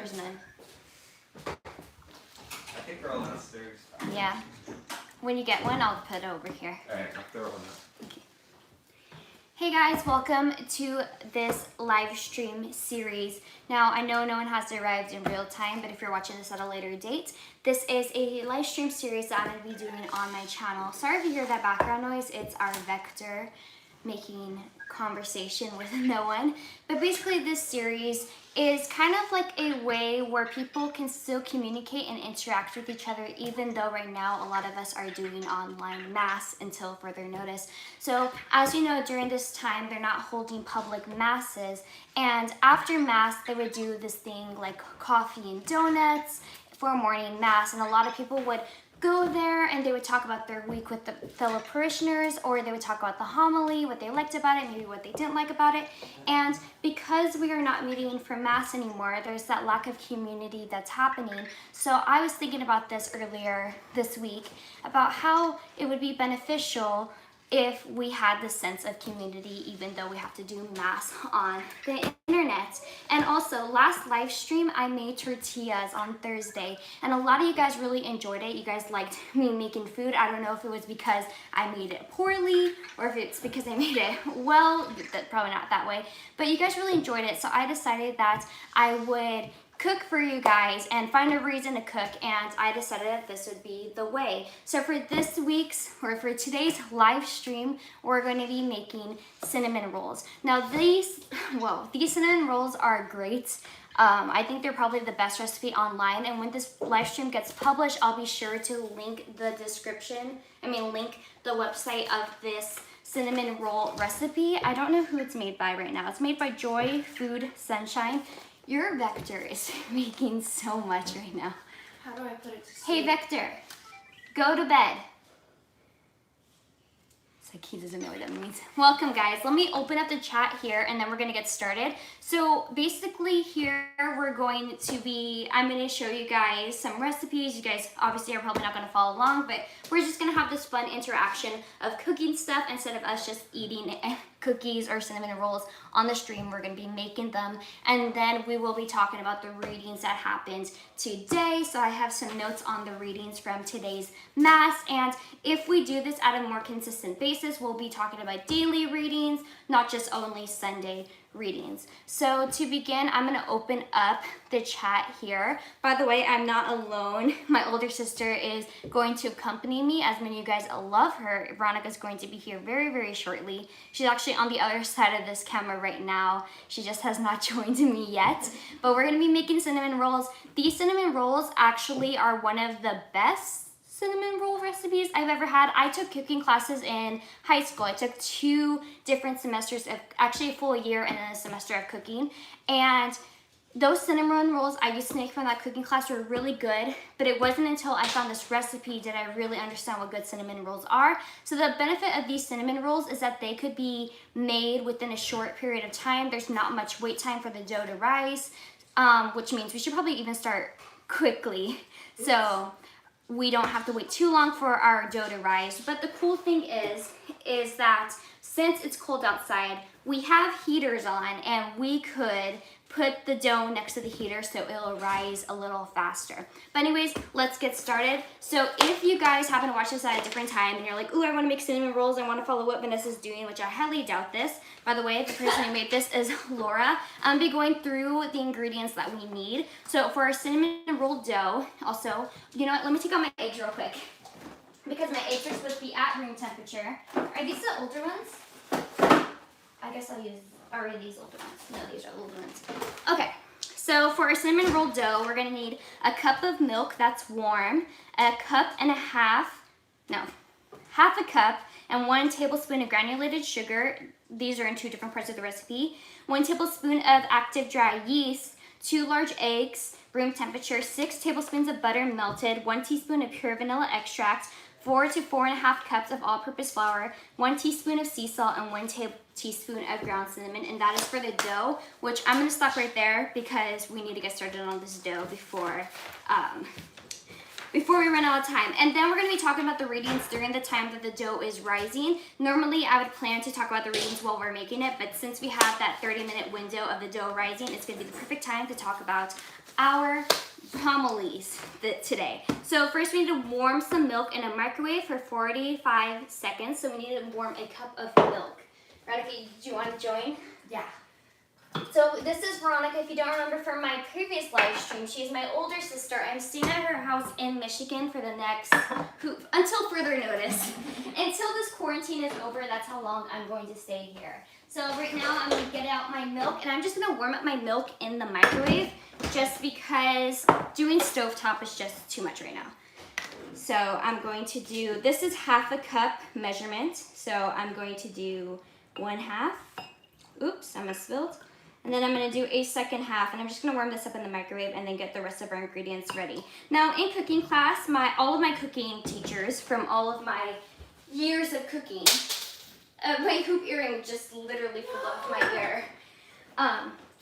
there's none? I think they're all downstairs. Yeah. When you get one, I'll put it over here. Alright, I'll throw one up. Okay. Hey guys, welcome to this live stream series. Now, I know no one has arrived in real time, but if you're watching this at a later date, this is a live stream series that I'm going to be doing on my channel. Sorry if you hear that background noise, it's our vector making conversation with no one. But basically this series is kind of like a way where people can still communicate and interact with each other, even though right now a lot of us are doing online mass until further notice. So as you know, during this time, they're not holding public masses. And after mass, they would do this thing like coffee and donuts for morning mass. And a lot of people would go there and they would talk about their week with the fellow parishioners, or they would talk about the homily, what they liked about it, maybe what they didn't like about it. And because we are not meeting for mass anymore, there's that lack of community that's happening. So I was thinking about this earlier this week, about how it would be beneficial if we had this sense of community, even though we have to do mass on the internet. And also, last live stream, I made tortillas on Thursday, and a lot of you guys really enjoyed it. You guys liked me making food. I don't know if it was because I made it poorly, or if it's because I made it well, probably not that way, but you guys really enjoyed it. So I decided that I would cook for you guys and find a reason to cook, and I decided that this would be the way. So for this week's, or for today's live stream, we're going to be making cinnamon rolls. Now these cinnamon rolls are great. I think they're probably the best recipe online, and when this live stream gets published, I'll be sure to link the link the website of this cinnamon roll recipe. I don't know who it's made by right now. It's made by Joy Food Sunshine. Your vector is making so much right now. How do I put it to sleep? Hey Vector, go to bed. It's like he doesn't know what that means. Welcome guys, let me open up the chat here and then we're gonna get started. So basically here I'm gonna show you guys some recipes. You guys obviously are probably not gonna follow along, but we're just gonna have this fun interaction of cooking stuff instead of us just eating cookies or cinnamon rolls on the stream. We're gonna be making them, and then we will be talking about the readings that happened today. So I have some notes on the readings from today's mass, and if we do this at a more consistent basis, we'll be talking about daily readings, not just only Sunday readings. So to begin, I'm gonna open up the chat here. By the way, I'm not alone. My older sister is going to accompany me, as many of you guys love her. Veronica's going to be here very, very shortly. She's actually on the other side of this camera right now. She just has not joined me yet. But we're gonna be making cinnamon rolls. These cinnamon rolls actually are one of the best cinnamon roll recipes I've ever had. I took cooking classes in high school. I took 2 different semesters, actually a full year and then a semester of cooking. And those cinnamon rolls I used to make from that cooking class were really good, but it wasn't until I found this recipe did I really understand what good cinnamon rolls are. So the benefit of these cinnamon rolls is that they could be made within a short period of time. There's not much wait time for the dough to rise, which means we should probably even start quickly. So we don't have to wait too long for our dough to rise. But the cool thing is that since it's cold outside, we have heaters on, and we could put the dough next to the heater so it'll rise a little faster. But anyways, let's get started. So if you guys happen to watch this at a different time and you're like, ooh, I want to make cinnamon rolls, I want to follow what Vanessa's doing, which I highly doubt this. By the way, the person who made this is Laura. I'll be going through the ingredients that we need. So for our cinnamon roll dough, also, you know what, let me take out my eggs real quick, because my eggs are supposed to be at room temperature. Are these the older ones? I guess I'll use these older ones. No, these are older ones. Okay, so for our cinnamon roll dough, we're gonna need a cup of milk that's warm, half a cup, and 1 tablespoon of granulated sugar. These are in 2 different parts of the recipe. 1 tablespoon of active dry yeast, 2 large eggs, room temperature, 6 tablespoons of butter melted, 1 teaspoon of pure vanilla extract, 4 to 4.5 cups of all-purpose flour, 1 teaspoon of sea salt, and 1 teaspoon of ground cinnamon. And that is for the dough, which I'm gonna stop right there because we need to get started on this dough before we run out of time. And then we're gonna be talking about the readings during the time that the dough is rising. Normally I would plan to talk about the readings while we're making it, but since we have that 30-minute window of the dough rising, it's gonna be the perfect time to talk about our homilies today. So first we need to warm some milk in a microwave for 45 seconds. So we need to warm a cup of milk. Veronica, do you want to join? Yeah. So this is Veronica. If you don't remember from my previous live stream, she's my older sister. I'm staying at her house in Michigan for the next, until further notice. Until this quarantine is over, that's how long I'm going to stay here. So right now I'm going to get out my milk, and I'm just going to warm up my milk in the microwave just because doing stovetop is just too much right now. So I'm going to do, this is half a cup measurement. So I'm going to do 1/2. Oops, I almost spilled. And then I'm going to do a second half, and I'm just going to warm this up in the microwave and then get the rest of our ingredients ready. Now in cooking class, all of my cooking teachers from all of my years of cooking, my hoop earring just literally flew off my ear.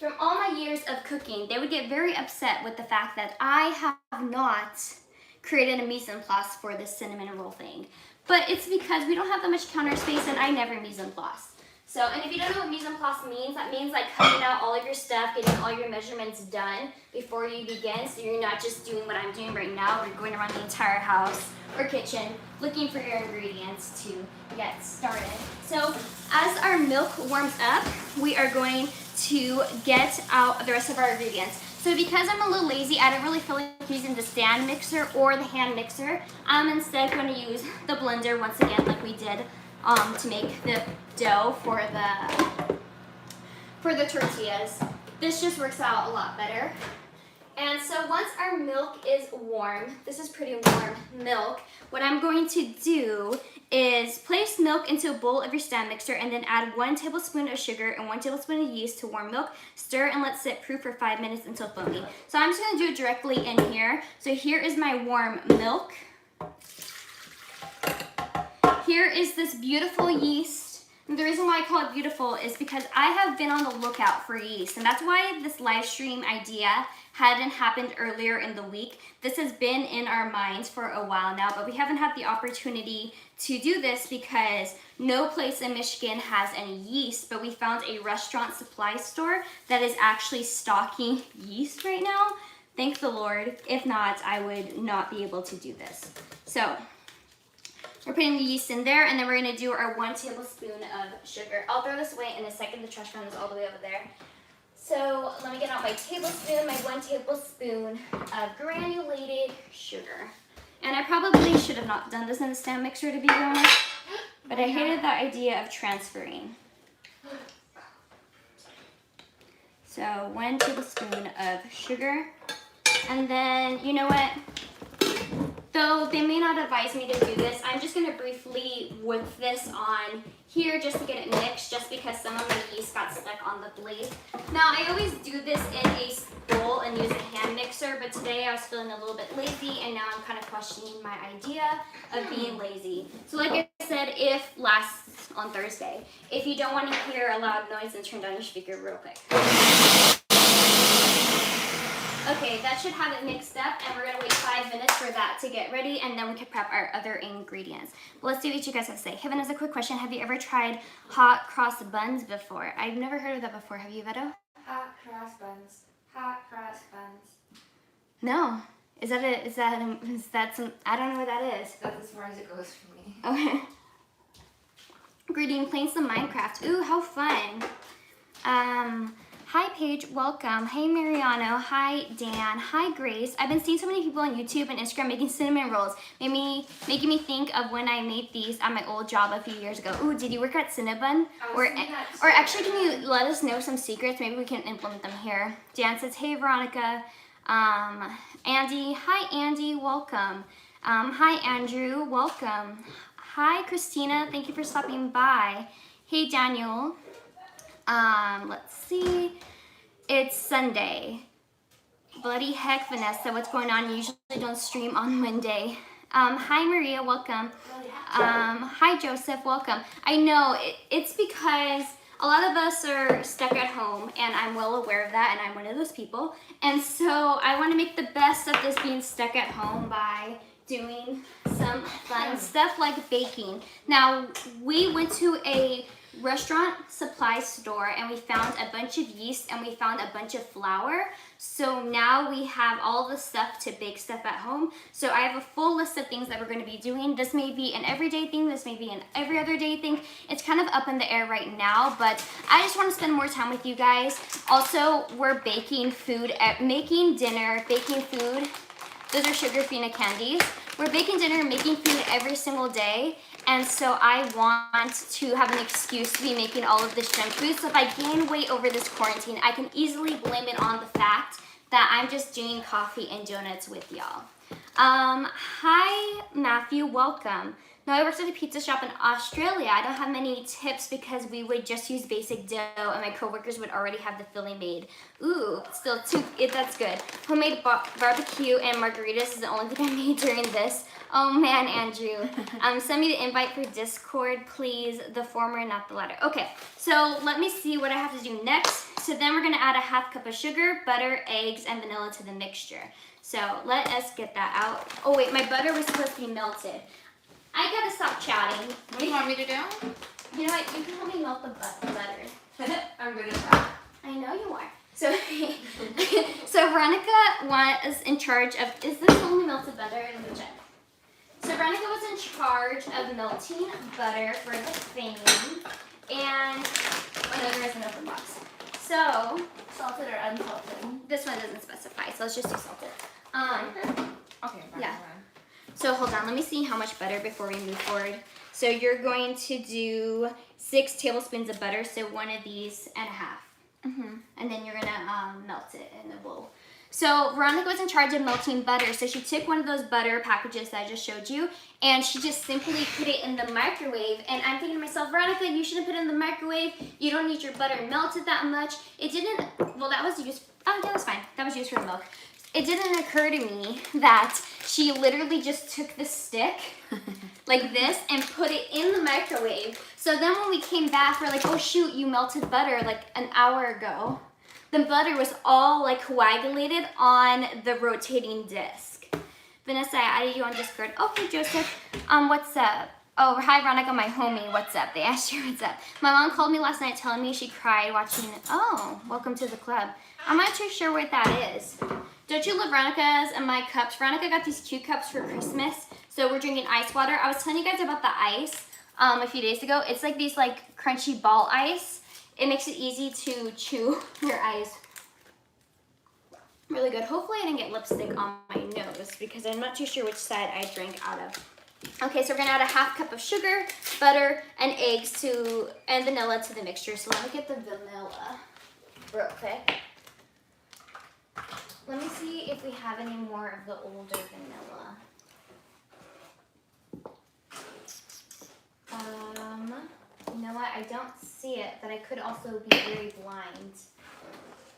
From all my years of cooking, they would get very upset with the fact that I have not created a mise en place for this cinnamon roll thing. But it's because we don't have that much counter space and I never mise en place. So, and if you don't know what mise en place means, that means like cutting out all of your stuff, getting all your measurements done before you begin. So you're not just doing what I'm doing right now, we're going around the entire house or kitchen looking for your ingredients to get started. So as our milk warms up, we are going to get out the rest of our ingredients. So because I'm a little lazy, I don't really feel like using the stand mixer or the hand mixer. I'm instead going to use the blender once again like we did to make the dough for the tortillas. This just works out a lot better. And so once our milk is warm, this is pretty warm milk, what I'm going to do is place milk into a bowl of your stand mixer and then add 1 tablespoon of sugar and 1 tablespoon of yeast to warm milk. Stir and let sit proof for 5 minutes until foamy. So I'm just going to do it directly in here. So here is my warm milk. Here is this beautiful yeast. And the reason why I call it beautiful is because I have been on the lookout for yeast, and that's why this live stream idea hadn't happened earlier in the week. This has been in our minds for a while now, but we haven't had the opportunity to do this because no place in Michigan has any yeast, but we found a restaurant supply store that is actually stocking yeast right now. Thank the Lord. If not, I would not be able to do this. So we're putting the yeast in there, and then we're gonna do our 1 tablespoon of sugar. I'll throw this away in a second. The trash can is all the way over there. So let me get out my tablespoon, my 1 tablespoon of granulated sugar. And I probably should have not done this in the stand mixer, to be honest, but I hated the idea of transferring. So 1 tablespoon of sugar. And then, you know what? Though they may not advise me to do this, I'm just going to briefly whip this on here just to get it mixed, just because some of my yeast got stuck on the blade. Now, I always do this in a bowl and use a hand mixer, but today I was feeling a little bit lazy, and now I'm kind of questioning my idea of being lazy. So like I said, on Thursday, if you don't want to hear a loud noise, then turn down your speaker real quick. Okay, that should have it mixed up, and we're gonna wait 5 minutes for that to get ready, and then we can prep our other ingredients. But let's see what you guys have to say. Heaven has a quick question. Have you ever tried hot cross buns before? I've never heard of that before. Have you, Veto? Hot cross buns. Hot cross buns. No. Is that some, I don't know what that is. That's as far as it goes for me. Okay. Greeting, playing some Minecraft. Ooh, how fun. Hi Paige, welcome. Hey Mariano, hi Dan, hi Grace. I've been seeing so many people on YouTube and Instagram making cinnamon rolls, making me think of when I made these at my old job a few years ago. Ooh, did you work at Cinnabon? Or actually, can you let us know some secrets? Maybe we can implement them here. Dan says, hey Veronica. Andy, hi Andy, welcome. Hi Andrew, welcome. Hi Christina, thank you for stopping by. Hey Daniel. Let's see. It's Sunday. Bloody heck, Vanessa, what's going on? You usually don't stream on Monday. Hi Maria, welcome. Hi Joseph, welcome. I know, it's because a lot of us are stuck at home, and I'm well aware of that, and I'm one of those people. And so I want to make the best of this being stuck at home by doing some fun stuff like baking. Now, we went to a restaurant supply store and we found a bunch of yeast and we found a bunch of flour. So now we have all the stuff to bake stuff at home. So I have a full list of things that we're going to be doing. This may be an everyday thing. This may be an every other day thing. It's kind of up in the air right now, but I just want to spend more time with you guys. Also, we're baking food, making dinner, baking food. Those are sugar-free candies. We're baking dinner and making food every single day. And so I want to have an excuse to be making all of this junk food. So if I gain weight over this quarantine, I can easily blame it on the fact that I'm just doing coffee and donuts with y'all. Hi, Matthew, welcome. No, I worked at a pizza shop in Australia. I don't have many tips because we would just use basic dough and my coworkers would already have the filling made. Ooh, still that's good. Homemade barbecue and margaritas is the only thing I made during this. Oh man, Andrew. Send me the invite for Discord, please. The former, not the latter. Okay, so let me see what I have to do next. So then we're gonna add a half cup of sugar, butter, eggs, and vanilla to the mixture. So let us get that out. Oh wait, my butter was supposed to be melted. I gotta stop chatting. What do you want me to do? You know what? You can help me melt the butter. I'm good at that. I know you are. So, so Veronica was in charge of. Is this only melted butter? Let me check. So Veronica was in charge of melting butter for the thing, and oh no, there is an open box. So Salted or unsalted? this one doesn't specify, so let's just do salted. Okay, Yeah. So hold on, let me see how much butter before we move forward. So you're going to do 6 tablespoons of butter, so one of these and a half. And then you're gonna melt it in the bowl. So Veronica was in charge of melting butter, so she took one of those butter packages that I just showed you, and she just simply put it in the microwave. And I'm thinking to myself, Veronica, you shouldn't put it in the microwave. You don't need your butter melted that much. It didn't, well, that was used, oh yeah, that's fine. That was used for milk. It didn't occur to me that she literally just took the stick like this and put it in the microwave. So then when we came back, we're like, oh shoot, you melted butter like an hour ago. The butter was all like coagulated on the rotating disc. Vanessa, I added you on Discord. Okay, Joseph, what's up? Oh, hi Veronica, my homie, what's up? They asked you what's up. My mom called me last night telling me she cried watching it. Oh, welcome to the club. I'm not too sure what that is. Don't you love Veronica's and my cups? Veronica got these cute cups for Christmas, so we're drinking ice water. I was telling you guys about the ice a few days ago. It's like these like crunchy ball ice. It makes it easy to chew your ice. Really good. Hopefully I didn't get lipstick on my nose because I'm not too sure which side I drank out of. Okay, so we're gonna add a half cup of sugar, butter, and eggs and vanilla to the mixture. So let me get the vanilla real quick. Let me see if we have any more of the older vanilla. You know what? I don't see it, but I could also be very blind.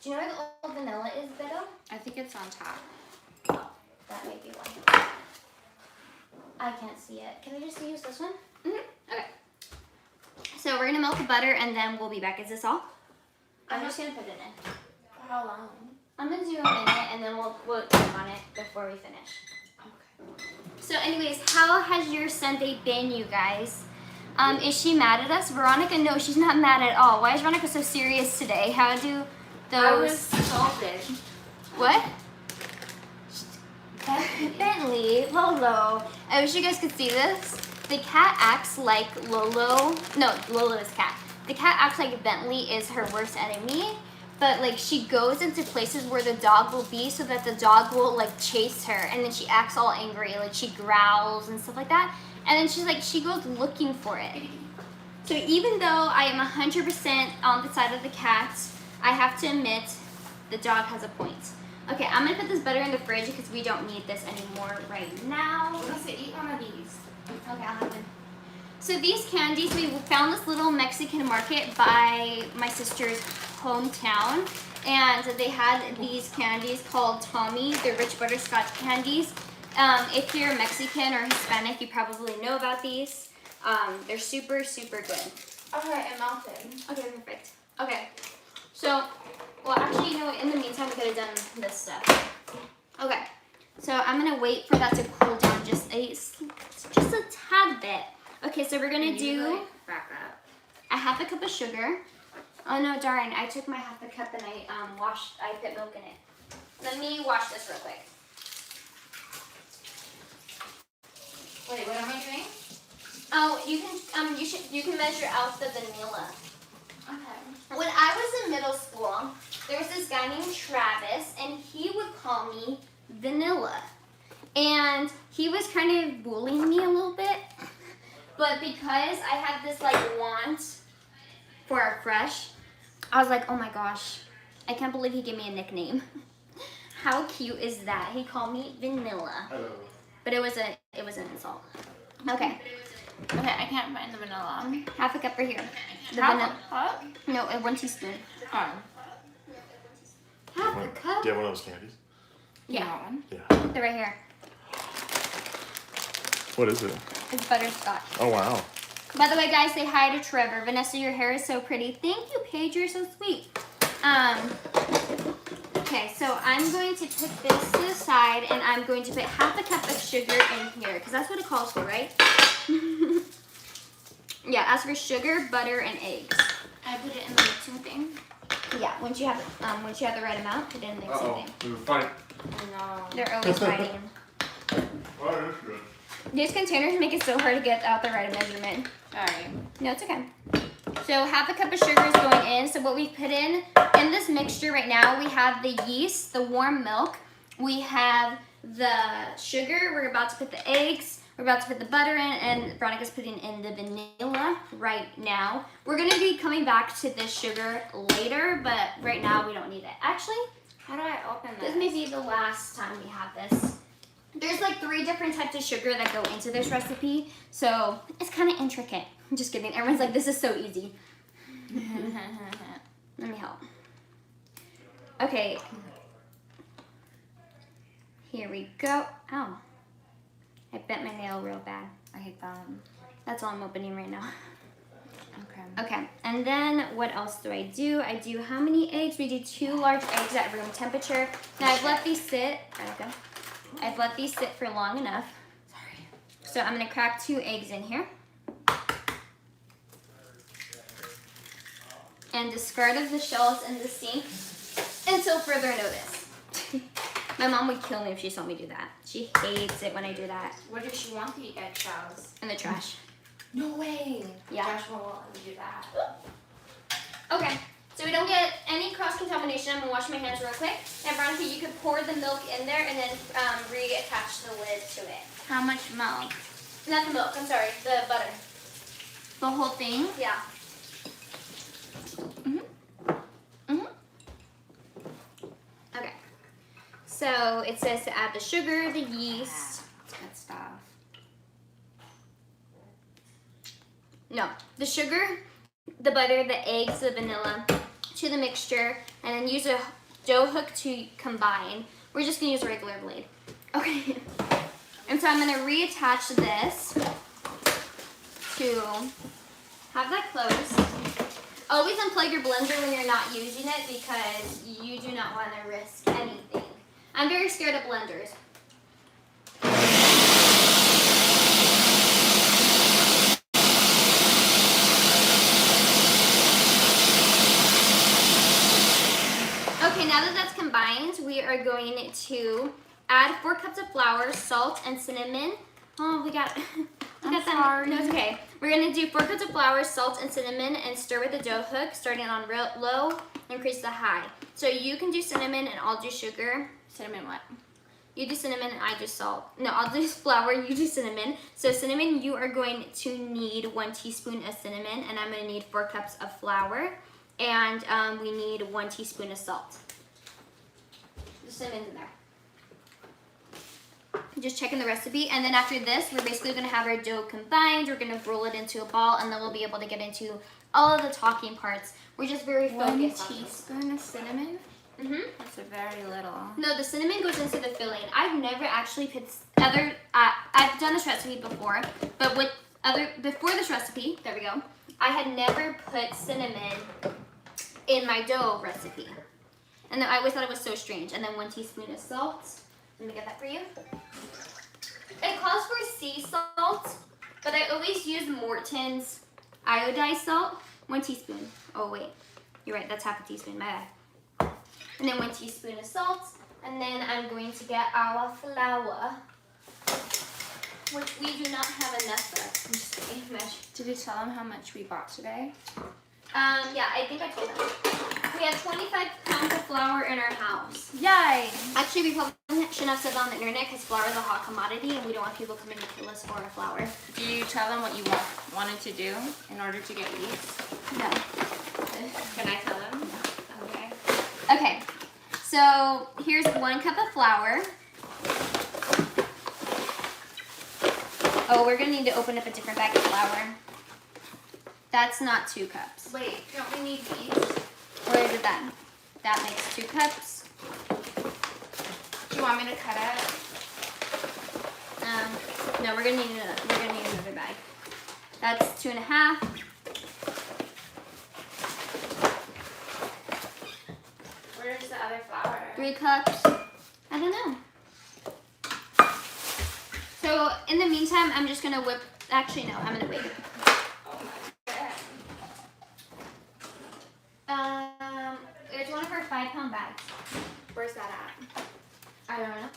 Do you know where the old vanilla is, Beto? I think it's on top. Oh, that may be one. I can't see it. Can I just use this one? Okay. So we're gonna melt the butter and then we'll be back. Is this all? I'm just gonna put it in. For how long? I'm gonna do a minute and then we'll work on it before we finish. Okay. So anyways, how has your Sunday been, you guys? Is she mad at us? Veronica, no, she's not mad at all. Why is Veronica so serious today? How do those... I was salted. What? Bentley, Lolo. I wish you guys could see this. The cat acts like Lolo. No, Lolo is cat. The cat acts like Bentley is her worst enemy. But like she goes into places where the dog will be so that the dog will like chase her, and then she acts all angry, like she growls and stuff like that. And then she's like, she goes looking for it. So even though I am 100% on the side of the cat, I have to admit the dog has a point. Okay, I'm gonna put this butter in the fridge because we don't need this anymore right now. Lisa, eat one of these. Okay, I'll have them. So these candies, we found this little Mexican market by my sister's hometown, and they had these candies called Tommy. They're rich butterscotch candies. If you're Mexican or Hispanic, you probably know about these. They're super, super good. Okay, it melted. Okay, perfect. Okay, so, well, actually, you know what? In the meantime, we could have done this stuff. Okay, so I'm gonna wait for that to cool down just a tad bit. Okay, so we're gonna do. Back up. a half a cup of sugar. Oh no, darn, I took my half a cup and I put milk in it. Let me wash this real quick. Wait, what am I doing? Oh, you can measure out the vanilla. Okay. When I was in middle school, there was this guy named Travis, and he would call me Vanilla. And he was kind of bullying me a little bit. But because I had this like want for a crush, I was like, oh my gosh, I can't believe he gave me a nickname. How cute is that? He called me Vanilla. Hello. But it was an insult. Okay. Okay, I can't find the vanilla. Half a cup right here. The Half vanilla. a cup? No, 1 teaspoon. Oh. Half a cup? Do you have one of those candies? You want one? Yeah. They're right here. What is it? It's butterscotch. Oh, wow. By the way, guys, say hi to Trevor. Vanessa, your hair is so pretty. Thank you, Paige. You're so sweet. Okay, so I'm going to put this to the side, and I'm going to put half a cup of sugar in here, because that's what it calls for, right? Yeah, as for sugar, butter, and eggs. I put it in the mixing thing. Yeah, once you have the right amount, put it in the mixing thing. We were fighting. No. They're always fighting. Oh, that's good. These containers make it so hard to get out the right measurement. Sorry. No, it's okay. So half a cup of sugar is going in. So what we put in this mixture right now, we have the yeast, the warm milk. We have the sugar. We're about to put the eggs. We're about to put the butter in, and Veronica's putting in the vanilla right now. We're going to be coming back to this sugar later, but right now we don't need it. Actually, How do I open this? this may be the last time we have this. There's like 3 different types of sugar that go into this recipe, so it's kind of intricate. I'm just kidding. Everyone's like, this is so easy. Let me help. Okay. Here we go. Ow. I bent my nail real bad. I hate that. That's all I'm opening right now. Okay. Okay, and then what else do? I do how many eggs? We do 2 large eggs at room temperature. Now I've let these sit. Okay. I've let these sit for long enough. Sorry. So I'm gonna crack 2 eggs in here. And discard of the shells in the sink until further notice. My mom would kill me if she saw me do that. She hates it when I do that. What if she wants the eggshells? In the trash. No way. Yeah. Joshua won't let me do that. Okay, so we don't get any cross-contamination. I'm gonna wash my hands real quick. And Veronica, you could pour the milk in there and then reattach the lid to it. How much milk? Not the milk, I'm sorry, the butter. The whole thing? Yeah. Okay. So it says to add the sugar, the yeast. Good stuff. No, the sugar, the butter, the eggs, the vanilla to the mixture, and then use a dough hook to combine. We're just gonna use a regular blade. Okay. And so I'm gonna reattach this to have that closed. Always unplug your blender when you're not using it because you do not want to risk anything. I'm very scared of blenders. Okay, now that that's combined, we are going to add 4 cups of flour, salt, and cinnamon. Oh, we got that. sorry. No, it's okay. We're gonna do 4 cups of flour, salt, and cinnamon, and stir with the dough hook, starting on real low, increase to high. So you can do cinnamon, and I'll do sugar. Cinnamon what? You do cinnamon, and I do salt. No, I'll do flour, you do cinnamon. So cinnamon, you are going to need 1 teaspoon of cinnamon, and I'm gonna need 4 cups of flour, and we need 1 teaspoon of salt. The cinnamon's in there. Just checking the recipe, and then after this, we're basically gonna have our dough combined. We're gonna roll it into a ball, and then we'll be able to get into all of the talking parts. We're just very 1 focused. teaspoon of cinnamon? That's a very little. No, the cinnamon goes into the filling. I've never actually put I've done this recipe before, but before this recipe, there we go. I had never put cinnamon in my dough recipe, and then I always thought it was so strange. And then 1 teaspoon of salt. Let me get that for you. It calls for sea salt, but I always use Morton's iodized salt. 1 teaspoon. Oh wait, you're right, that's half a teaspoon, my bad. And then 1 teaspoon of salt. And then I'm going to get our flour, which we do not have enough of. I'm just kidding, measure. Did you tell them how much we bought today? Yeah, I think I told them. We have 25 pounds of flour in our house. Yay! Actually, we probably shouldn't have said that on the internet because flour is a hot commodity and we don't want people coming to kill us for our flour. Do you tell them what you wanted to do in order to get yeast? No. Can I tell them? No. Okay. Okay, so here's 1 cup of flour. Oh, we're gonna need to open up a different bag of flour. That's not 2 cups. Wait, don't we need these? Where is that? That makes 2 cups. Do you want me to cut it? No, we're gonna need another bag. That's 2.5. Where's the other flour? 3 cups. I don't know. So in the meantime, I'm just gonna whip. Actually, no, I'm gonna wait. It's one of our 5-pound bags. Where's that at? I don't know.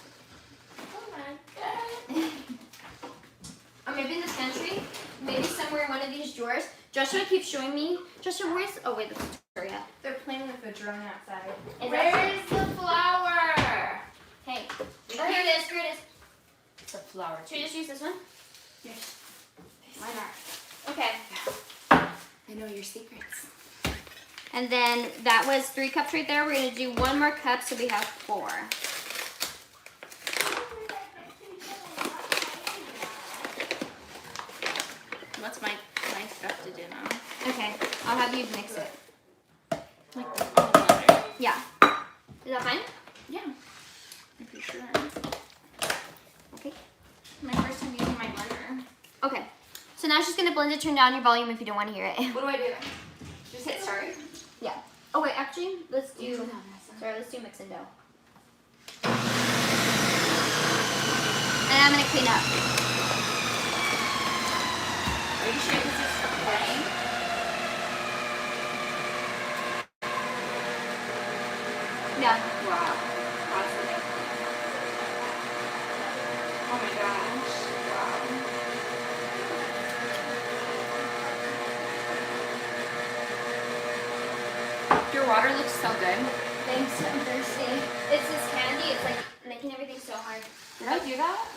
Oh my god. Or maybe in this pantry. Maybe somewhere in one of these drawers. Joshua keeps showing me. Joshua, where's? Oh wait, that's Victoria. They're playing with the drone outside. Where's the flour? Hey. Oh, here it is. Here it is. It's a flower. Should we just use this one? Yes. Why not? Okay. I know your secrets. And then that was 3 cups right there. We're gonna do 1 more cup, so we have 4. What's my stuff to do now? Okay, I'll have you mix it. Like the butter? Yeah. Is that fine? Yeah. If you're sure. Okay. My first time using my blender. Okay. So now she's gonna blend it. Turn down your volume if you don't want to hear it. What do I do? Just hit start? Yeah. Oh wait, actually, let's do. Sorry, let's do mix and dough. And I'm gonna clean up. Are you sure this is recording? Yeah. Wow. Awesome. Oh my gosh. Wow. Your water looks so good. Thanks. I'm thirsty. It's this candy. It's like making everything so hard. Did I do that?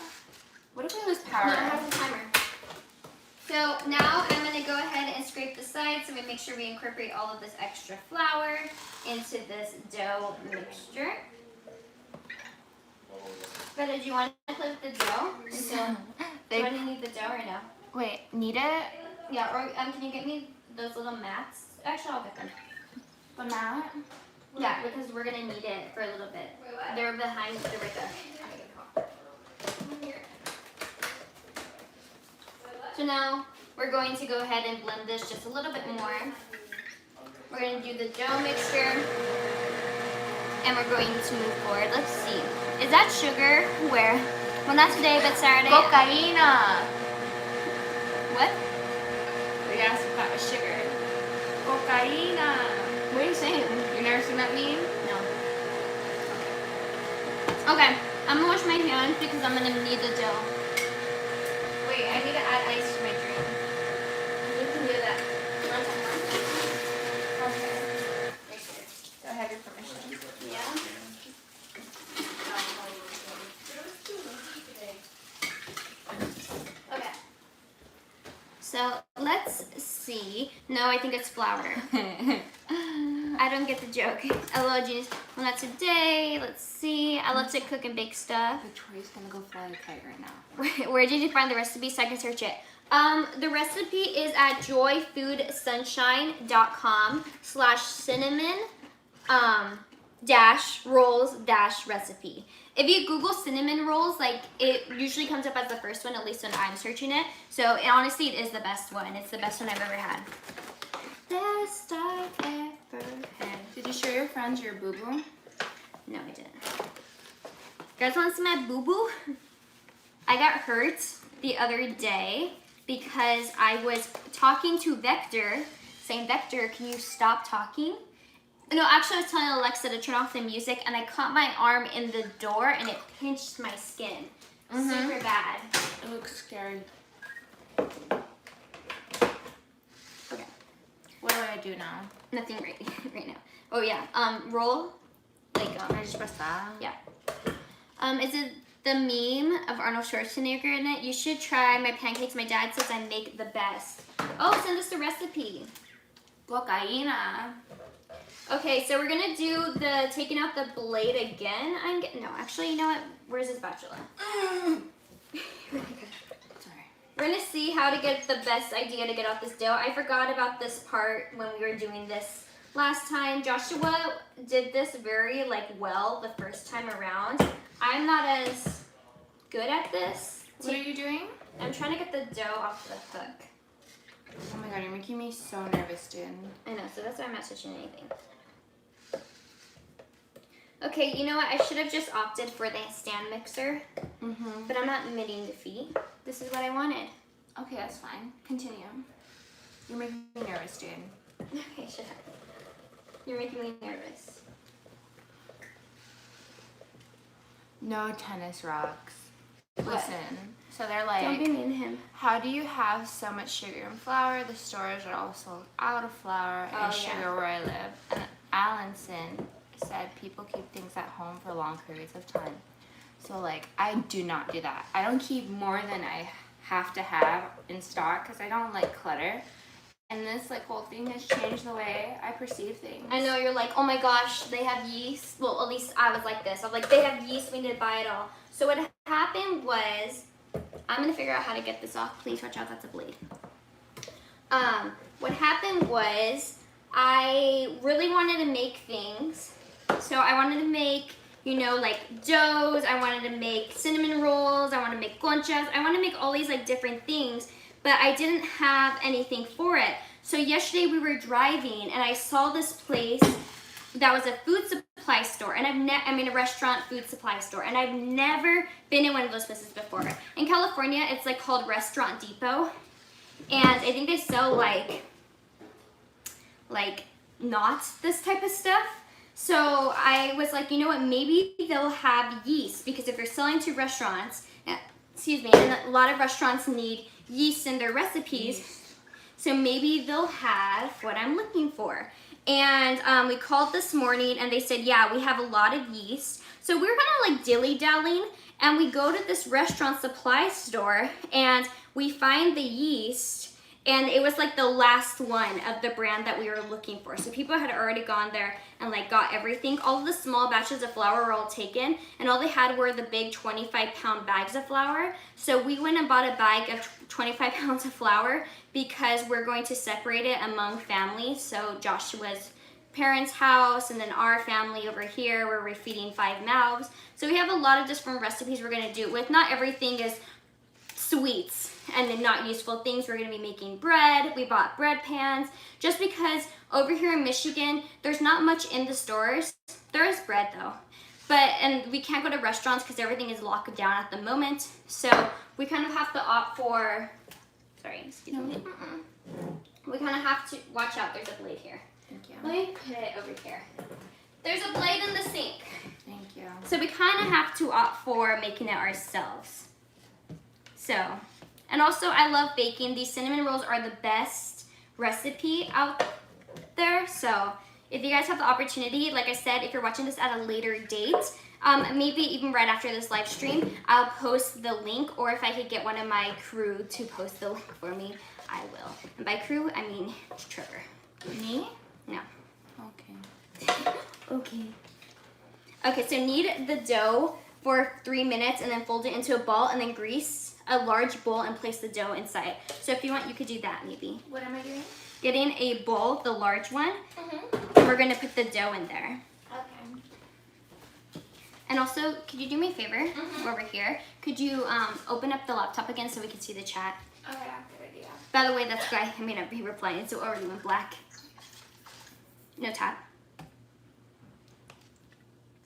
What if we lose power? No, it has a timer. So now I'm gonna go ahead and scrape the sides so we make sure we incorporate all of this extra flour into this dough mixture. But do you want to play with the dough? Do you need the dough or no? Wait, need it? Yeah, or can you get me those little mats? Actually, I'll get them. The mat? Yeah, because we're gonna need it for a little bit. They're behind, they're right there. So now we're going to go ahead and blend this just a little bit more. We're going to do the dough mixture. And we're going to move forward. Let's see. Is that sugar? Where? Well, not today, but Saturday. Cocaína. What? We asked if that was sugar. Cocaína. What are you saying? You never seen that meme? No. Okay, I'm gonna wash my hands because I'm gonna need the dough. Wait, I need to add ice to my drink. You can do that. You want some more? Okay. Do I have your permission? Yeah. Okay. So let's see. No, I think it's flour. I don't get the joke. LOL genius. Well, not today. Let's see. I love to cook and bake stuff. Victoria's gonna go fly a kite right now. Where did you find the recipe so I can search it? The recipe is at joyfoodsunshine.com/cinnamon dash rolls dash recipe. If you Google cinnamon rolls, like it usually comes up as the first one, at least when I'm searching it. So honestly, it is the best one. It's the best one I've ever had. Best I've ever had. Did you show your friends your boo-boo? No, I didn't. You guys want to see my boo-boo? I got hurt the other day because I was talking to Vector, saying, Vector, can you stop talking? No, actually I was telling Alexa to turn off the music and I caught my arm in the door and it pinched my skin. Super bad. It looks scary. Okay. What do I do now? Nothing right now. Oh yeah, roll. Like, I just press that? yeah. Is it the meme of Arnold Schwarzenegger in it? You should try my pancakes. My dad says I make the best. Oh, send us the recipe. Cocaína. Okay, so we're gonna do the taking out the blade again. No, actually, you know what? Where's his spatula? Sorry. We're gonna see how to get the best idea to get out this dough. I forgot about this part when we were doing this last time. Joshua did this very well the first time around. I'm not as good at this. What are you doing? I'm trying to get the dough off the hook. Oh my god, you're making me so nervous, dude. I know, so that's why I'm not touching anything. Okay, you know what? I should have just opted for the stand mixer, but I'm not admitting defeat. This is what I wanted. Okay, that's fine. Continue. You're making me nervous, dude. Okay, shut up. You're making me nervous. No tennis rocks. What? Listen, so they're Don't be like, mean to him. how do you have so much sugar and flour? The stores are all sold out of flour Oh, and yeah. sugar where I live. And Allinson said people keep things at home for long periods of time. So I do not do that. I don't keep more than I have to have in stock because I don't like clutter. And this whole thing has changed the way I perceive things. I know, you're like, oh my gosh, they have yeast. Well, at least I was like this. I was like, they have yeast, we need to buy it all. So what happened was, I'm gonna figure out how to get this off. Please watch out, that's a blade. What happened was, I really wanted to make things. So I wanted to make, doughs. I wanted to make cinnamon rolls. I wanted to make conchas. I wanted to make all these different things, but I didn't have anything for it. So yesterday we were driving and I saw this place that was a food supply store, and a restaurant food supply store, and I've never been in one of those places before. In California, it's called Restaurant Depot, and I think they sell not this type of stuff. So I was like, you know what, maybe they'll have yeast, because if you're selling to restaurants, and a lot of restaurants need yeast in their recipes, so maybe they'll have what I'm looking for. And we called this morning and they said, yeah, we have a lot of yeast. So we were kind of dilly-dallying, and we go to this restaurant supply store and we find the yeast, and it was the last one of the brand that we were looking for. So people had already gone there and got everything. All of the small batches of flour were all taken, and all they had were the big 25-pound bags of flour. So we went and bought a bag of 25 pounds of flour because we're going to separate it among families. So Joshua's parents' house and then our family over here, we're feeding 5 mouths. So we have a lot of different recipes we're gonna do it with. Not everything is sweets and then not useful things. We're gonna be making bread. We bought bread pans just because over here in Michigan, there's not much in the stores. There is bread though, and we can't go to restaurants because everything is locked down at the moment. So we kind of have to opt for, excuse me. We kind of have to, watch out, there's a blade here. Thank you. Let me put it over here. There's a blade in the sink. Thank you. So we kind of have to opt for making it ourselves. So, and also I love baking. These cinnamon rolls are the best recipe out there. So if you guys have the opportunity, like I said, if you're watching this at a later date, maybe even right after this live stream, I'll post the link, or if I could get one of my crew to post the link for me, I will. And by crew, I mean Trevor. Me? No. Okay. Okay. Okay, so knead the dough for 3 minutes and then fold it into a ball and then grease a large bowl and place the dough inside. So if you want, you could do that maybe. What am I doing? Getting a bowl, the large one, and we're gonna put the dough in there. Okay. And also, could you do me a favor? Over here, could you open up the laptop again so we can see the chat? Okay, good idea. By the way, that's why I may not be replying, so it already went black. No tap.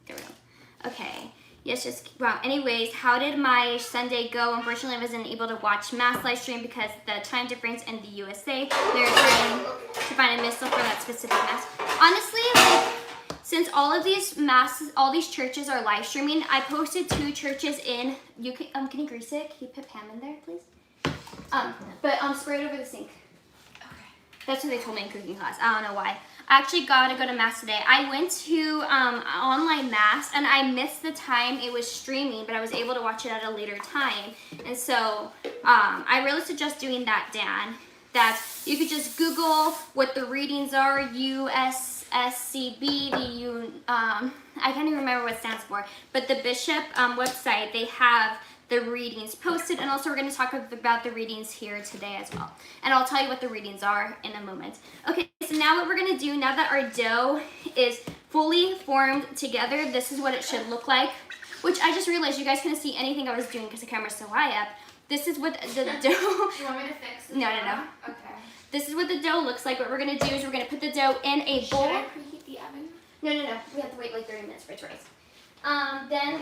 There we go. Okay. Yes, just wow. Anyways, how did my Sunday go? Unfortunately, I wasn't able to watch Mass live stream because the time difference in the USA. They're trying to find a missal for that specific Mass. Honestly, like, since all of these masses, all these churches are live streaming, I posted 2 churches in. You can you grease it? Can you put Pam in there, please? But spray it over the sink. Okay. That's what they told me in cooking class. I don't know why. I actually got to go to Mass today. I went to online Mass and I missed the time it was streaming, but I was able to watch it at a later time. And so I really suggest doing that, Dan. That you could just Google what the readings are, USSCB, I can't even remember what it stands for, but the Bishop website, they have the readings posted, and also we're going to talk about the readings here today as well. And I'll tell you what the readings are in a moment. Okay, so now what we're going to do, now that our dough is fully formed together, this is what it should look like, which I just realized you guys couldn't see anything I was doing because the camera's so high up. This is what the dough... Do you want me to fix it? No. Okay. This is what the dough looks like. What we're going to do is we're going to put the dough in a bowl. Should I preheat the oven? No. We have to wait like 30 minutes for it to rise. Then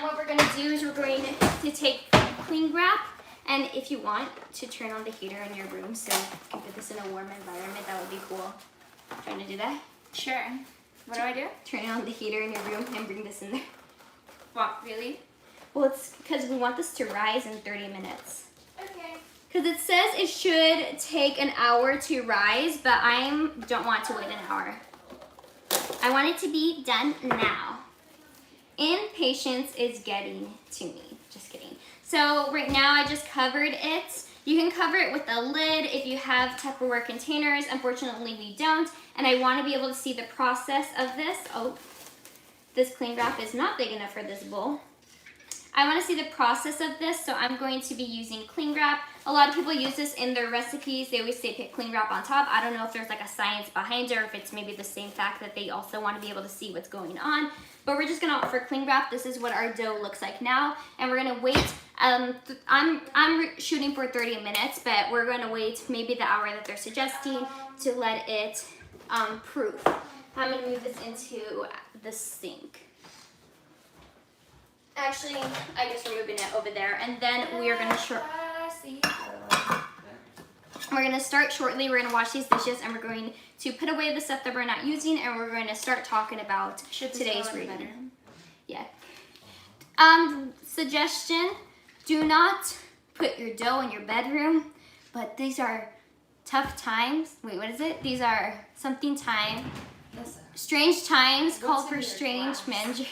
what we're going to do is we're going to take cling wrap, and if you want to turn on the heater in your room so you can put this in a warm environment, that would be cool. Trying to do that? Sure. What do I do? Turn on the heater in your room and bring this in there. What, really? Well, it's because we want this to rise in 30 minutes. Okay. Because it says it should take an hour to rise, but I don't want to wait an hour. I want it to be done now. Impatience is getting to me. Just kidding. So right now I just covered it. You can cover it with a lid if you have Tupperware containers. Unfortunately, we don't. And I want to be able to see the process of this. Oh, this cling wrap is not big enough for this bowl. I want to see the process of this, so I'm going to be using cling wrap. A lot of people use this in their recipes. They always say put cling wrap on top. I don't know if there's like a science behind it or if it's maybe the same fact that they also want to be able to see what's going on. But we're just going to opt for cling wrap. This is what our dough looks like now. And we're going to wait. I'm shooting for 30 minutes, but we're going to wait maybe the hour that they're suggesting to let it proof. I'm going to move this into the sink. Actually, I guess we're moving it over there, and then we are going to start shortly. We're going to wash these dishes, and we're going to put away the stuff that we're not using, and we're going to start talking about today's reading. Yeah. Suggestion: do not put your dough in your bedroom, but these are tough times. Wait, what is it? These are something time. Strange times call for strange measures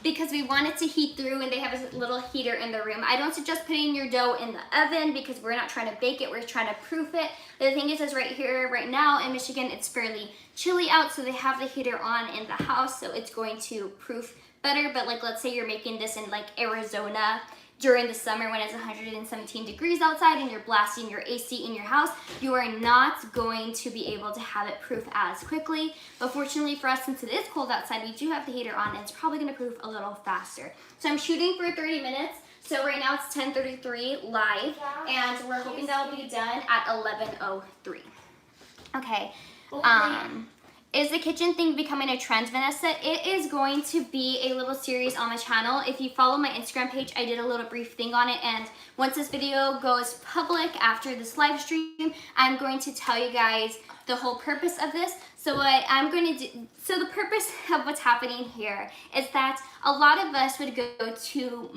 because we want it to heat through, and they have a little heater in the room. I don't suggest putting your dough in the oven because we're not trying to bake it, we're trying to proof it. The thing is right here, right now in Michigan, it's fairly chilly out, so they have the heater on in the house, so it's going to proof better. But like, let's say you're making this in like Arizona during the summer when it's 117 degrees outside and you're blasting your AC in your house, you are not going to be able to have it proof as quickly. But fortunately for us, since it is cold outside, we do have the heater on, and it's probably gonna proof a little faster. So I'm shooting for 30 minutes. So right now it's 10:33 live, and we're hoping that'll be done at 11:03. Okay. Is the kitchen thing becoming a trend, Vanessa? It is going to be a little series on my channel. If you follow my Instagram page, I did a little brief thing on it, and once this video goes public after this live stream, I'm going to tell you guys the whole purpose of this. So what I'm going to do, so the purpose of what's happening here is that a lot of us would go to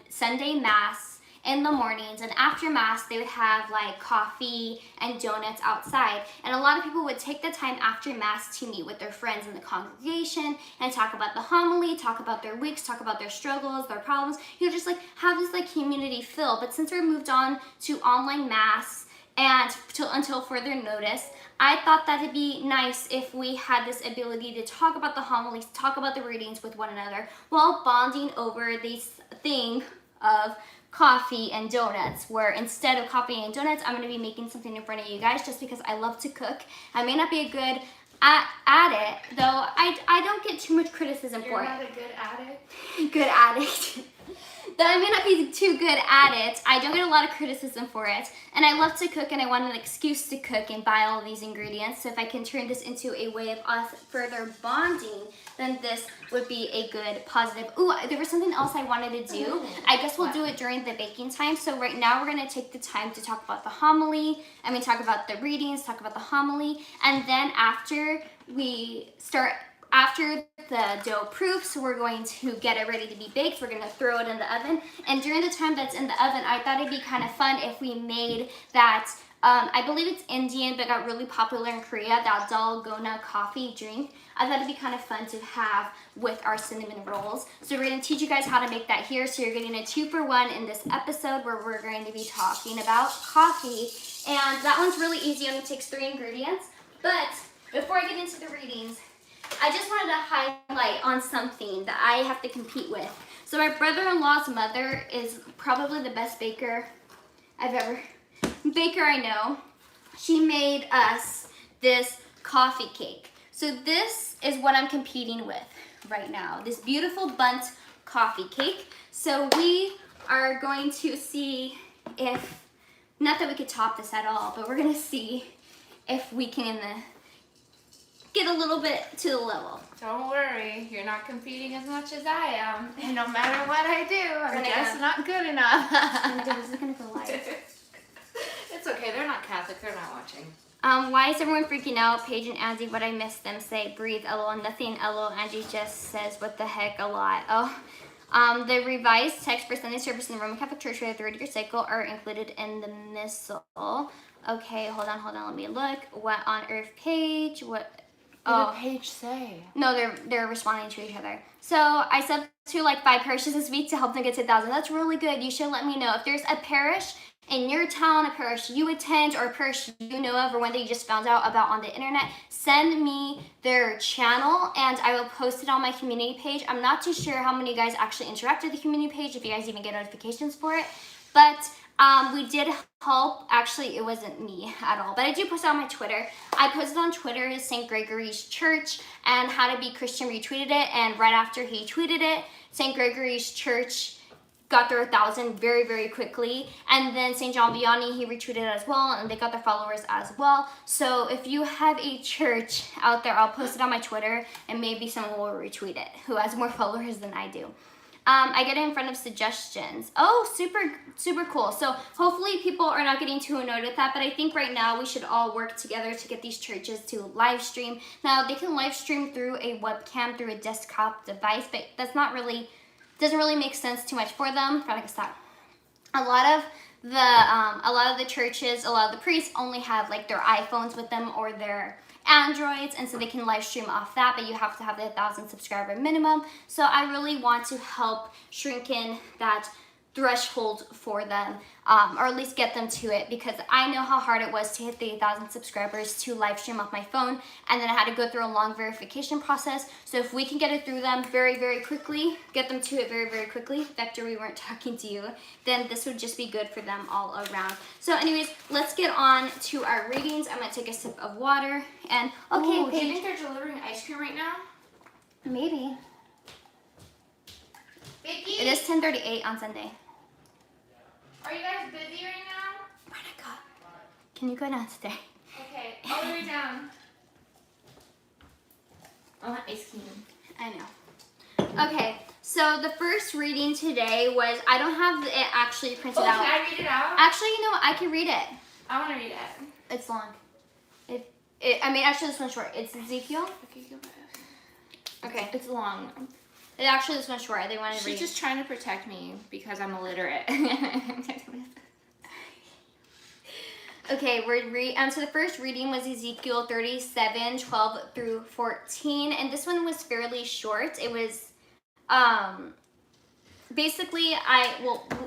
Sunday Mass in the mornings, and after Mass they would have like coffee and donuts outside, and a lot of people would take the time after Mass to meet with their friends in the congregation and talk about the homily, talk about their weeks, talk about their struggles, their problems, you know, just like have this like community feel. But since we're moved on to online Mass and until further notice, I thought that it'd be nice if we had this ability to talk about the homilies, talk about the readings with one another while bonding over this thing of coffee and donuts, where instead of coffee and donuts, I'm going to be making something in front of you guys just because I love to cook. I may not be a good at it, though I don't get too much criticism for it. You're not a good addict? Good addict. that I may not be too good at it. I don't get a lot of criticism for it. And I love to cook and I want an excuse to cook and buy all these ingredients. So if I can turn this into a way of us further bonding, then this would be a good positive. Ooh, there was something else I wanted to do. I guess we'll do it during the baking time. So right now we're gonna take the time to talk about the homily. Talk about the readings, talk about the homily. And then after the dough proofs, we're going to get it ready to be baked. We're gonna throw it in the oven. And during the time that's in the oven, I thought it'd be kind of fun if we made that, I believe it's Indian, but got really popular in Korea, that dalgona coffee drink. I thought it'd be kind of fun to have with our cinnamon rolls. So we're gonna teach you guys how to make that here. So you're getting a 2-for-1 in this episode where we're going to be talking about coffee. And that one's really easy, only takes 3 ingredients. But before I get into the readings, I just wanted to highlight on something that I have to compete with. So my brother-in-law's mother is probably the best baker I know. She made us this coffee cake. So this is what I'm competing with right now, this beautiful bundt coffee cake. So we are going to see if, not that we could top this at all, but we're gonna see if we can get a little bit to the level. Don't worry, you're not competing as much as I am. And no matter what I do, I'm just not good enough. This is gonna go live. It's okay, they're not Catholic, they're not watching. Why is everyone freaking out? Paige and Angie, what I miss them say, breathe, lol, nothing, lol. Angie just says, what the heck, a lot. Oh, the revised text for Sunday service in the Roman Catholic Church for the 3rd-year cycle are included in the missal. Okay, hold on, let me look. What on earth, Paige? What? What did Paige say? No, they're responding to each other. So I sent to like 5 parishes this week to help them get to 1,000. That's really good. You should let me know if there's a parish in your town, a parish you attend, or a parish you know of, or one that you just found out about on the internet. Send me their channel and I will post it on my community page. I'm not too sure how many of you guys actually interact with the community page, if you guys even get notifications for it, but we did help. Actually, it wasn't me at all, but I do post it on my Twitter. I posted on Twitter St. Gregory's Church and How to Be Christian retweeted it, and right after he tweeted it, St. Gregory's Church got their 1,000 very, very quickly. And then St. John Vianney, he retweeted it as well, and they got their followers as well. So if you have a church out there, I'll post it on my Twitter, and maybe someone will retweet it who has more followers than I do. I get it in front of suggestions. Oh, super, super cool. So hopefully people are not getting too annoyed with that, but I think right now we should all work together to get these churches to live stream. Now, they can live stream through a webcam, through a desktop device, but that's not really, doesn't really make sense too much for them. Probably can stop. A lot of the churches, a lot of the priests only have like their iPhones with them or their Androids, and so they can live stream off that, but you have to have the 1,000 subscriber minimum. So I really want to help shrink in that threshold for them, or at least get them to it, because I know how hard it was to hit the 1,000 subscribers to live stream off my phone, and then I had to go through a long verification process. So if we can get it through them very, very quickly, get them to it very, very quickly, Vector, we weren't talking to you, then this would just be good for them all around. So anyways, let's get on to our readings. I'm gonna take a sip of water, and okay, Ooh, do you Paige. think they're delivering ice cream right now? Maybe. Vicky? It is 10:38 on Sunday. Are you guys busy right now? Veronica, can you go down today? Okay, all the way down. I want ice cream. I know. Okay, so the first reading today was, I don't have it actually printed out. Can I read it out? Actually, you know what? I can read it. I want to read it. It's long. Actually, this one's short. It's Ezekiel. Okay. It's long. Actually, this one's short. They wanted to read. She's just trying to protect me because I'm illiterate. Okay, so the first reading was Ezekiel 37, 12 through 14, and this one was fairly short. It was, basically,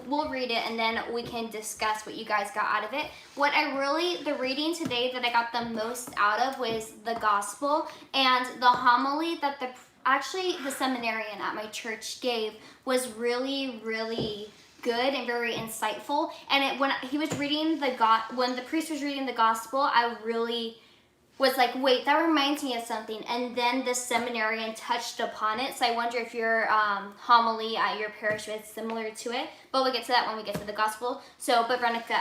we'll read it and then we can discuss what you guys got out of it. The reading today that I got the most out of was the Gosepl, and the homily that the seminarian at my church gave was really, really good and very insightful. And when the priest was reading the Gosepl, I really was like, wait, that reminds me of something. And then the seminarian touched upon it. So I wonder if your homily at your parish is similar to it. But we'll get to that when we get to the gospel. So, but Veronica,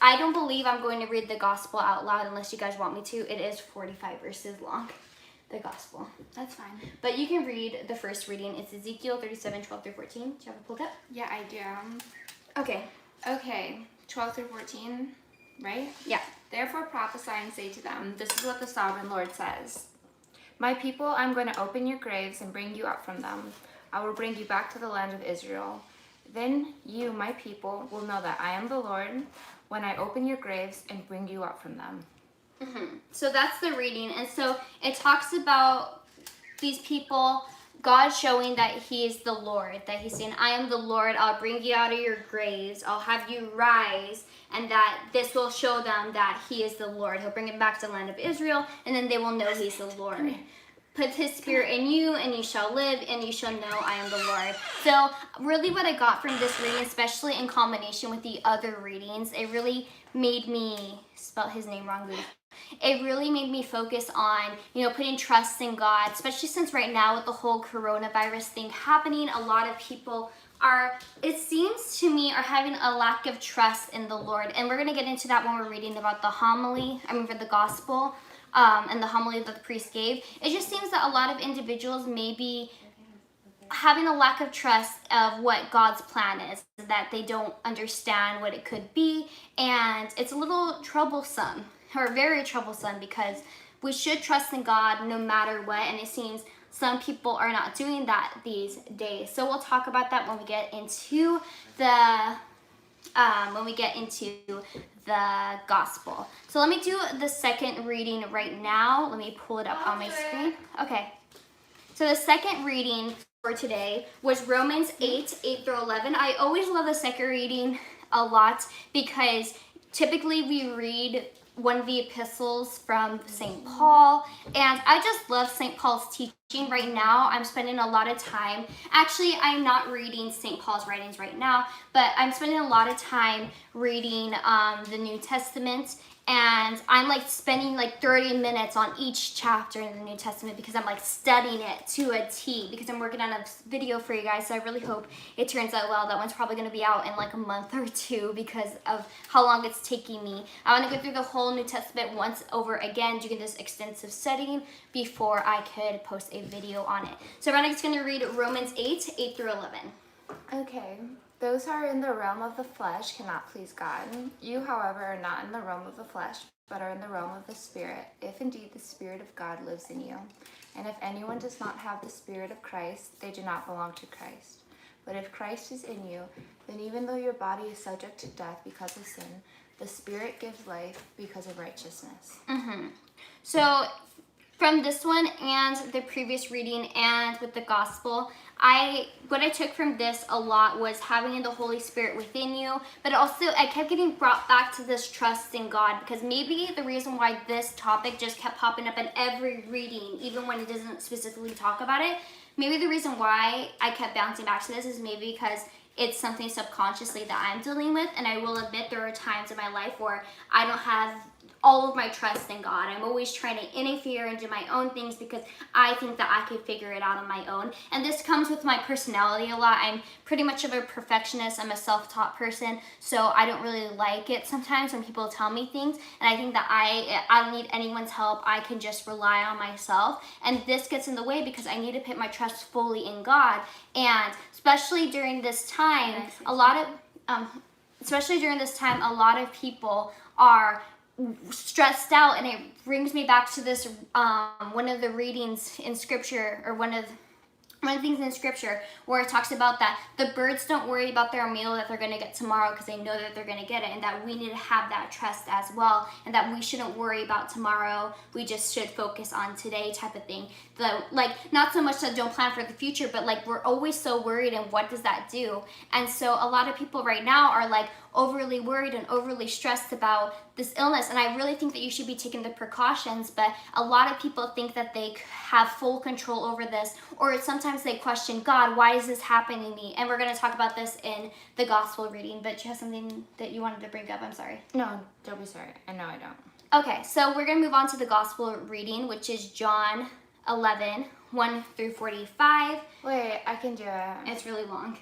I don't believe I'm going to read the gospel out loud unless you guys want me to. It is 45 verses long, the gospel. That's fine. But you can read the first reading. It's Ezekiel 37, 12 through 14. Do you have it pulled up? Yeah, I do. Okay. Okay, 12 through 14, right? Yeah. Therefore prophesy and say to them, this is what the sovereign Lord says. My people, I'm going to open your graves and bring you up from them. I will bring you back to the land of Israel. Then you, my people, will know that I am the Lord when I open your graves and bring you up from them. Mm-hmm. So that's the reading. And so it talks about these people, God showing that he is the Lord, that he's saying, I am the Lord, I'll bring you out of your graves, I'll have you rise, and that this will show them that he is the Lord. He'll bring them back to the land of Israel, and then they will know he's the Lord. Put his spirit in you, and you shall live, and you shall know I am the Lord. So really what I got from this reading, especially in combination with the other readings, it really made me, spell his name wrong, it really made me focus on, putting trust in God, especially since right now with the whole coronavirus thing happening, a lot of people it seems to me, are having a lack of trust in the Lord. And we're going to get into that when we're reading about for the gospel and the homily that the priest gave. It just seems that a lot of individuals may be having a lack of trust of what God's plan is, that they don't understand what it could be. And it's a little troublesome, or very troublesome, because we should trust in God no matter what. And it seems some people are not doing that these days. So we'll talk about that when we get into the gospel. So let me do the second reading right now. Let me pull it up on my screen. Okay. So the second reading for today was Romans 8 through 11. I always love the second reading a lot because typically we read one of the epistles from St. Paul, and I just love St. Paul's teaching. Right now I'm spending a lot of time, actually I'm not reading St. Paul's writings right now, but I'm spending a lot of time reading the New Testament, and I'm like spending like 30 minutes on each chapter in the New Testament because I'm like studying it to a T, because I'm working on a video for you guys, so I really hope it turns out well. That one's probably going to be out in like a month or two because of how long it's taking me. I want to go through the whole New Testament once over again, doing this extensive studying before I could post a video on it. So Veronica's going to read Romans 8 through 11. Okay. Those who are in the realm of the flesh cannot please God. You, however, are not in the realm of the flesh, but are in the realm of the Spirit, if indeed the Spirit of God lives in you. And if anyone does not have the Spirit of Christ, they do not belong to Christ. But if Christ is in you, then even though your body is subject to death because of sin, the Spirit gives life because of righteousness. Mm-hmm. So from this one and the previous reading and with the gospel, what I took from this a lot was having the Holy Spirit within you, but also I kept getting brought back to this trust in God, because maybe the reason why this topic just kept popping up in every reading, even when it doesn't specifically talk about it, maybe the reason why I kept bouncing back to this is maybe because it's something subconsciously that I'm dealing with, and I will admit there are times in my life where I don't have all of my trust in God. I'm always trying to interfere and do my own things because I think that I could figure it out on my own. And this comes with my personality a lot. I'm pretty much of a perfectionist. I'm a self-taught person, so I don't really like it sometimes when people tell me things. And I think that I don't need anyone's help. I can just rely on myself. And this gets in the way because I need to put my trust fully in God. And especially during this time, a lot of people are stressed out, and it brings me back to this one of the readings in scripture, or one of the things in scripture where it talks about that the birds don't worry about their meal that they're going to get tomorrow because they know that they're going to get it, and that we need to have that trust as well, and that we shouldn't worry about tomorrow, we just should focus on today type of thing. Not so much that don't plan for the future, but like we're always so worried, and what does that do? And so a lot of people right now are like overly worried and overly stressed about this illness, and I really think that you should be taking the precautions, but a lot of people think that they have full control over this, or sometimes they question, God, why is this happening to me? And we're going to talk about this in the gospel reading, but do you have something that you wanted to bring up? I'm sorry. No, don't be sorry. I know I don't. Okay, so we're going to move on to the gospel reading, which is John 11, 1 through 45. Wait, I can do it. It's really long.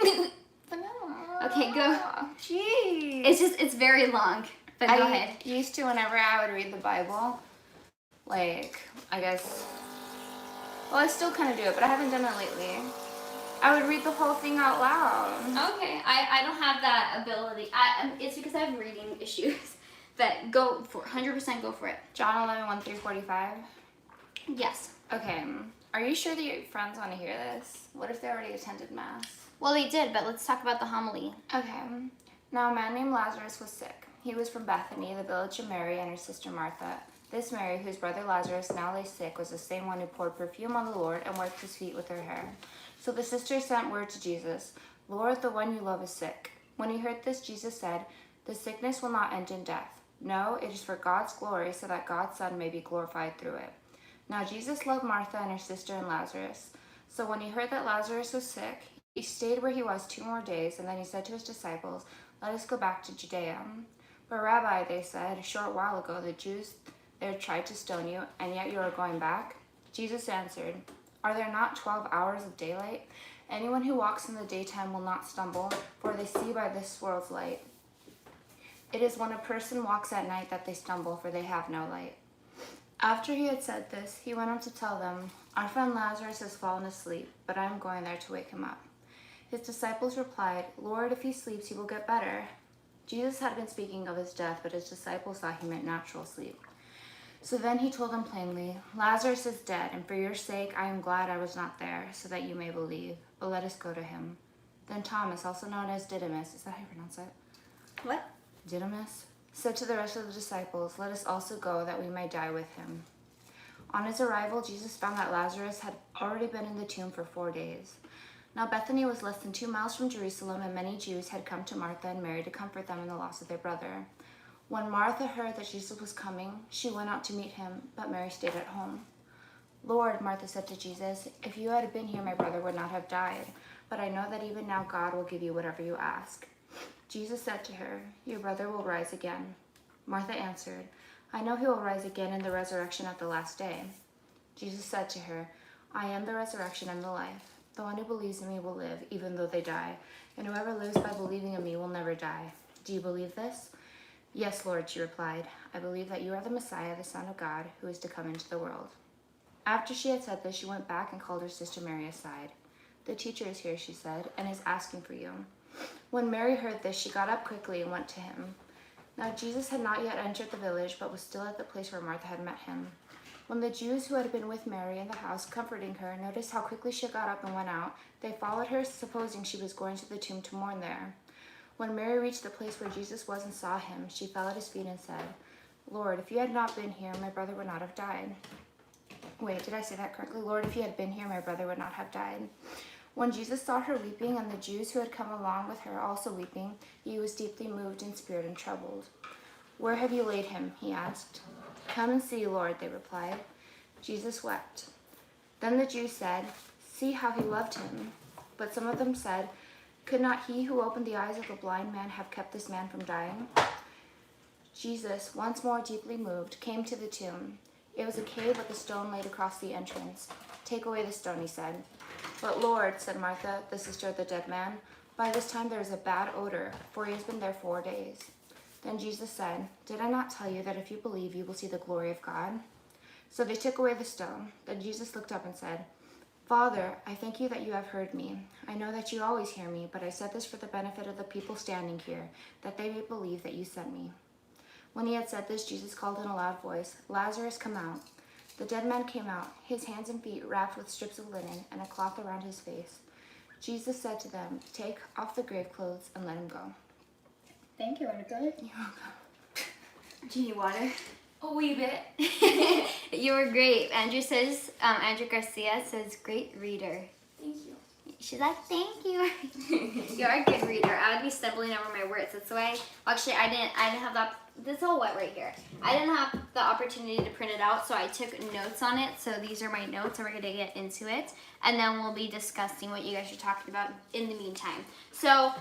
Vanilla. Okay, go. Jeez. It's very long, but go ahead. I used to, whenever I would read the Bible, like, I guess, well, I still kind of do it, but I haven't done it lately. I would read the whole thing out loud. Okay, I don't have that ability. It's because I have reading issues. But go for 100% go for it. John 11, 1 through 45. Yes. Okay, are you sure that your friends want to hear this? What if they already attended Mass? Well, they did, but let's talk about the homily. Okay. Now a man named Lazarus was sick. He was from Bethany, the village of Mary and her sister Martha. This Mary, whose brother Lazarus now lay sick, was the same one who poured perfume on the Lord and wiped his feet with her hair. So the sisters sent word to Jesus, "Lord, the one you love is sick." When he heard this, Jesus said, "The sickness will not end in death. No, it is for God's glory, so that God's Son may be glorified through it." Now Jesus loved Martha and her sister and Lazarus. So when he heard that Lazarus was sick, he stayed where he was 2 more days, and then he said to his disciples, "Let us go back to Judea." "But Rabbi," they said, "a short while ago the Jews there tried to stone you, and yet you are going back?" Jesus answered, "Are there not 12 hours of daylight? Anyone who walks in the daytime will not stumble, for they see by this world's light. It is when a person walks at night that they stumble, for they have no light." After he had said this, he went on to tell them, "Our friend Lazarus has fallen asleep, but I am going there to wake him up." His disciples replied, "Lord, if he sleeps, he will get better." Jesus had been speaking of his death, but his disciples thought he meant natural sleep. So then he told them plainly, "Lazarus is dead, and for your sake I am glad I was not there, so that you may believe. But let us go to him." Then Thomas, also known as Didymus, is that how you pronounce it? What? Didymus, said to the rest of the disciples, "Let us also go, that we may die with him." On his arrival, Jesus found that Lazarus had already been in the tomb for 4 days. Now Bethany was less than 2 miles from Jerusalem, and many Jews had come to Martha and Mary to comfort them in the loss of their brother. When Martha heard that Jesus was coming, she went out to meet him, but Mary stayed at home. "Lord," Martha said to Jesus, "if you had been here, my brother would not have died. But I know that even now God will give you whatever you ask." Jesus said to her, "Your brother will rise again." Martha answered, "I know he will rise again in the resurrection at the last day." Jesus said to her, "I am the resurrection and the life. The one who believes in me will live, even though they die, and whoever lives by believing in me will never die. Do you believe this?" "Yes, Lord," she replied. "I believe that you are the Messiah, the Son of God, who is to come into the world." After she had said this, she went back and called her sister Mary aside. "The teacher is here," she said, "and is asking for you." When Mary heard this, she got up quickly and went to him. Now Jesus had not yet entered the village, but was still at the place where Martha had met him. When the Jews who had been with Mary in the house, comforting her, noticed how quickly she got up and went out, they followed her, supposing she was going to the tomb to mourn there. When Mary reached the place where Jesus was and saw him, she fell at his feet and said, "Lord, if you had not been here, my brother would not have died." Wait, did I say that correctly? "Lord, if you had been here, my brother would not have died." When Jesus saw her weeping, and the Jews who had come along with her also weeping, he was deeply moved in spirit and troubled. "Where have you laid him?" he asked. "Come and see, Lord," they replied. Jesus wept. Then the Jews said, "See how he loved him." But some of them said, "Could not he who opened the eyes of the blind man have kept this man from dying?" Jesus, once more deeply moved, came to the tomb. It was a cave with a stone laid across the entrance. "Take away the stone," he said. "But Lord," said Martha, the sister of the dead man, "by this time there is a bad odor, for he has been there 4 days." Then Jesus said, "Did I not tell you that if you believe, you will see the glory of God?" So they took away the stone. Then Jesus looked up and said, "Father, I thank you that you have heard me. I know that you always hear me, but I said this for the benefit of the people standing here, that they may believe that you sent me." When he had said this, Jesus called in a loud voice, "Lazarus, come out." The dead man came out, his hands and feet wrapped with strips of linen and a cloth around his face. Jesus said to them, "Take off the grave clothes and let him go." Thank you, Monica. You're welcome. Do you need water? A wee bit. You were great. Andrew Andrew Garcia says, "Great reader." Thank you. She's like, "Thank you." You're a good reader. I would be stumbling over my words. That's why. Actually, I didn't have that. This is all wet right here. I didn't have the opportunity to print it out, so I took notes on it. So these are my notes, and we're gonna get into it, and then we'll be discussing what you guys are talking about in the meantime. So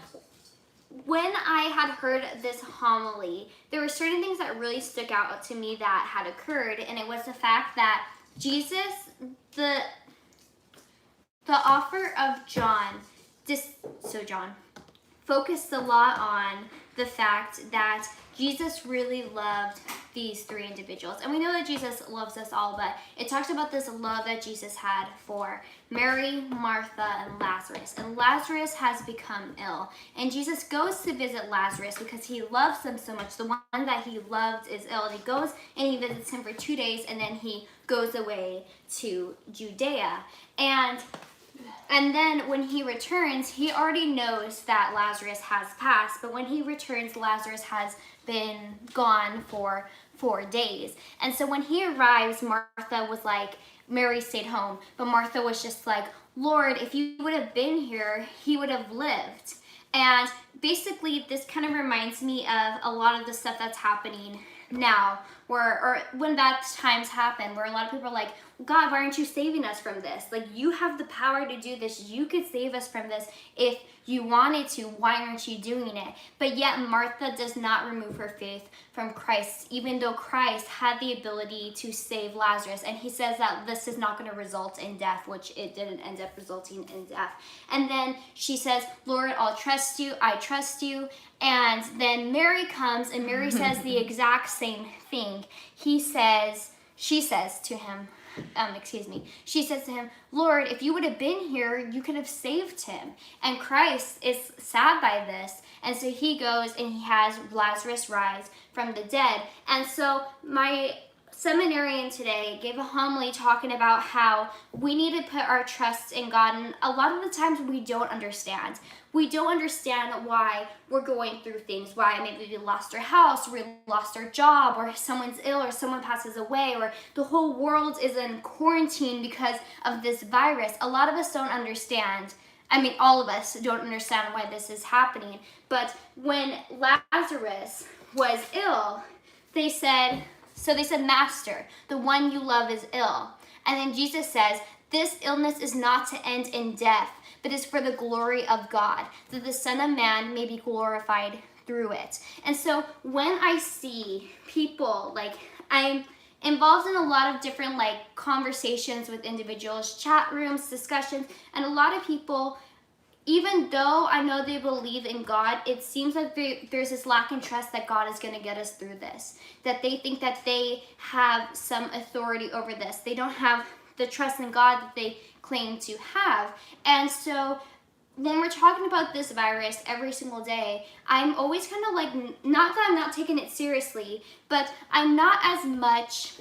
when I had heard this homily, there were certain things that really stuck out to me that had occurred, and it was the fact that Jesus, the offer of John, John focused a lot on the fact that Jesus really loved these three individuals. And we know that Jesus loves us all, but it talks about this love that Jesus had for Mary, Martha, and Lazarus. And Lazarus has become ill. And Jesus goes to visit Lazarus because he loves him so much. The one that he loved is ill. And he goes and he visits him for 2 days, and then he goes away to Judea. And then when he returns, he already knows that Lazarus has passed. But when he returns, Lazarus has been gone for 4 days. And so when he arrives, Martha was like, Mary stayed home. But Martha was just like, Lord, if you would have been here, he would have lived. And basically, this kind of reminds me of a lot of the stuff that's happening now, or when that times happen, where a lot of people are like, God, why aren't you saving us from this? Like, you have the power to do this. You could save us from this if you wanted to. Why aren't you doing it? But yet Martha does not remove her faith from Christ, even though Christ had the ability to save Lazarus. And he says that this is not going to result in death, which it didn't end up resulting in death. And then she says, Lord, I'll trust you. I trust you. And then Mary comes, and Mary says the exact same thing. She says to him, Lord, if you would have been here, you could have saved him. And Christ is sad by this. And so he goes and he has Lazarus rise from the dead. And so my seminarian today gave a homily talking about how we need to put our trust in God. And a lot of the times we don't understand. We don't understand why we're going through things, why maybe we lost our house, we lost our job, or someone's ill, or someone passes away, or the whole world is in quarantine because of this virus. A lot of us don't understand. I mean, all of us don't understand why this is happening. But when Lazarus was ill, they said, Master, the one you love is ill. And then Jesus says, this illness is not to end in death, but is for the glory of God, that the Son of Man may be glorified through it. And so when I see people, like, I'm involved in a lot of different conversations with individuals, chat rooms, discussions, and a lot of people, even though I know they believe in God, it seems like there's this lack in trust that God is going to get us through this, that they think that they have some authority over this. They don't have the trust in God that they claim to have. And so when we're talking about this virus every single day, I'm always kind of like, not that I'm not taking it seriously, but I'm not as much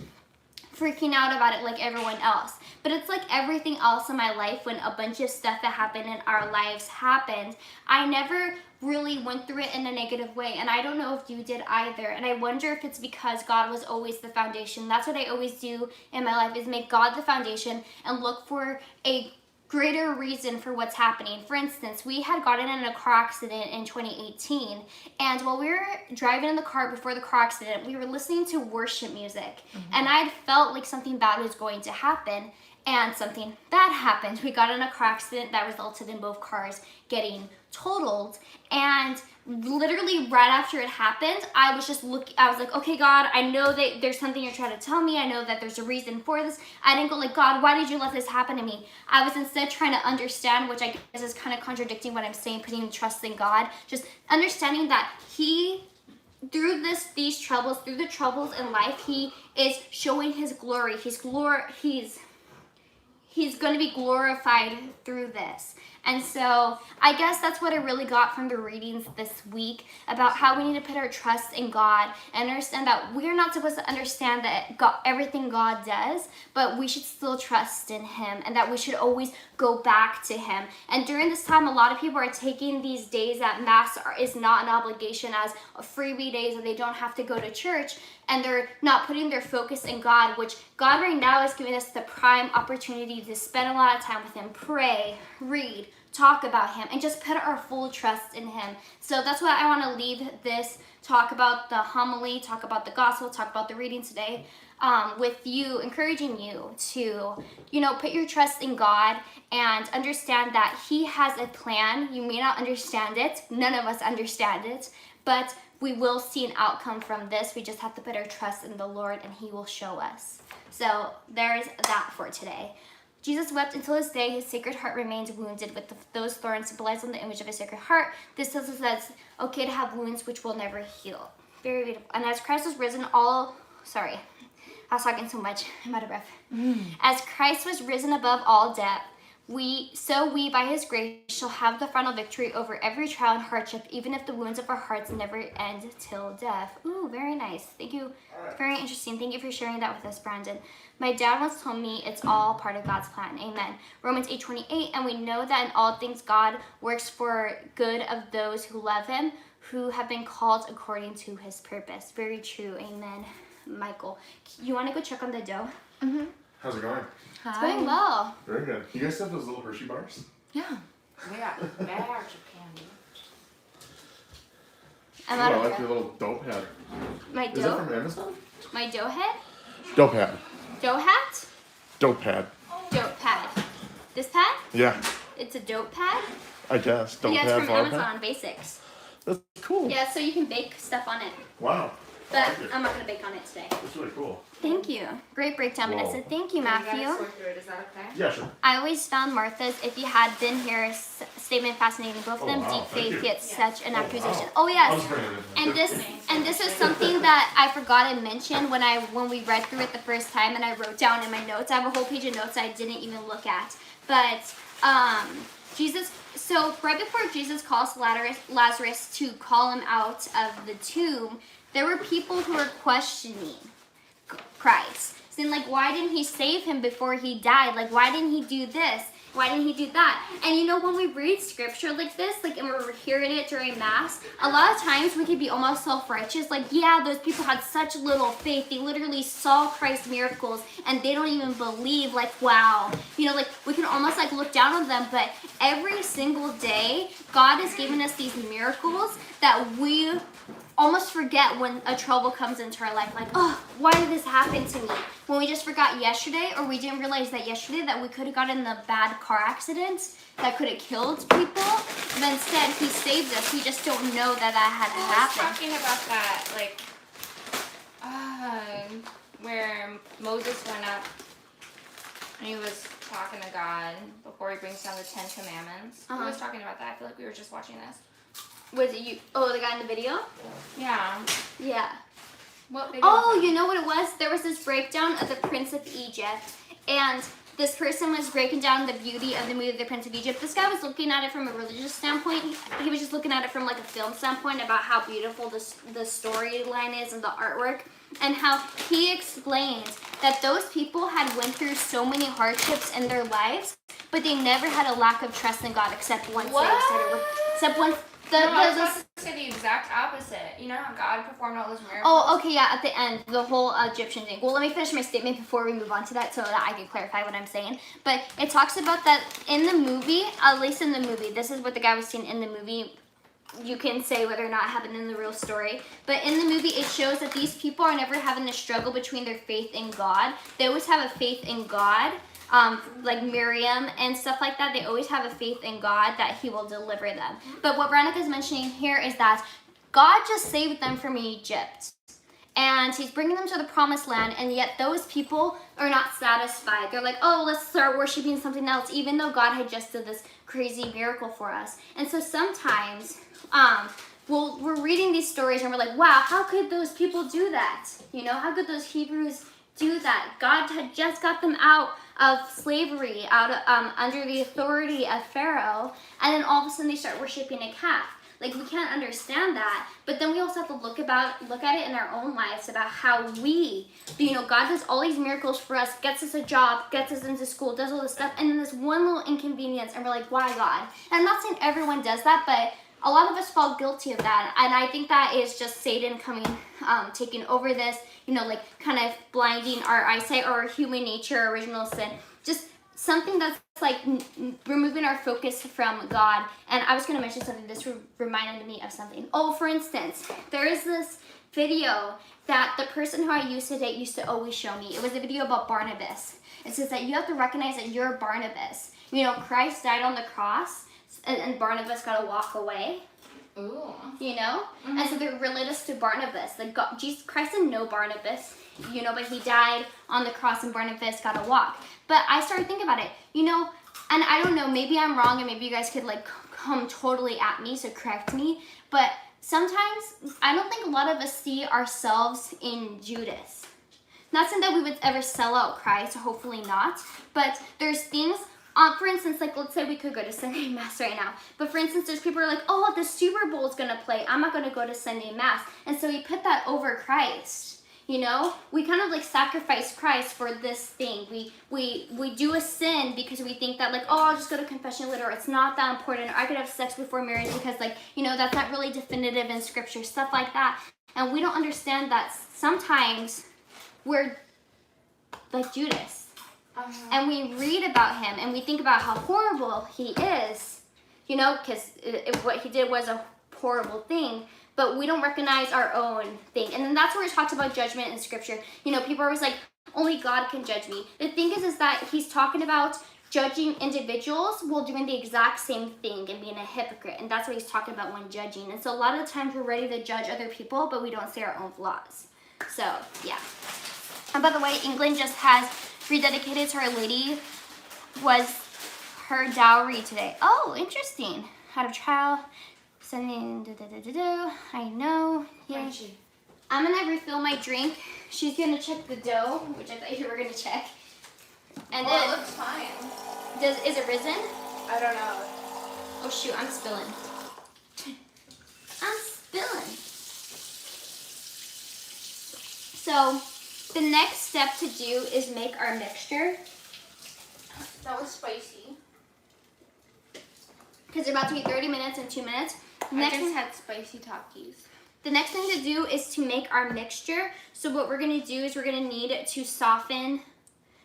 freaking out about it like everyone else. But it's like everything else in my life, when a bunch of stuff that happened in our lives happened, I never really went through it in a negative way. And I don't know if you did either. And I wonder if it's because God was always the foundation. That's what I always do in my life, is make God the foundation and look for a greater reason for what's happening. For instance, we had gotten in a car accident in 2018, and while we were driving in the car before the car accident, we were listening to worship music, and I'd felt like something bad was going to happen, and something bad happened. We got in a car accident that resulted in both cars getting totaled, and literally right after it happened, I was like, okay, God, I know that there's something you're trying to tell me. I know that there's a reason for this. I didn't go like, God, why did you let this happen to me? I was instead trying to understand, which I guess is kind of contradicting what I'm saying, putting trust in God, just understanding that He, through these troubles, through the troubles in life, He is showing His glory. He's going to be glorified through this. And so I guess that's what I really got from the readings this week, about how we need to put our trust in God and understand that we're not supposed to understand that everything God does, but we should still trust in Him, and that we should always go back to Him. And during this time, a lot of people are taking these days that Mass is not an obligation as a freebie days, that they don't have to go to church, and they're not putting their focus in God, which God right now is giving us the prime opportunity to spend a lot of time with Him, pray, read, talk about Him, and just put our full trust in Him. So that's why I want to leave this, talk about the homily, talk about the gospel, talk about the reading today. with you, encouraging you to, put your trust in God and understand that He has a plan. You may not understand it. None of us understand it, but we will see an outcome from this. We just have to put our trust in the Lord and He will show us. So there's that for today. Jesus wept until this day. His sacred heart remains wounded with those thorns symbolizing the image of His sacred heart. This tells us that it's okay to have wounds which will never heal. Very beautiful. And as Christ was risen I was talking so much, I'm out of breath. As Christ was risen above all death, we by His grace shall have the final victory over every trial and hardship, even if the wounds of our hearts never end till death. Ooh, very nice. Thank you. Very interesting. Thank you for sharing that with us, Brandon. My dad once told me it's all part of God's plan. Amen. Romans 8:28, and we know that in all things God works for good of those who love Him, who have been called according to His purpose. Very true. Amen. Michael, you want to go check on the dough? Mm-hmm. How's it going? It's going well. Very good. You guys have those little Hershey bars? Yeah. We got bags of candy. I'm Ooh, out I of like breath. your little dope head. My Is that dough? from Amazon? My dough head? Dope hat. Dough hat? Dope pad. Dope pad. This pad? Yeah, It's a dope pad? I guess. Dope Yeah, pad, it's from flower Amazon pad. Basics. That's cool. Yeah, so you can bake stuff on it. Wow. I But like it. I'm not going to bake on it today. That's really cool. Thank you. Great breakdown, Whoa. Vanessa. Thank you, You gotta Matthew. sort through it. Is that okay? Yeah, sure. I always found Martha's, if you had been here, statement fascinating. Both of Oh, them, wow. deep Thank faith, you. yet Yes. such an Oh, accusation. wow. Oh, I yes. was bringing it in. And this is something that I forgot to mention when we read through it the first time, and I wrote down in my notes. I have a whole page of notes I didn't even look at. But Jesus, so right before Jesus calls Lazarus to call him out of the tomb, there were people who were questioning Christ, saying like, why didn't He save him before he died? Like, why didn't He do this? Why didn't He do that? And when we read scripture like this, and we're hearing it during Mass, a lot of times we could be almost self-righteous. Like, yeah, those people had such little faith. They literally saw Christ's miracles and they don't even believe, like, wow. Like, we can almost like look down on them, but every single day, God has given us these miracles that we almost forget when a trouble comes into our life. Like, oh, why did this happen to me? When we just forgot yesterday, or we didn't realize that yesterday that we could have gotten in a bad car accident that could have killed people. But instead, He saved us. We just don't know that had I was happened. talking about that, like, where Moses went up and he was talking to God before He brings down the 10 Commandments. Uh-huh. I was talking about that. I feel like we were just watching this. Was it you? Oh, the guy in the video? Yeah. Yeah. What video? Oh, you know what it was? There was this breakdown of the Prince of Egypt, and this person was breaking down the beauty of the movie The Prince of Egypt. This guy was looking at it from a religious standpoint. He was just looking at it from like a film standpoint about how beautiful the storyline is and the artwork, and how he explained that those people had went through so many hardships in their lives, but they never had a lack of trust in God except once What? they started with, except once No, I was about to say the exact opposite. You know how God performed all those miracles? Oh, okay, yeah, at the end, the whole Egyptian thing. Well, let me finish my statement before we move on to that so that I can clarify what I'm saying. But it talks about that in the movie, at least in the movie, this is what the guy was saying in the movie. You can say whether or not it happened in the real story. But in the movie, it shows that these people are never having a struggle between their faith in God. They always have a faith in God. Like Miriam and stuff like that, they always have a faith in God that He will deliver them. But what Veronica's mentioning here is that God just saved them from Egypt. And He's bringing them to the promised land, and yet those people are not satisfied. They're like, oh, let's start worshiping something else, even though God had just did this crazy miracle for us. And so sometimes we're reading these stories and we're like, wow, how could those people do that? How could those Hebrews do that? God had just got them out of slavery, out of, under the authority of Pharaoh, and then all of a sudden they start worshiping a calf. Like, we can't understand that, but then we also have to look at it in our own lives about how we, God does all these miracles for us, gets us a job, gets us into school, does all this stuff, and then this one little inconvenience, and we're like, why, God? And I'm not saying everyone does that, but a lot of us fall guilty of that, and I think that is just Satan coming, taking over this, like kind of blinding our eyesight or our human nature, original sin. Just something that's like removing our focus from God. And I was going to mention something. This reminded me of something. Oh, for instance, there is this video that the person who I used to date used to always show me. It was a video about Barnabas. It says that you have to recognize that you're Barnabas. You know, Christ died on the cross, and Barnabas got to walk away. Ooh. You know? Mm-hmm. And so they relate us to Barnabas. Like God, Jesus Christ didn't know Barnabas, you know, but he died on the cross and Barnabas got to walk. But I started thinking about it, you know, and I don't know, maybe I'm wrong and maybe you guys could like come totally at me, so correct me. But sometimes I don't think a lot of us see ourselves in Judas. Not saying that we would ever sell out Christ, hopefully not, but there's things, for instance, like let's say we could go to Sunday Mass right now, but for instance, there's people who are like, oh, the Super Bowl is going to play, I'm not going to go to Sunday Mass, and so we put that over Christ. You know, we kind of like sacrifice Christ for this thing. We do a sin because we think that like, oh, I'll just go to confession later, or it's not that important, or I could have sex before marriage because like, you know, that's not really definitive in scripture, stuff like that. And we don't understand that sometimes we're like Judas. And we read about him and we think about how horrible he is, you know, because what he did was a horrible thing. But we don't recognize our own thing. And then that's where it talks about judgment in scripture. You know, people are always like, only God can judge me. The thing is that he's talking about judging individuals while doing the exact same thing and being a hypocrite. And that's what he's talking about when judging. And so a lot of the times we're ready to judge other people, but we don't see our own flaws. So, yeah. And by the way, England just has rededicated to Our Lady, was her dowry today. Oh, interesting. Had a trial. Sending, I know. Yeah. I'm gonna refill my drink. She's gonna check the dough, which I thought you were gonna check. And then it looks fine. Is it risen? I don't know. Oh shoot, I'm spilling. I'm spilling. So the next step to do is make our mixture. That was spicy. Because they're about to be 30 minutes and 2 minutes. I just had spicy Takis. The next thing to do is to make our mixture. So what we're going to do is we're going to need to soften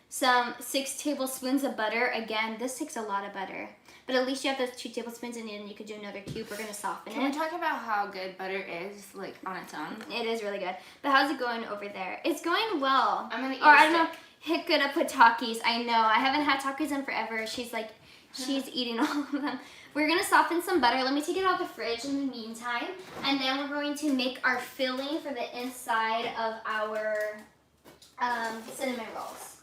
some 6 tablespoons of butter. Again, this takes a lot of butter. But at least you have those 2 tablespoons and then you could do another cube. We're going to soften Can it. we talk about how good butter is, like, on its own? It is really good. But how's it going over there? It's going well. I'm going to eat I don't know. Hit good up with Takis. I know. I haven't had Takis in forever. She's like, she's eating all of them. We're going to soften some butter. Let me take it out of the fridge in the meantime. And then we're going to make our filling for the inside of our cinnamon rolls.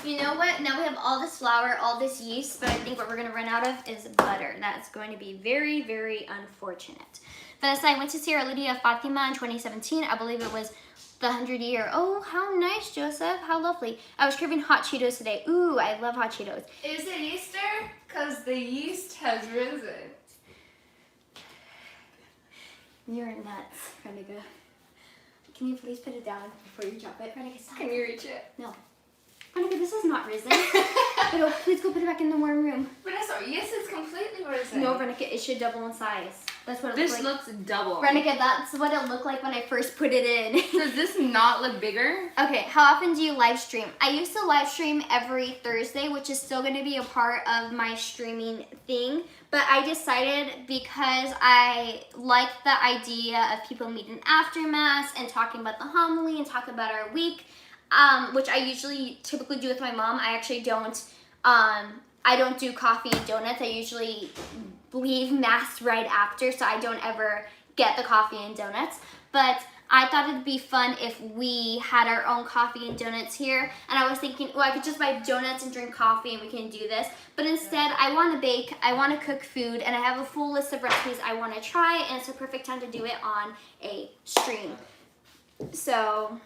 You know what? Now we have all this flour, all this yeast, but I think what we're going to run out of is butter. That's going to be very, very unfortunate. Vanessa, I went to see Our Lady of Fatima in 2017. I believe it was the 100-year. Oh, how nice, Joseph. How lovely. I was craving hot Cheetos today. Ooh, I love hot Cheetos. Is it Easter? Because the yeast has risen. You're nuts, Renica. Can you please put it down before you drop it? Renica, stop. Can you reach it? No. Renica, this is not risen. Please go put it back in the warm room. Vanessa, yes, it's completely risen. No, Renica, it should double in size. That's what it looks like. This looks double. Renica, that's what it looked like when I first put it in. Does this not look bigger? Okay, how often do you live stream? I used to live stream every Thursday, which is still going to be a part of my streaming thing. But I decided because I like the idea of people meeting after Mass and talking about the homily and talking about our week, which I usually typically do with my mom. I actually don't. I don't do coffee and donuts. I usually leave Mass right after, so I don't ever get the coffee and donuts. But I thought it'd be fun if we had our own coffee and donuts here. And I was thinking, well, I could just buy donuts and drink coffee and we can do this. But instead, I want to bake, I want to cook food, and I have a full list of recipes I want to try, and it's a perfect time to do it on a stream. So,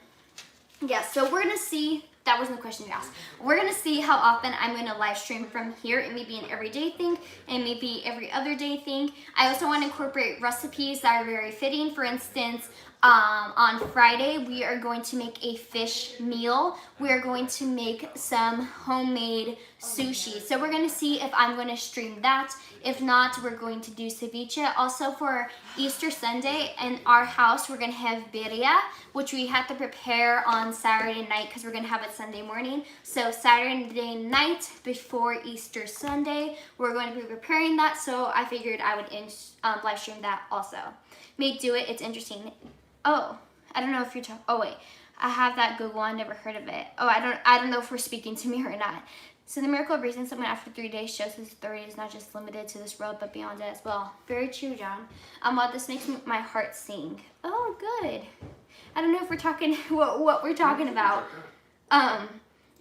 yeah, so we're going to see. That wasn't the question you asked. We're going to see how often I'm going to live stream from here. It may be an everyday thing. It may be every other day thing. I also want to incorporate recipes that are very fitting. For instance, On Friday, we are going to make a fish meal. We are going to make some homemade sushi. So we're going to see if I'm going to stream that. If not, we're going to do ceviche. Also for Easter Sunday in our house, we're going to have birria, which we have to prepare on Saturday night because we're going to have it Sunday morning. So Saturday night before Easter Sunday, we're going to be preparing that. So I figured I would live stream that also. May do it. It's interesting. Oh, I don't know if you're talking. Oh wait, I have that Google. I never heard of it. Oh, I don't know if we're speaking to me or not. So the miracle of raising someone after 3 days shows his authority is not just limited to this world, but beyond it as well. Very true, John. Well, this makes my heart sing. Oh, good. I don't know if we're talking what we're talking about.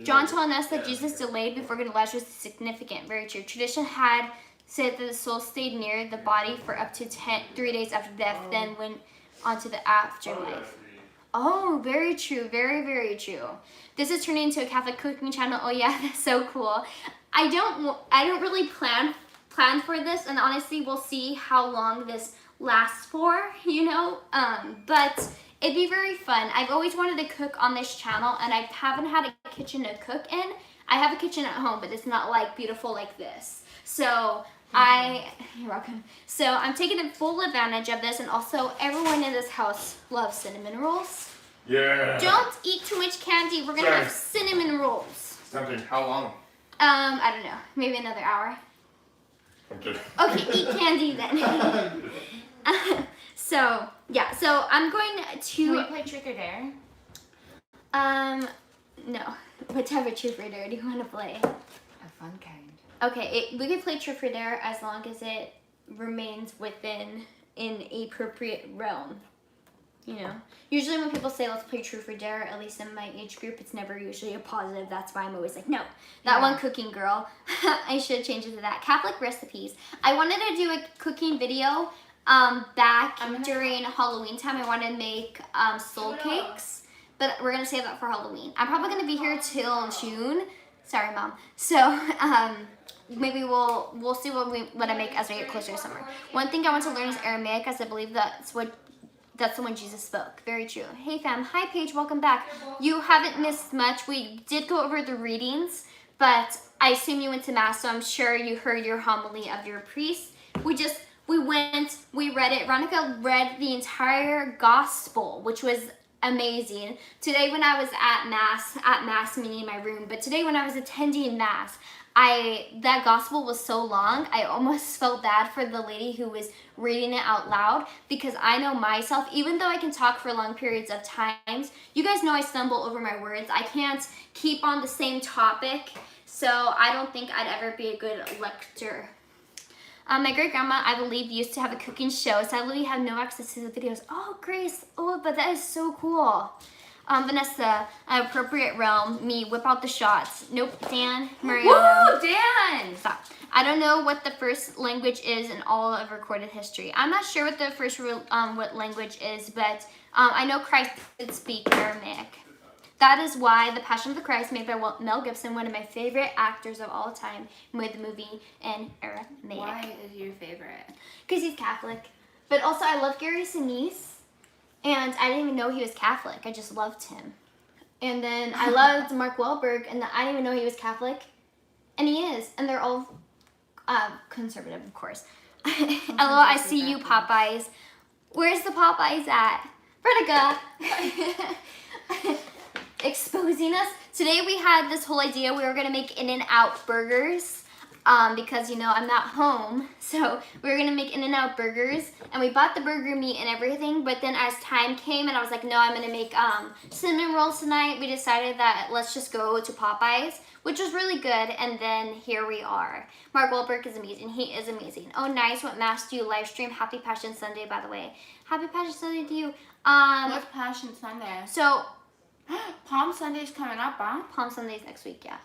John telling us that Jesus delayed before going to Lazarus is significant. Very true. Tradition had said that the soul stayed near the body for up to 3 days after death, then went onto the afterlife. Oh, very true. Very, very true. This is turning into a Catholic cooking channel. Oh yeah, that's so cool. I don't really plan for this, and honestly, we'll see how long this lasts for, you know. But it'd be very fun. I've always wanted to cook on this channel, and I haven't had a kitchen to cook in. I have a kitchen at home, but it's not like beautiful like this. So you're welcome. So I'm taking full advantage of this, and also everyone in this house loves cinnamon rolls. Yeah. Don't eat too much candy. We're gonna have cinnamon rolls. Something. How long? I don't know. Maybe another hour. Okay. Okay, eat candy then. So yeah. So I'm going Can we to. play Trick or Dare? No. What type of truth or dare do you want to play? A fun kind. Okay, we can play Truth or Dare as long as it remains within an appropriate realm. You know, usually when people say let's play Truth or Dare, at least in my age group, it's never usually a positive. That's why I'm always like, no, that one cooking girl. I should change it to that. Catholic recipes. I wanted to do a cooking video back during Halloween time. I wanted to make soul cakes, but we're gonna save that for Halloween. I'm probably gonna be here till June. Sorry, Mom. So maybe we'll see what I make as we get closer to summer. One thing I want to learn is Aramaic, as I believe that's the one Jesus spoke. Very true. Hey fam. Hi Paige, welcome back. You haven't missed much. We did go over the readings, but I assume you went to Mass, so I'm sure you heard your homily of your priest. We read it. Veronica read the entire Gospel, which was amazing. Today when I was at Mass meaning in my room, but today when I was attending Mass, that Gospel was so long, I almost felt bad for the lady who was reading it out loud, because I know myself, even though I can talk for long periods of times, you guys know I stumble over my words. I can't keep on the same topic, so I don't think I'd ever be a good lecturer. My great-grandma, I believe, used to have a cooking show. Sadly, we have no access to the videos. Oh, Grace. Oh, but that is so cool. Vanessa, appropriate realm, me, whip out the shots. Nope, Dan, Mariana. Woo, Dan! Stop. I don't know what the first language is in all of recorded history. I'm not sure what the first what language is, but I know Christ did speak Aramaic. That is why The Passion of the Christ, made by Mel Gibson, one of my favorite actors of all time, made the movie in Aramaic. Why is your favorite? Because he's Catholic. But also, I love Gary Sinise, and I didn't even know he was Catholic. I just loved him. And then I loved Mark Wahlberg, and I didn't even know he was Catholic. And he is. And they're all conservative, of course. Hello, I see you, Popeyes. Where's the Popeyes at? Vertica! Exposing us. Today we had this whole idea we were going to make In-N-Out burgers. Because, you know, I'm not home. So we were going to make In-N-Out burgers. And we bought the burger meat and everything. But then as time came and I was like, no, I'm going to make cinnamon rolls tonight. We decided that let's just go to Popeyes, which was really good. And then here we are. Mark Wahlberg is amazing. He is amazing. Oh, nice. What Mass do you live stream? Happy Passion Sunday, by the way. Happy Passion Sunday to you. What's Passion Sunday? So, Palm Sunday's coming up, huh? Palm Sunday's next week, yeah.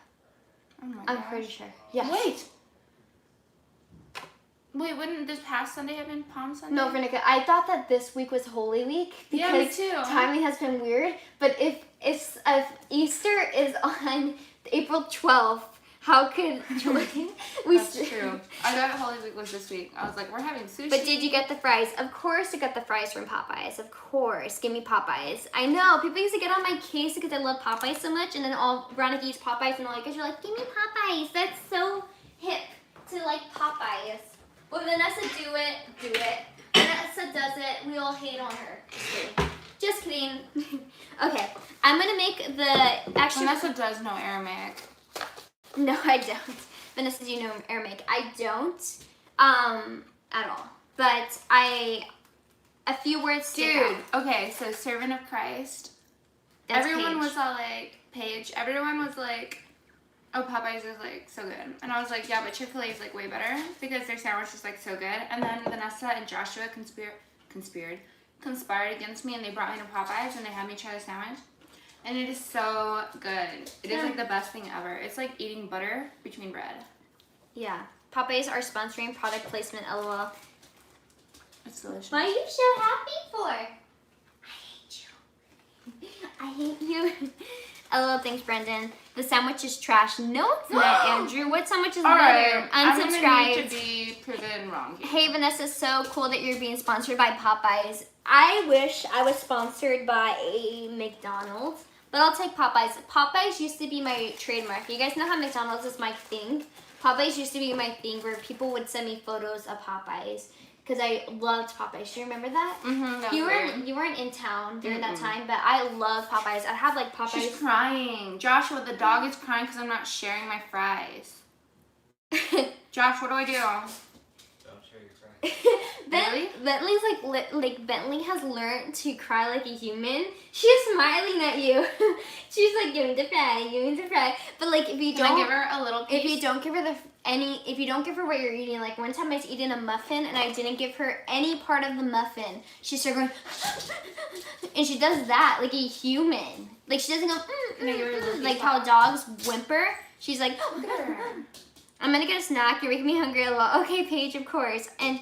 Oh my I'm gosh. pretty sure. Yes. Wait, wouldn't this past Sunday have been Palm Sunday? No, Vernica, I thought that this week was Holy Week Yeah, me because too. timing has been weird. But if Easter is on April 12th, How could we? That's true. I thought Holy Week was this week. I was like, we're having sushi. But did you get the fries? Of course, you got the fries from Popeyes. Of course, give me Popeyes. I know people used to get on my case because I love Popeyes so much, and then all Veronica eats Popeyes, and all you guys are like, give me Popeyes. That's so hip to like Popeyes. Well, Vanessa do it. Vanessa does it. We all hate on her. Just kidding. Okay, I'm gonna make the actually. Vanessa does know Aramaic. No, I don't. Vanessa, do you know Aramaic? I don't, at all. But a few words stick Dude, out. okay, so servant of Christ. That's Everyone Paige. was all like, Paige. Everyone was like, oh, Popeyes is like so good. And I was like, yeah, but Chick-fil-A is like way better because their sandwich is like so good. And then Vanessa and Joshua conspired against me, and they brought me to Popeyes and they had me try the sandwich. And it is so good. It is like the best thing ever. It's like eating butter between bread. Yeah. Popeyes are sponsoring product placement, LOL. It's delicious. What are you so happy for? I hate you. LOL, thanks, Brendan. The sandwich is trash. No, it's not, Andrew. What sandwich is All better? right, I'm gonna Unsubscribe. need to be proven wrong here. Hey, Vanessa, so cool that you're being sponsored by Popeyes. I wish I was sponsored by a McDonald's, but I'll take Popeyes. Popeyes used to be my trademark. You guys know how McDonald's is my thing? Popeyes used to be my thing where people would send me photos of Popeyes because I loved Popeyes. Do you remember that? Mm-hmm. You weren't in town during that time, but I love Popeyes. I'd have like Popeyes. She's crying. Joshua, the dog is crying because I'm not sharing my fries. Josh, what do I do? Don't share your fries. Really? Bentley's like Bentley has learned to cry like a human. She's smiling at you. She's like, give me the fry. But like if you Can don't I give her a little piece? if you don't give her if you don't give her what you're eating, like one time I was eating a muffin and I didn't give her any part of the muffin, she started going and she does that like a human. Like she doesn't go like how dogs whimper. She's like I'm gonna get a snack. You're making me hungry a lot. Okay, Paige, of course. And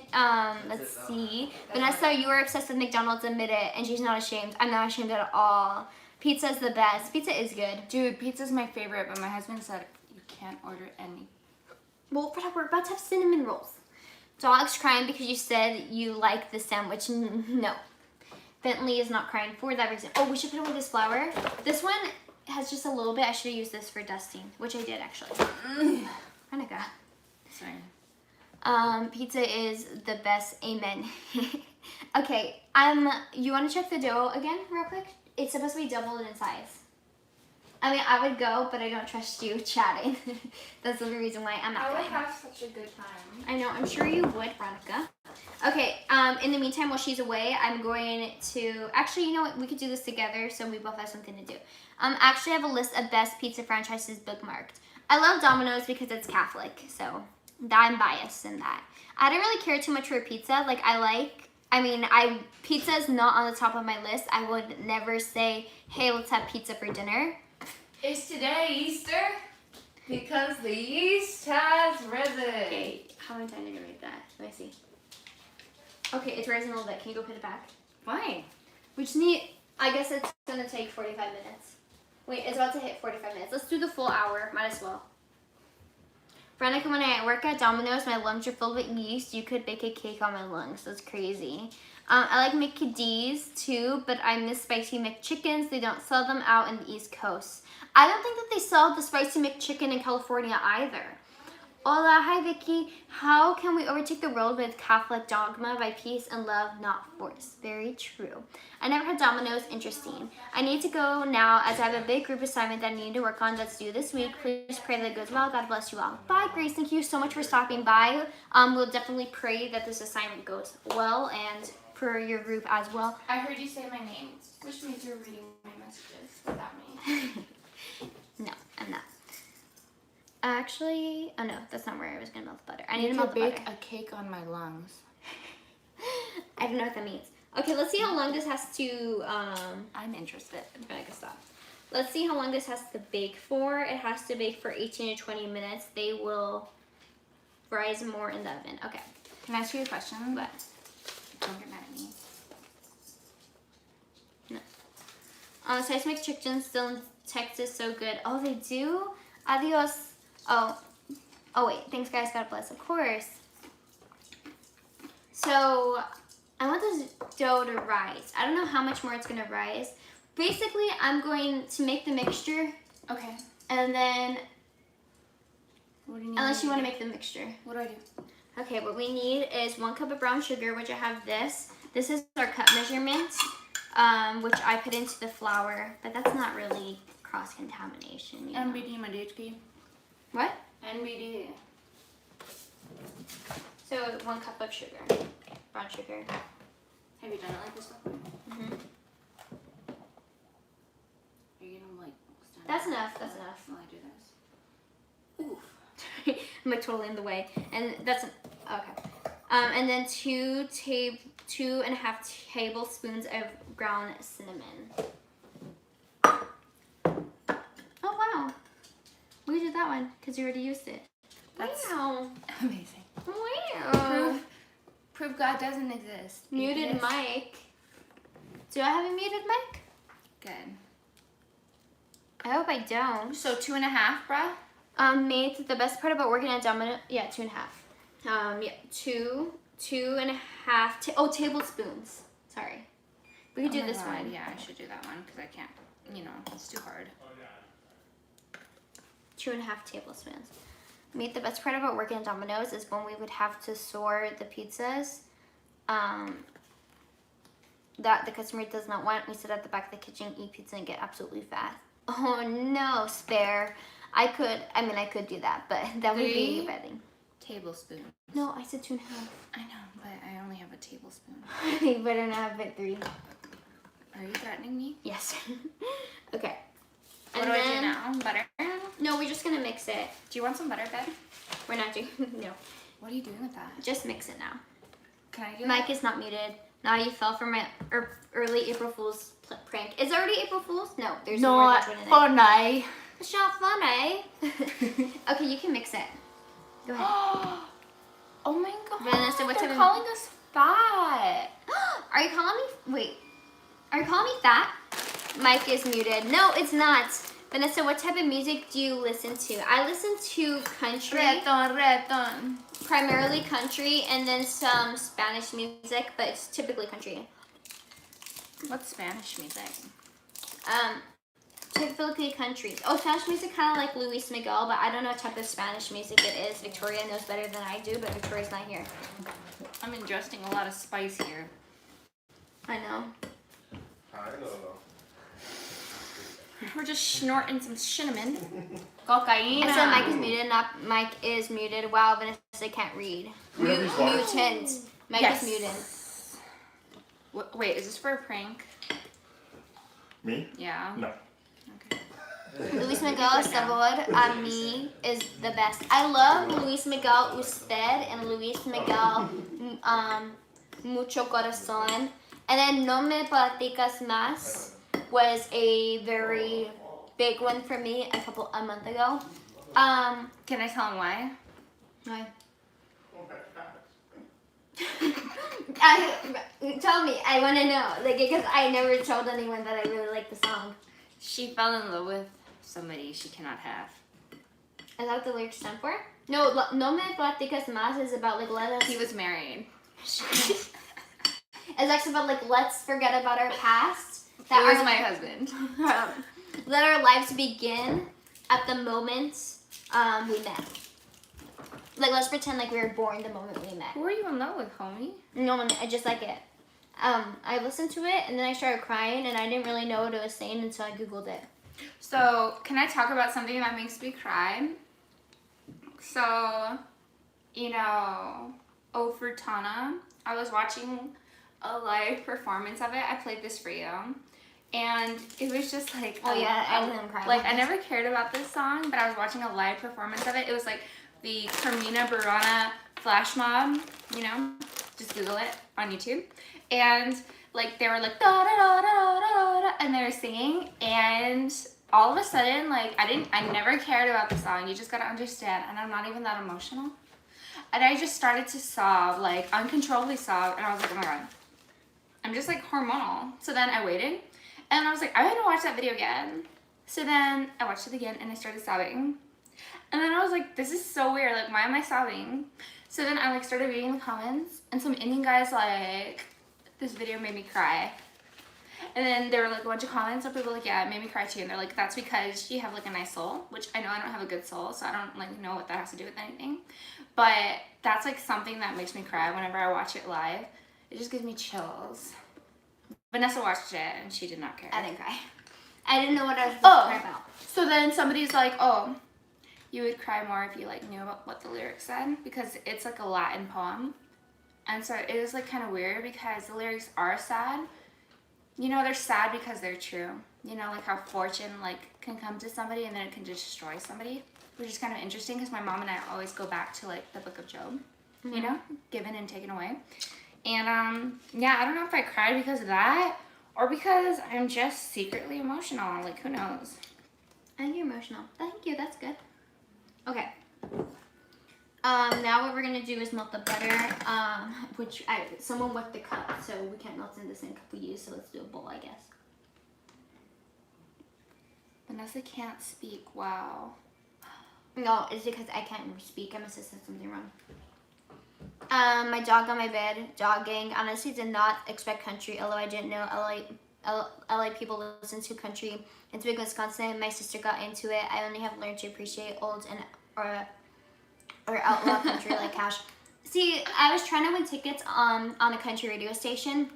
let's see. Vanessa, you are obsessed with McDonald's. Admit it. And she's not ashamed. I'm not ashamed at all. Pizza's the best. Pizza is good. Dude, pizza's my favorite, but my husband said you can't order any. Well, we're about to have cinnamon rolls. Dog's crying because you said you like the sandwich. No. Bentley is not crying for that reason. Oh, we should put it with this flour. This one has just a little bit. I should have used this for dusting, which I did actually. Hanukkah. Sorry. Pizza is the best. Amen. Okay. You want to check the dough again, real quick? It's supposed to be doubled in size. I mean, I would go, but I don't trust you chatting. That's the reason why I'm not I would going. have such a good time. I know. I'm sure you would, Veronica. Okay. In the meantime, while she's away, I'm going to. Actually, you know what? We could do this together, so we both have something to do. Actually, I have a list of best pizza franchises bookmarked. I love Domino's because it's Catholic, so I'm biased in that. I don't really care too much for pizza. Pizza is not on the top of my list. I would never say, hey, let's have pizza for dinner. Is today Easter? Because the yeast has risen. Okay, how many times are you gonna make that? Let me see. Okay, it's rising a little bit. Can you go put it back? Why? We just need, I guess it's gonna take 45 minutes. Wait, it's about to hit 45 minutes. Let's do the full hour. Might as well. Veronica, when I work at Domino's, my lungs are filled with yeast. You could bake a cake on my lungs. That's crazy. I like McD's too, but I miss spicy McChickens. They don't sell them out in the East Coast. I don't think that they sell the spicy McChicken in California either. Hola, hi Vicky. How can we overtake the world with Catholic dogma by peace and love, not force? Very true. I never had Domino's. Interesting. I need to go now as I have a big group assignment that I need to work on that's due this week. Please pray that it goes well. God bless you all. Bye, Grace. Thank you so much for stopping by. We'll definitely pray that this assignment goes well and for your group as well. I heard you say my name, which means you're reading my messages without me. No, I'm not. Actually, oh no, that's not where I was gonna melt the butter. I need to to melt the bake butter. a cake on my lungs. I don't know what that means. Okay, let's see how long this has to, I'm interested. I can stop. Let's see how long this has to bake for. It has to bake for 18 to 20 minutes. They will rise more in the oven. Okay. Can I ask you a question? What? Don't get mad at me. No. Spicy McChicken still in Texas, so good. Oh, they do? Adios. Oh wait, thanks guys, God bless, of course. So I want this dough to rise. I don't know how much more it's gonna rise. Basically, I'm going to make the mixture, Okay. and then, What do you need? unless you want to make the mixture. What do I do? Okay, what we need is 1 cup of brown sugar, which I have this. This is our cup measurement, which I put into the flour, but that's not really cross-contamination. You know? NBD, my DHP. What? NBD. So 1 cup of sugar, brown sugar. Have you done it like this before? Hmm. Are you gonna like stand That's up enough. That's enough. while I do this? Oof. I'm like totally in the way, and that's okay. And then 2.5 tablespoons of ground cinnamon. Oh wow, we did that one because you already used it. That's Wow. amazing. Wow. Prove God doesn't exist. Muted Atheist. mic. Do I have a muted mic? Good. I hope I don't. So 2.5, bruh? Mate, the best part about working at Domino, yeah, 2.5. Yeah, 2.5 tablespoons. Sorry. We could do my this God, one. Yeah, I should do that one because I can't, it's too hard. 2.5 tablespoons. Mate, the best part about working at Domino's is when we would have to sort the pizzas, that the customer does not want. We sit at the back of the kitchen, eat pizza, and get absolutely fat. Oh no, spare. I could do that, but that would be 3 betting. tablespoons. No, I said 2.5. I know, but I only have a tablespoon. You better not have it 3. Are you threatening me? Yes. Okay. What do I do now? Butter? No, we're just gonna mix it. Do you want some butter, babe? We're not doing, no. What are you doing with that? Just mix it now. Can I do Mic is not muted. Now you fell for my early April Fool's prank. Is it already April Fool's? No, there's more Not than one in it. funny. It's not funny. Okay, you can mix it. Go ahead. Oh my God. Vanessa, what They're type of- calling us fat. Are you calling me? Wait. Are you calling me fat? Mic is muted. No, it's not. Vanessa, what type of music do you listen to? I listen to country. Reggaeton. Primarily country and then some Spanish music, but it's typically country. What's Spanish music? Typically country. Oh, Spanish music kind of like Luis Miguel, but I don't know what type of Spanish music it is. Victoria knows better than I do, but Victoria's not here. I'm ingesting a lot of spice here. I know. I don't know. We're just snorting some cinnamon. I said Cocaine. mic is muted, not mic is muted. Wow, Vanessa can't read. Whoever's watching. Mutant. Mic Yes. is muted. Wait, is this for a prank? Me? Yeah. No. Okay. Luis Miguel Sabor a mí is the best. I love Luis Miguel Usted and Luis Miguel Mucho Corazón. And then No Me Platicas Más was a very big one for me a month ago. Can I tell him why? Why? Tell me, I want to know. Like, because I never told anyone that I really like the song. She fell in love with somebody she cannot have. Is that what the lyrics stand for? No, No Me Platicas Más is about like let us. He was married. It's actually about like let's forget about our past. That was my husband. Let our lives begin at the moment we met. Like let's pretend like we were born the moment we met. Who are you in love with, homie? No, I just like it. I listened to it and then I started crying and I didn't really know what it was saying until I googled it. So, can I talk about something that makes me cry? So, Ofurtana, I was watching a live performance of it. I played this for you. And it was just like... Oh yeah, I didn't cry. Like, I never cared about this song, but I was watching a live performance of it. It was like the Carmina Burana flash mob, just Google it on YouTube. And like they were like da da da da da da, and they were singing, and all of a sudden, like I never cared about the song. You just gotta understand, and I'm not even that emotional. And I just started to sob, like uncontrollably sob, and I was like, oh my God, I'm just like hormonal. So then I waited, and I was like, I'm gonna watch that video again. So then I watched it again, and I started sobbing. And then I was like, this is so weird. Like, why am I sobbing? So then I like started reading the comments, and some Indian guys like, this video made me cry. And then there were like a bunch of comments of people like, yeah, it made me cry too. And they're like, that's because you have like a nice soul, which I know I don't have a good soul, so I don't like know what that has to do with anything. But that's like something that makes me cry whenever I watch it live. It just gives me chills. Vanessa watched it and she did not care. I didn't cry. I didn't know what I was supposed to cry about. So then somebody's like, oh, you would cry more if you like knew about what the lyrics said, because it's like a Latin poem. And so it is like kind of weird because the lyrics are sad. You know, they're sad because they're true. You know, like how fortune like can come to somebody and then it can destroy somebody, which is kind of interesting because my mom and I always go back to like the book of Job, you know, given and taken away. And yeah, I don't know if I cried because of that or because I'm just secretly emotional. Like, who knows? I think you're emotional. Thank you. That's good. Okay. Now what we're gonna do is melt the butter. Which someone whipped the cup, so we can't melt it in the same cup we use. So let's do a bowl, I guess. Vanessa can't speak. Wow. No, it's because I can't speak. I must have said something wrong. My dog on my bed, jogging. Honestly, did not expect country, although I didn't know LA people listen to country. It's big in Wisconsin. My sister got into it. I only have learned to appreciate old and or outlaw country like Cash. See, I was trying to win tickets on a country radio station,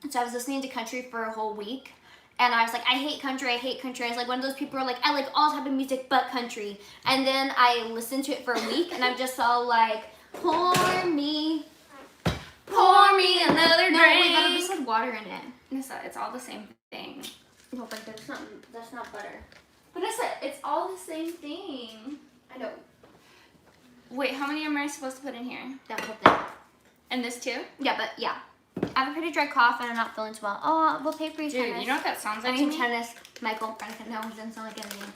so I was listening to country for a whole week. And I was like, I hate country, I hate country. I was like one of those people who are like, I like all type of music but country. And then I listened to it for a week, and I'm just all like, pour me another drink. No, wait, that just had water in it. Vanessa, it's all the same thing. No, but that's not butter. Vanessa, it's all the same thing. I know. Wait, how many am I supposed to put in here? That whole thing. And this too? Yeah, but yeah. I have a pretty dry cough and I'm not feeling too well. Oh, we'll pay for your Dude, tennis. you know what that sounds like I to mean me? tennis. Michael, no, it doesn't sound like anything.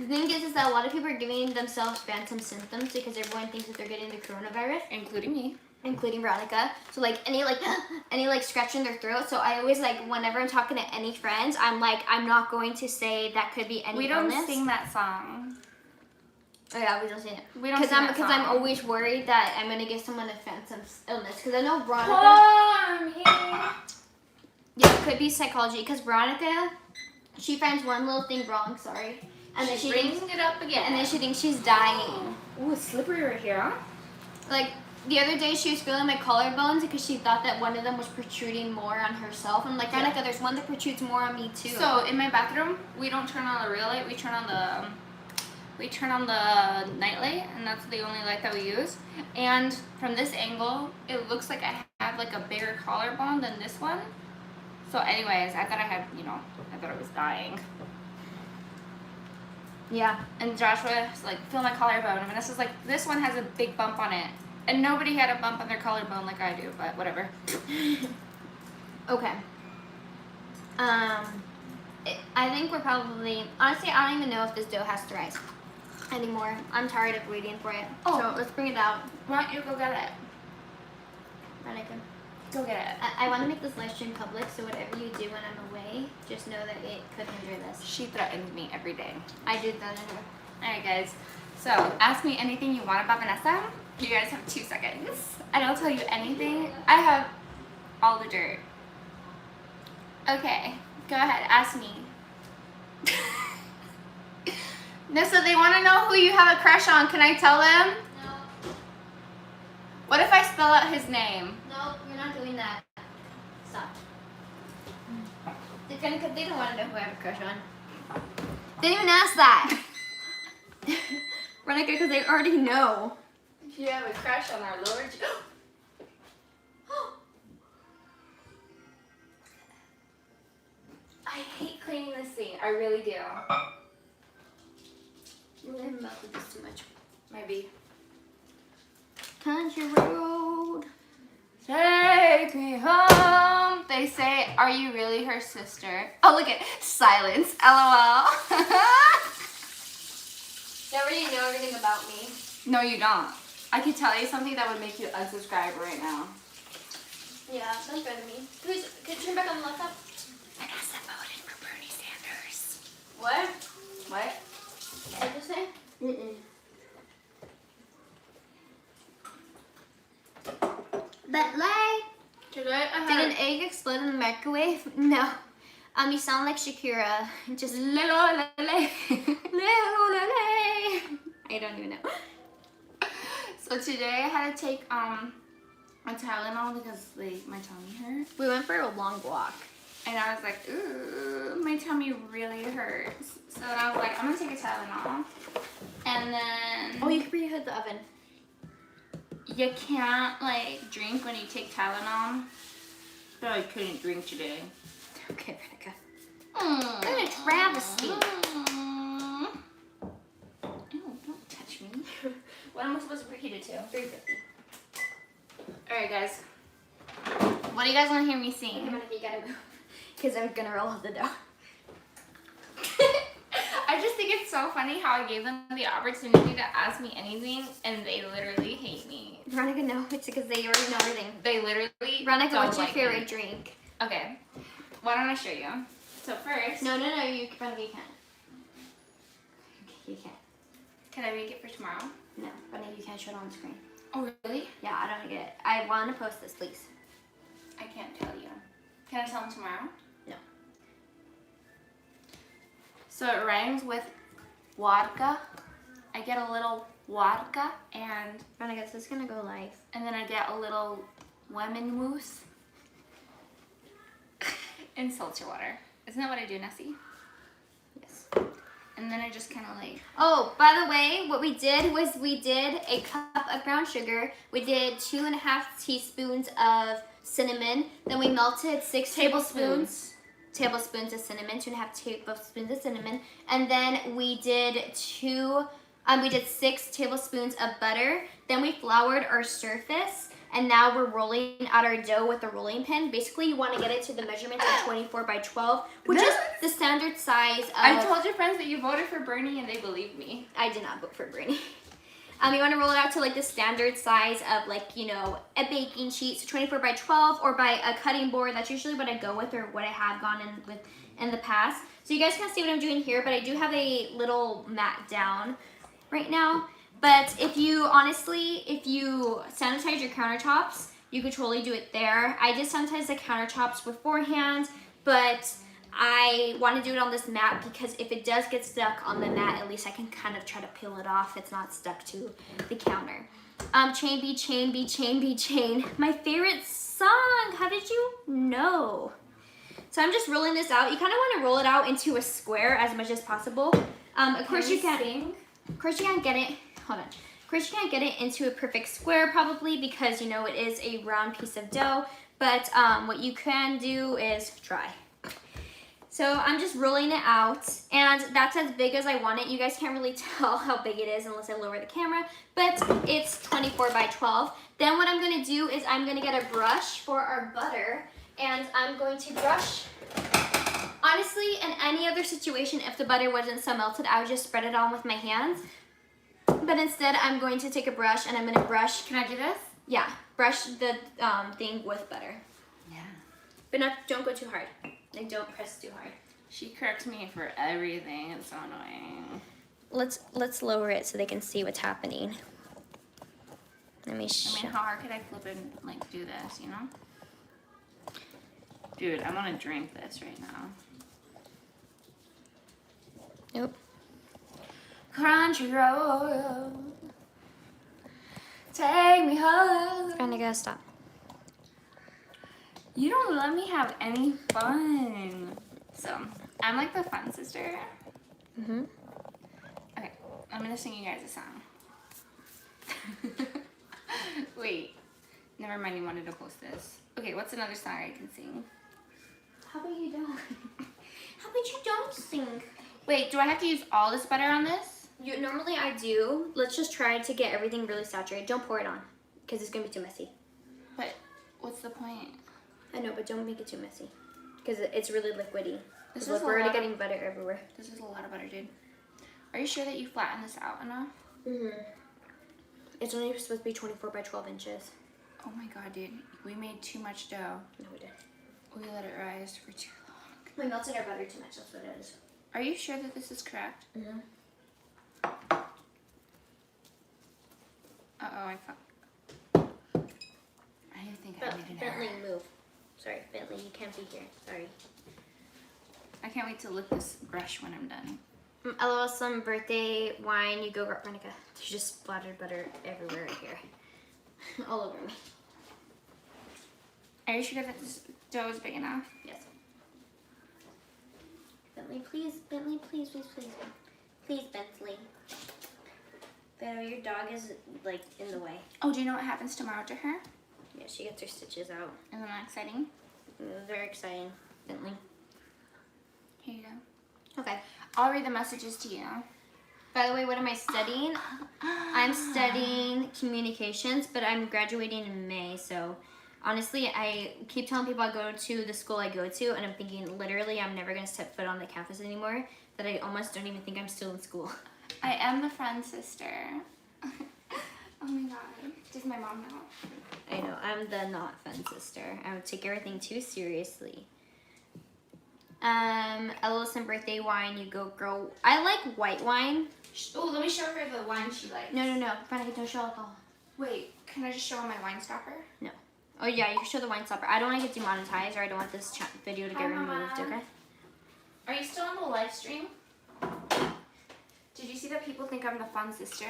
The thing is that a lot of people are giving themselves phantom symptoms because everyone thinks that they're getting the coronavirus, Including me. including Veronica. So like any scratching their throat. So I always like whenever I'm talking to any friends, I'm like I'm not going to say that could be any We don't illness. sing that song. Oh yeah, we don't sing it. We don't sing that Because I'm song. always worried that I'm gonna give someone a phantom illness. Because I know Veronica. Yeah, it could be psychology. Because Veronica, she finds one little thing wrong. Sorry, and then she brings thinks it up again. and then she thinks she's dying. Ooh, it's slippery right here, huh? Like the other day, she was feeling my collarbones because she thought that one of them was protruding more on herself. I'm like, Veronica, there's one that protrudes more on me too. So in my bathroom, we don't turn on the real light. We turn on the night light, and that's the only light that we use. And from this angle, it looks like I have like a bigger collarbone than this one. So anyways, I thought I was dying. yeah. And Joshua was like, feel my collarbone. And Vanessa's like, this one has a big bump on it. And nobody had a bump on their collarbone like I do, but whatever. Okay. I think we're probably honestly I don't even know if this dough has to rise anymore. I'm tired of waiting for it. Oh. So let's bring it out. Why don't you go get it? Veronica. Go get it. I want to make this live stream public, so whatever you do when I'm away, just know that it could hinder this. She threatens me every day. I did that in her. Alright guys, so ask me anything you want about Vanessa. You guys have 2 seconds. And I'll tell you anything. I have all the dirt. Okay, go ahead, ask me. Nessa, they want to know who you have a crush on. Can I tell them? No. What if I spell out his name? No, you're not doing that. Stop. They don't want to know who I have a crush on. They didn't even ask that. Veronica, because they already know. You have a crush on our Lord. I hate cleaning this thing. I really do. You haven't melted this too much. Maybe. Country road. Take me home. They say, are you really her sister? Oh, look at silence. LOL. They already know everything about me. No, you don't. I could tell you something that would make you unsubscribe right now. Yeah, that's better than me. Could you turn back on the laptop? Vanessa voted for Bernie Sanders. What? What? What did you say? Mm-mm. But like, Today I did had an egg explode in the microwave? No. You sound like Shakira. Just Lelo, lele. I don't even know. So today I had to take a Tylenol because like my tummy hurt, We went for a long walk. and I was like, ooh, my tummy really hurts. So then I was like, I'm gonna take a Tylenol, and then Oh, you can preheat the oven. you can't like drink when you take Tylenol. But I couldn't drink today. Okay, Veronica. Mm. What a travesty. Mm. Ew, don't touch me. What am I supposed to preheat it to? 350. Alright, guys. What do you guys want to hear me Okay, sing? Veronica, you gotta move. Because I'm gonna roll out the dough. I just think it's so funny how I gave them the opportunity to ask me anything and they literally hate me. Veronica, no, it's because they already know everything. They literally Veronica, don't what's your like favorite me. drink? Okay. Why don't I show you? So first, No, Veronica, you can't. Okay, you can't. can I make it for tomorrow? No, Veronica, you can't show it on the screen. Oh, really? Yeah, I don't get it. I want to post this, please. I can't tell you. Can I tell them tomorrow? No. So it rhymes with vodka. I get a little vodka and Veronica, this is gonna go live. then I get a little lemon mousse and seltzer water. Isn't that what I do, Nessie? Yes. And then I just kind of like, Oh, by the way, what we did was we did a cup of brown sugar. We did 2.5 teaspoons of cinnamon. Then we melted 6 tablespoons of cinnamon, 2.5 tablespoons of cinnamon. And then we did 6 tablespoons of butter. Then we floured our surface. And now we're rolling out our dough with a rolling pin. Basically, you want to get it to the measurement of 24 by 12, which is the standard size of... I told your friends that you voted for Bernie and they believed me. I did not vote for Bernie. You want to roll it out to like the standard size of like, you know, a baking sheet, so 24 by 12, or by a cutting board. That's usually what I go with, or what I have gone in with in the past. So you guys can't see what I'm doing here, but I do have a little mat down right now. But if you sanitize your countertops, you could totally do it there. I did sanitize the countertops beforehand, but I want to do it on this mat because if it does get stuck on the mat, at least I can kind of try to peel it off. It's not stuck to the counter. Chain be chain be chain be chain. My favorite song. How did you know? So I'm just rolling this out. You kind of want to roll it out into a square as much as possible. Of course you can't. Of course you can't get it. Hold on. Of course you can't get it into a perfect square probably because you know it is a round piece of dough. But what you can do is try. So I'm just rolling it out, and that's as big as I want it. You guys can't really tell how big it is unless I lower the camera, but it's 24 by 12. Then what I'm gonna do is I'm gonna get a brush for our butter, and I'm going to brush. Honestly, in any other situation, if the butter wasn't so melted, I would just spread it on with my hands. But instead, I'm going to take a brush, and I'm gonna brush. Can I do this? Yeah, brush the thing with butter. Yeah. But don't go too hard. Like, don't press too hard. She corrects me for everything. It's so annoying. Let's lower it so they can see what's happening. Let me I show. mean, how hard could I flip and like do this, you know? Dude, I want to drink this right now. Nope. Country road, take me home. I'm gonna stop. You don't let me have any fun. So, I'm like the fun sister. Mhm. Okay, I'm gonna sing you guys a song. Wait, never mind, you wanted to post this. Okay, what's another song I can sing? How about you don't? How about you don't sing? Wait, do I have to use all this butter on this? Normally I do. Let's just try to get everything really saturated. Don't pour it on, because it's gonna be too messy. But what's the point? I know, but don't make it too messy, because it's really liquidy. This Look, is a we're already lot of- getting butter everywhere. This is a lot of butter, dude. Are you sure that you flattened this out enough? Mhm. It's only supposed to be 24 by 12 inches. Oh my god, dude. We made too much dough. No, we did. We let it rise for too long. We melted our butter too much. That's what it is. Are you sure that this is correct? Mhm. Bentley, move. Sorry, Bentley, you can't be here. Sorry. I can't wait to lick this brush when I'm done. LOL, some birthday wine. You go, Veronica. There's just splattered butter everywhere right here. All over me. Are you sure that this dough is big enough? Yes. Bentley, please. Bentley, please, please, please. Please, Bentley. But your dog is, like, in the way. Oh, do you know what happens tomorrow to her? Yeah, she gets her stitches out. Isn't that exciting? Very exciting, Bentley. Here you go. Okay. I'll read the messages to you. By the way, what am I studying? I'm studying communications, but I'm graduating in May, so honestly, I keep telling people I go to the school I go to, and I'm thinking literally I'm never going to step foot on the campus anymore, that I almost don't even think I'm still in school. I am the friend sister. Oh my god. Does my mom know? I know, I'm the not fun sister. I would take everything too seriously. Ellison birthday wine, you go girl. I like white wine. Oh, let me show her the wine she likes. No. Veronica, don't show alcohol. Wait, can I just show her my wine stopper? No. Oh yeah, you can show the wine stopper. I don't want to get demonetized, or I don't want this video to get Hi, removed, Mama. okay? Are you still on the live stream? Did you see that people think I'm the fun sister?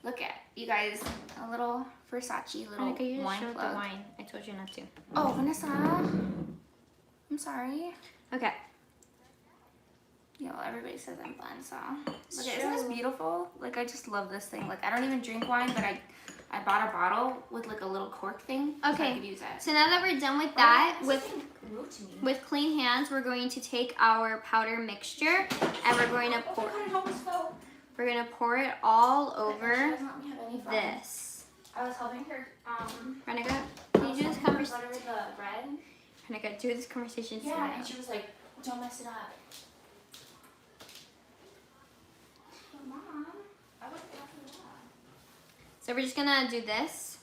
Look at you guys, a little Versace little Veronica, you just wine showed plug. the wine. I told you not to. Oh, Vanessa. I'm sorry. Okay. You know, everybody says I'm fun, so. Look at, isn't this beautiful? Like, I just love this thing. Like, I don't even drink wine, but I bought a bottle with like a little cork thing. So I Okay. could use that. So now that we're done with that, This thing grew to me. with clean hands, we're going to take our powder mixture and we're going to pour. We're going to pour it all She over doesn't let me have any fun. this. I was helping her. Veronica, can you do this conversation? Butter the bread. Veronica, do this conversation. Yeah, and she was like, "Don't mess it up." But Mom, I would have to do that. So we're just gonna do this.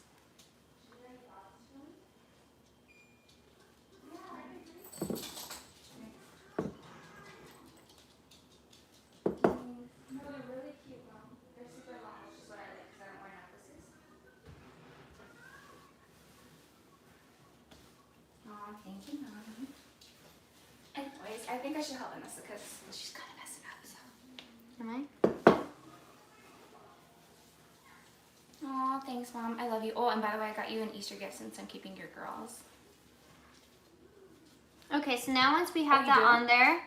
No, they're really cute, Mom. They're super long, which is what I like because I don't wear necklaces. Aw, thank you, Mom. Anyways, I think I should help Vanessa because she's kind of messing up. So. Am I? Aw, thanks, Mom. I love you. Oh, and by the way, I got you an Easter gift since I'm keeping your girls. Okay, so now once we have you that do? on there,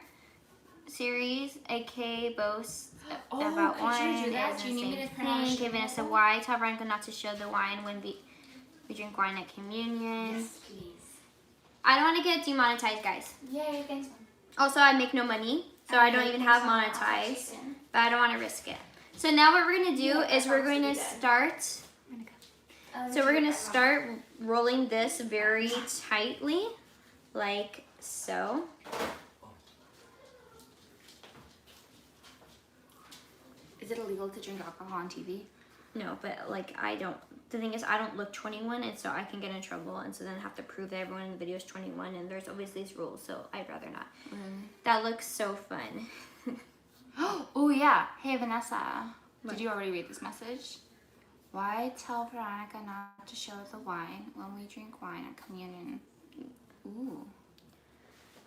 series, aka boast about could wine, you do that? and Do you the need me same to print out a thing, sheet giving of us a paper? why. Tell Veronica not to show the wine when we drink wine at communion. Yes, please. I don't want to get demonetized, guys. Yay, thanks, Mom. Also, I make no money, so I don't even have monetized, but I don't want to risk it. So now what we're going to do is we're going to start, so we're going to start rolling this very tightly, like so. Is it illegal to drink alcohol on TV? No, but like the thing is I don't look 21, and so I can get in trouble, and so then I have to prove that everyone in the video is 21, and there's always these rules, so I'd rather not. That looks so fun. Oh yeah. Hey Vanessa, did you already read this message? Why tell Veronica not to show the wine when we drink wine at communion? Ooh.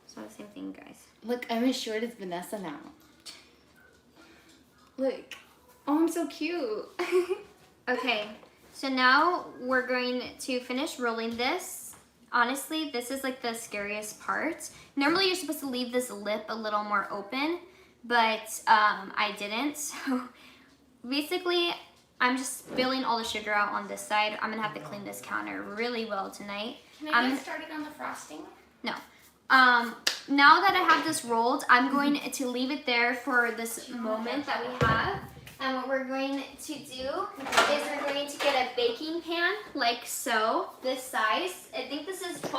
It's not the same thing, guys. Look, I'm as short as Vanessa now. Look. Oh, I'm so cute. Okay, so now we're going to finish rolling this. Honestly, this is like the scariest part. Normally you're supposed to leave this lip a little more open, but I didn't. So basically, I'm just spilling all the sugar out on this side. I'm gonna have to clean this counter really well tonight. Can I get started on the frosting? No. Now that I have this rolled, I'm going to leave it there for this moment that we have. And what we're going to do is we're going to get a baking pan like so, this size. I think this is 13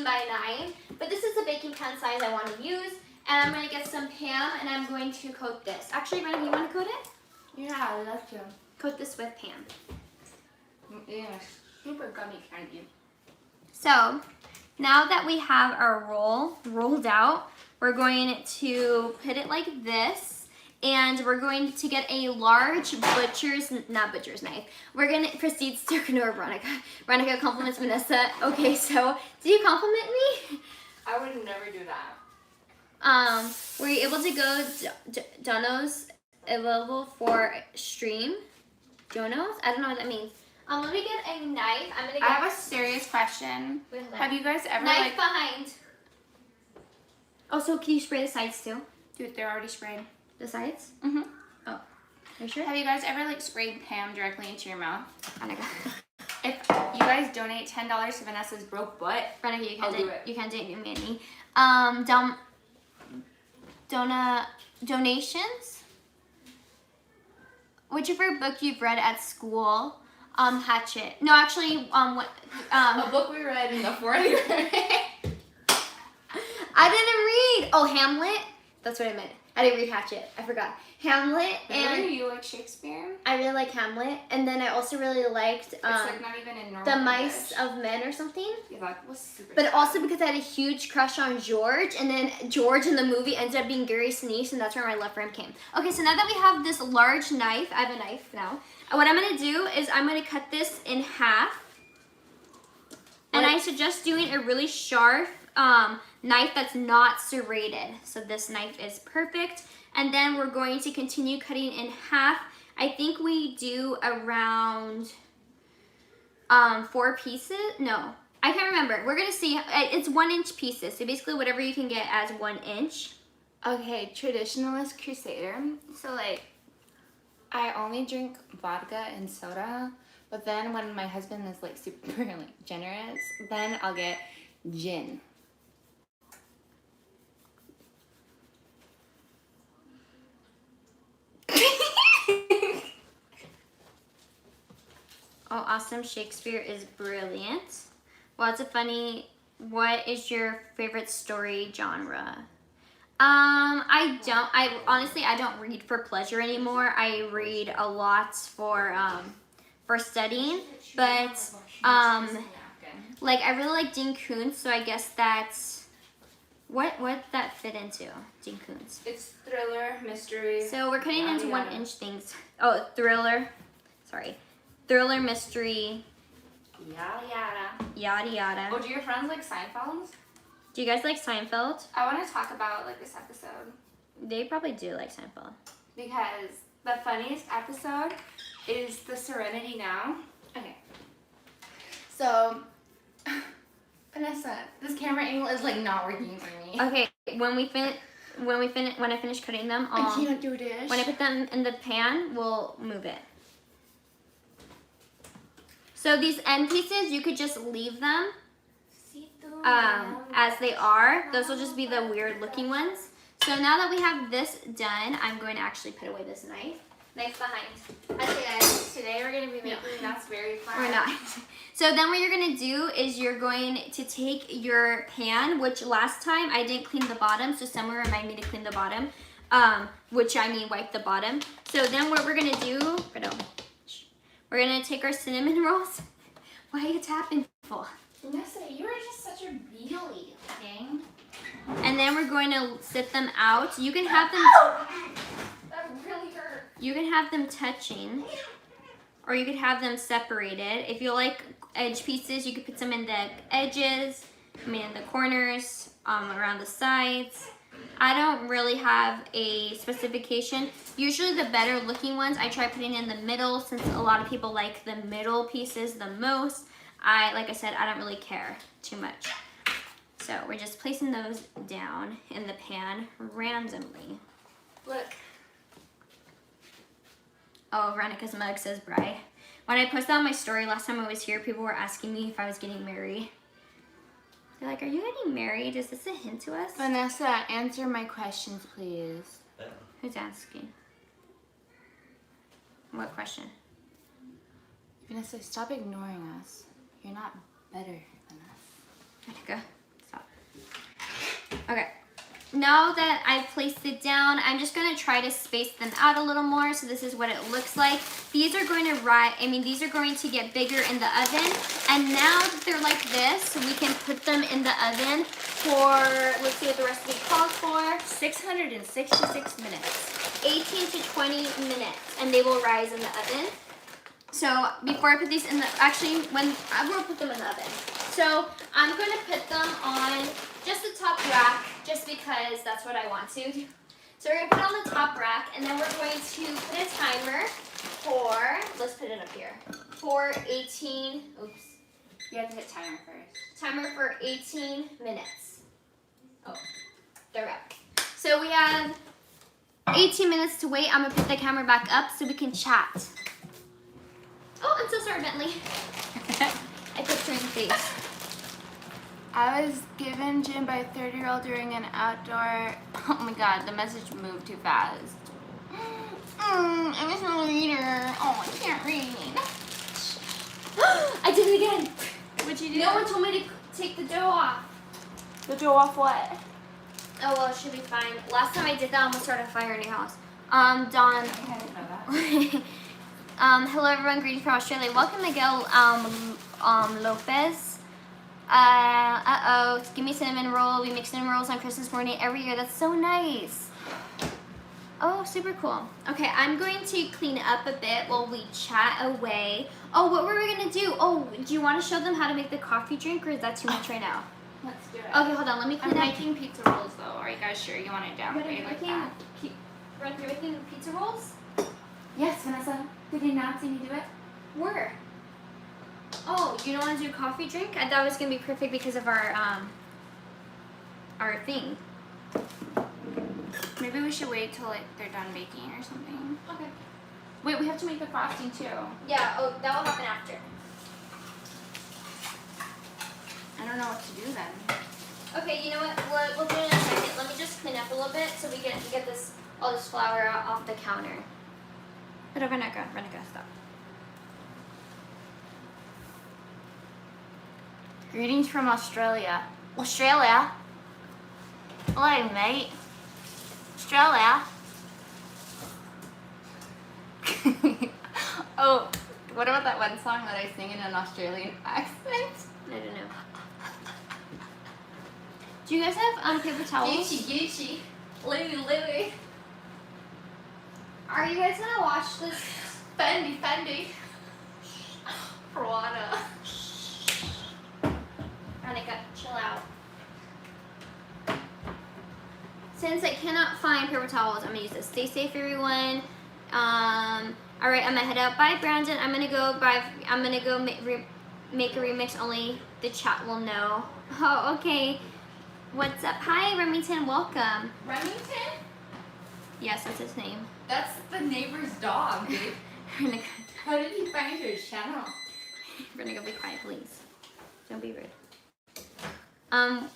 by 9. But this is the baking pan size I want to use. And I'm going to get some Pam and I'm going to coat this. Actually, Brenda, you want to coat it? Yeah, I love you. Coat this with Pam. Yeah, super gummy candy. So now that we have our roll rolled out, we're going to put it like this. And we're going to get a large not butcher's knife. We're going to proceed to ignore Veronica. Veronica compliments Vanessa. Okay, so did you compliment me? I would never do that. Were you able to go donos available for stream? Donos? I don't know what that means. Let me get a knife. I'm gonna get. I have a serious question. Wait, hold on. Have you guys ever Knife behind. Oh, so can you spray the sides too? Dude, they're already sprayed. The sides? Mm-hmm. Oh, are you sure? Have you guys ever like sprayed Pam directly into your mouth? Veronica, If you guys donate $10 to Vanessa's broke butt, Veronica, you I'll can't do it. You can't do it me. Donations. What's your favorite book you've read at school? Hatchet. No, actually, what? A book we read in the 4th grade. I didn't read. Oh, Hamlet. That's what I meant. I didn't read Hatchet. I forgot. Hamlet and really? You like Shakespeare? I really like Hamlet, and then I also really liked It's like not even in normal The Mice English. of Men or something. Yeah, that was super But sad. also because I had a huge crush on George, and then George in the movie ended up being Gary Sinise, and that's where my love for him came. Okay, so now that we have this large knife, I have a knife now. What I'm gonna do is I'm gonna cut this in half, and I suggest doing a really sharp knife that's not serrated. So this knife is perfect, and then we're going to continue cutting in half. I think we do around 4 pieces. No, I can't remember. We're gonna see. It's 1 inch pieces. So basically whatever you can get as 1 inch. Okay, traditionalist crusader. So like, I only drink vodka and soda, but then when my husband is like super like generous, then I'll get gin. Oh, awesome. Shakespeare is brilliant. What is your favorite story genre? I don't read for pleasure anymore. I read a lot for studying, but like I really like Dean Koontz, so I guess that's what that fit into Dean Koontz. It's thriller, mystery. So we're cutting into Yada, 1 yada. inch things. Oh, thriller, mystery, Yada yada. yada yada. Oh, do your friends like Seinfeld? Do you guys like Seinfeld? I want to talk about like this episode They probably do like Seinfeld. because the funniest episode is the Serenity Now. Okay. So, Vanessa, this camera angle is like not working for me. Okay, when I finish cutting them, I can't do this. when I put them in the pan, we'll move it. So these end pieces, you could just leave them as they are. Those will just be the weird looking ones. So now that we have this done, I'm going to actually put away this knife. Knife behind. Okay guys, today we're going to be making That's Very Fun. Or not. So then what you're going to do is you're going to take your pan, which last time I didn't clean the bottom, so someone remind me to clean the bottom, which I mean wipe the bottom. So then what we're going to do, we're going to take our cinnamon rolls. Why are you tapping for? Vanessa, you are just such a beelie, okay? And then we're going to sit them out. You can have them. That really hurt. You can have them touching, or you could have them separated. If you like edge pieces, you could put some in the edges, in the corners, around the sides. I don't really have a specification. Usually the better looking ones, I try putting in the middle since a lot of people like the middle pieces the most. Like I said, I don't really care too much. So we're just placing those down in the pan randomly. Look. Oh, Veronica's mug says Bri. When I posted on my story last time I was here, people were asking me if I was getting married. They're like, are you getting married? Is this a hint to us? Vanessa, answer my questions, please. Who's asking? What question? Vanessa, stop ignoring us. You're not better than us. Veronica, stop. Okay. Now that I've placed it down, I'm just going to try to space them out a little more. So this is what it looks like. These are going to these are going to get bigger in the oven. And now that they're like this, we can put them in the oven for, let's see what the recipe calls for, 666 minutes. 18 to 20 minutes, and they will rise in the oven. So before I put these in the, actually, when I'm gonna put them in the oven. So I'm gonna put them on just the top rack, just because that's what I want to. So we're gonna put it on the top rack, and then we're going to put a timer for, let's put it up here, for 18, oops. You have to hit timer first. Timer for 18 minutes. Oh, they're up. So we have 18 minutes to wait. I'm gonna put the camera back up so we can chat. Oh, I'm so sorry, Bentley. I put her in the face. I was given gin by a 30-year-old during an outdoor. Oh my god, the message moved too fast. I'm a slow reader. Oh, I can't read. I did it again. What'd you do? No one told me to take the dough off. The dough off what? Oh well, it should be fine. Last time I did that, I almost started a fire in your house. Dawn. I didn't know that. Hello everyone, greetings from Australia. Welcome Miguel Lopez. Give me cinnamon roll. We make cinnamon rolls on Christmas morning every year. That's so nice. Oh, super cool. Okay, I'm going to clean up a bit while we chat away. Oh, what were we gonna do? Oh, do you want to show them how to make the coffee drink, or is that too much right now? Let's do it. Okay, hold on. Let me clean I'm up. making pizza rolls though. Are you guys sure you want it down What are way you like making? that? You're making pizza rolls? Yes, Vanessa. Did you not see me do it? Where? Oh, you don't want to do coffee drink? I thought it was gonna be perfect because of our thing. Maybe we should wait till like they're done baking or something. Okay. Wait, we have to make the frosting too. Yeah. Oh, that will happen after. I don't know what to do then. Okay. You know what? We'll do it in a second. Let me just clean up a little bit so we get all this flour out off the counter. Reneka, stop. Greetings from Australia. Australia? Hello, mate. Australia? Oh, what about that one song that I sing in an Australian accent? I don't know. Do you guys have paper towels? Gucci. Louis. Are you guys gonna watch this? Fendi. Prada. Reneka, chill out. Since I cannot find paper towels, I'm gonna use this. Stay safe, everyone. All right, I'm gonna head out. Bye, Brandon. I'm gonna go make a remix. Only the chat will know. Oh, okay. What's up? Hi, Remington. Welcome. Remington? Yes, that's his name. That's the neighbor's dog, dude. Reneka, How did you find your channel? Reneka, be quiet, please. Don't be rude. I'm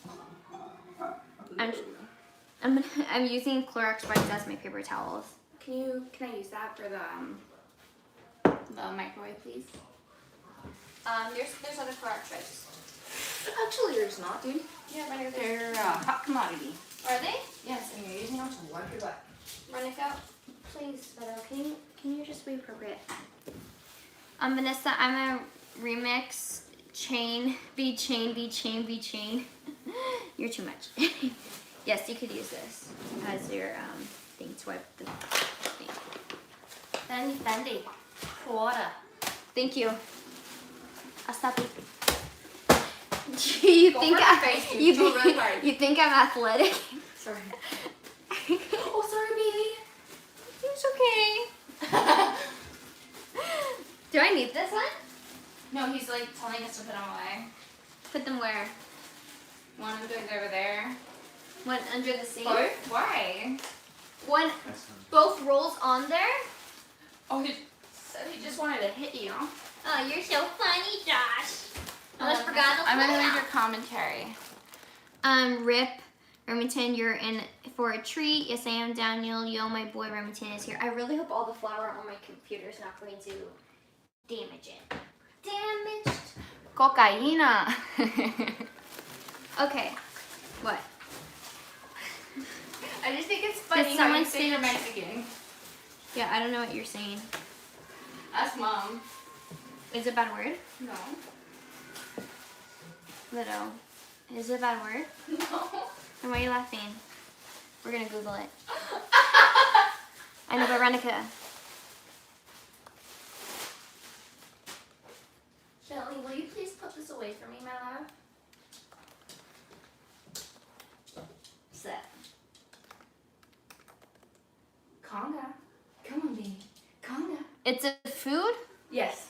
using Clorox wipes as my paper towels. Can I use that for the microwave, please? There's other Clorox wipes. Actually, there's not, dude. Yeah, Reneka, They're hot commodity. are they? Yes, and you're using them to wipe your butt. Reneka, please, Beto, can you just be appropriate? Vanessa, I'm a remix chain. You're too much. Yes, you could use this as your thing to wipe the thing. Fendi. Water. Thank you. I'll stop you. You Go think for the face, dude. Go really hard. you think I'm athletic? Sorry. Oh, sorry, baby. It's okay. Do I need this one? No, he's like telling us to put them away. Put them where? One of them goes over there. One under the sink? Both? Why? One, That's not. both rolls on there? Oh, he said he just wanted to hit you. Oh, you're so funny, Josh. I almost forgot to I'm pull gonna it read out. your commentary. Rip, Remington, you're in for a treat. Yes, I am, Daniel. Yo, my boy Remington is here. I really hope all the flour on my computer is not going to damage it. Damaged. Cocaína. Okay. What? I just think it's funny how someone you say you're say- Mexican. Yeah, I don't know what you're saying. Ask mom. Is it a bad word? No. Little. Is it a bad word? No. Then why are you laughing? We're gonna Google it. I know, Veronica. Shelly, will you please put this away for me, my love? Set. Conga. Come on, baby. Conga. It's a food? Yes.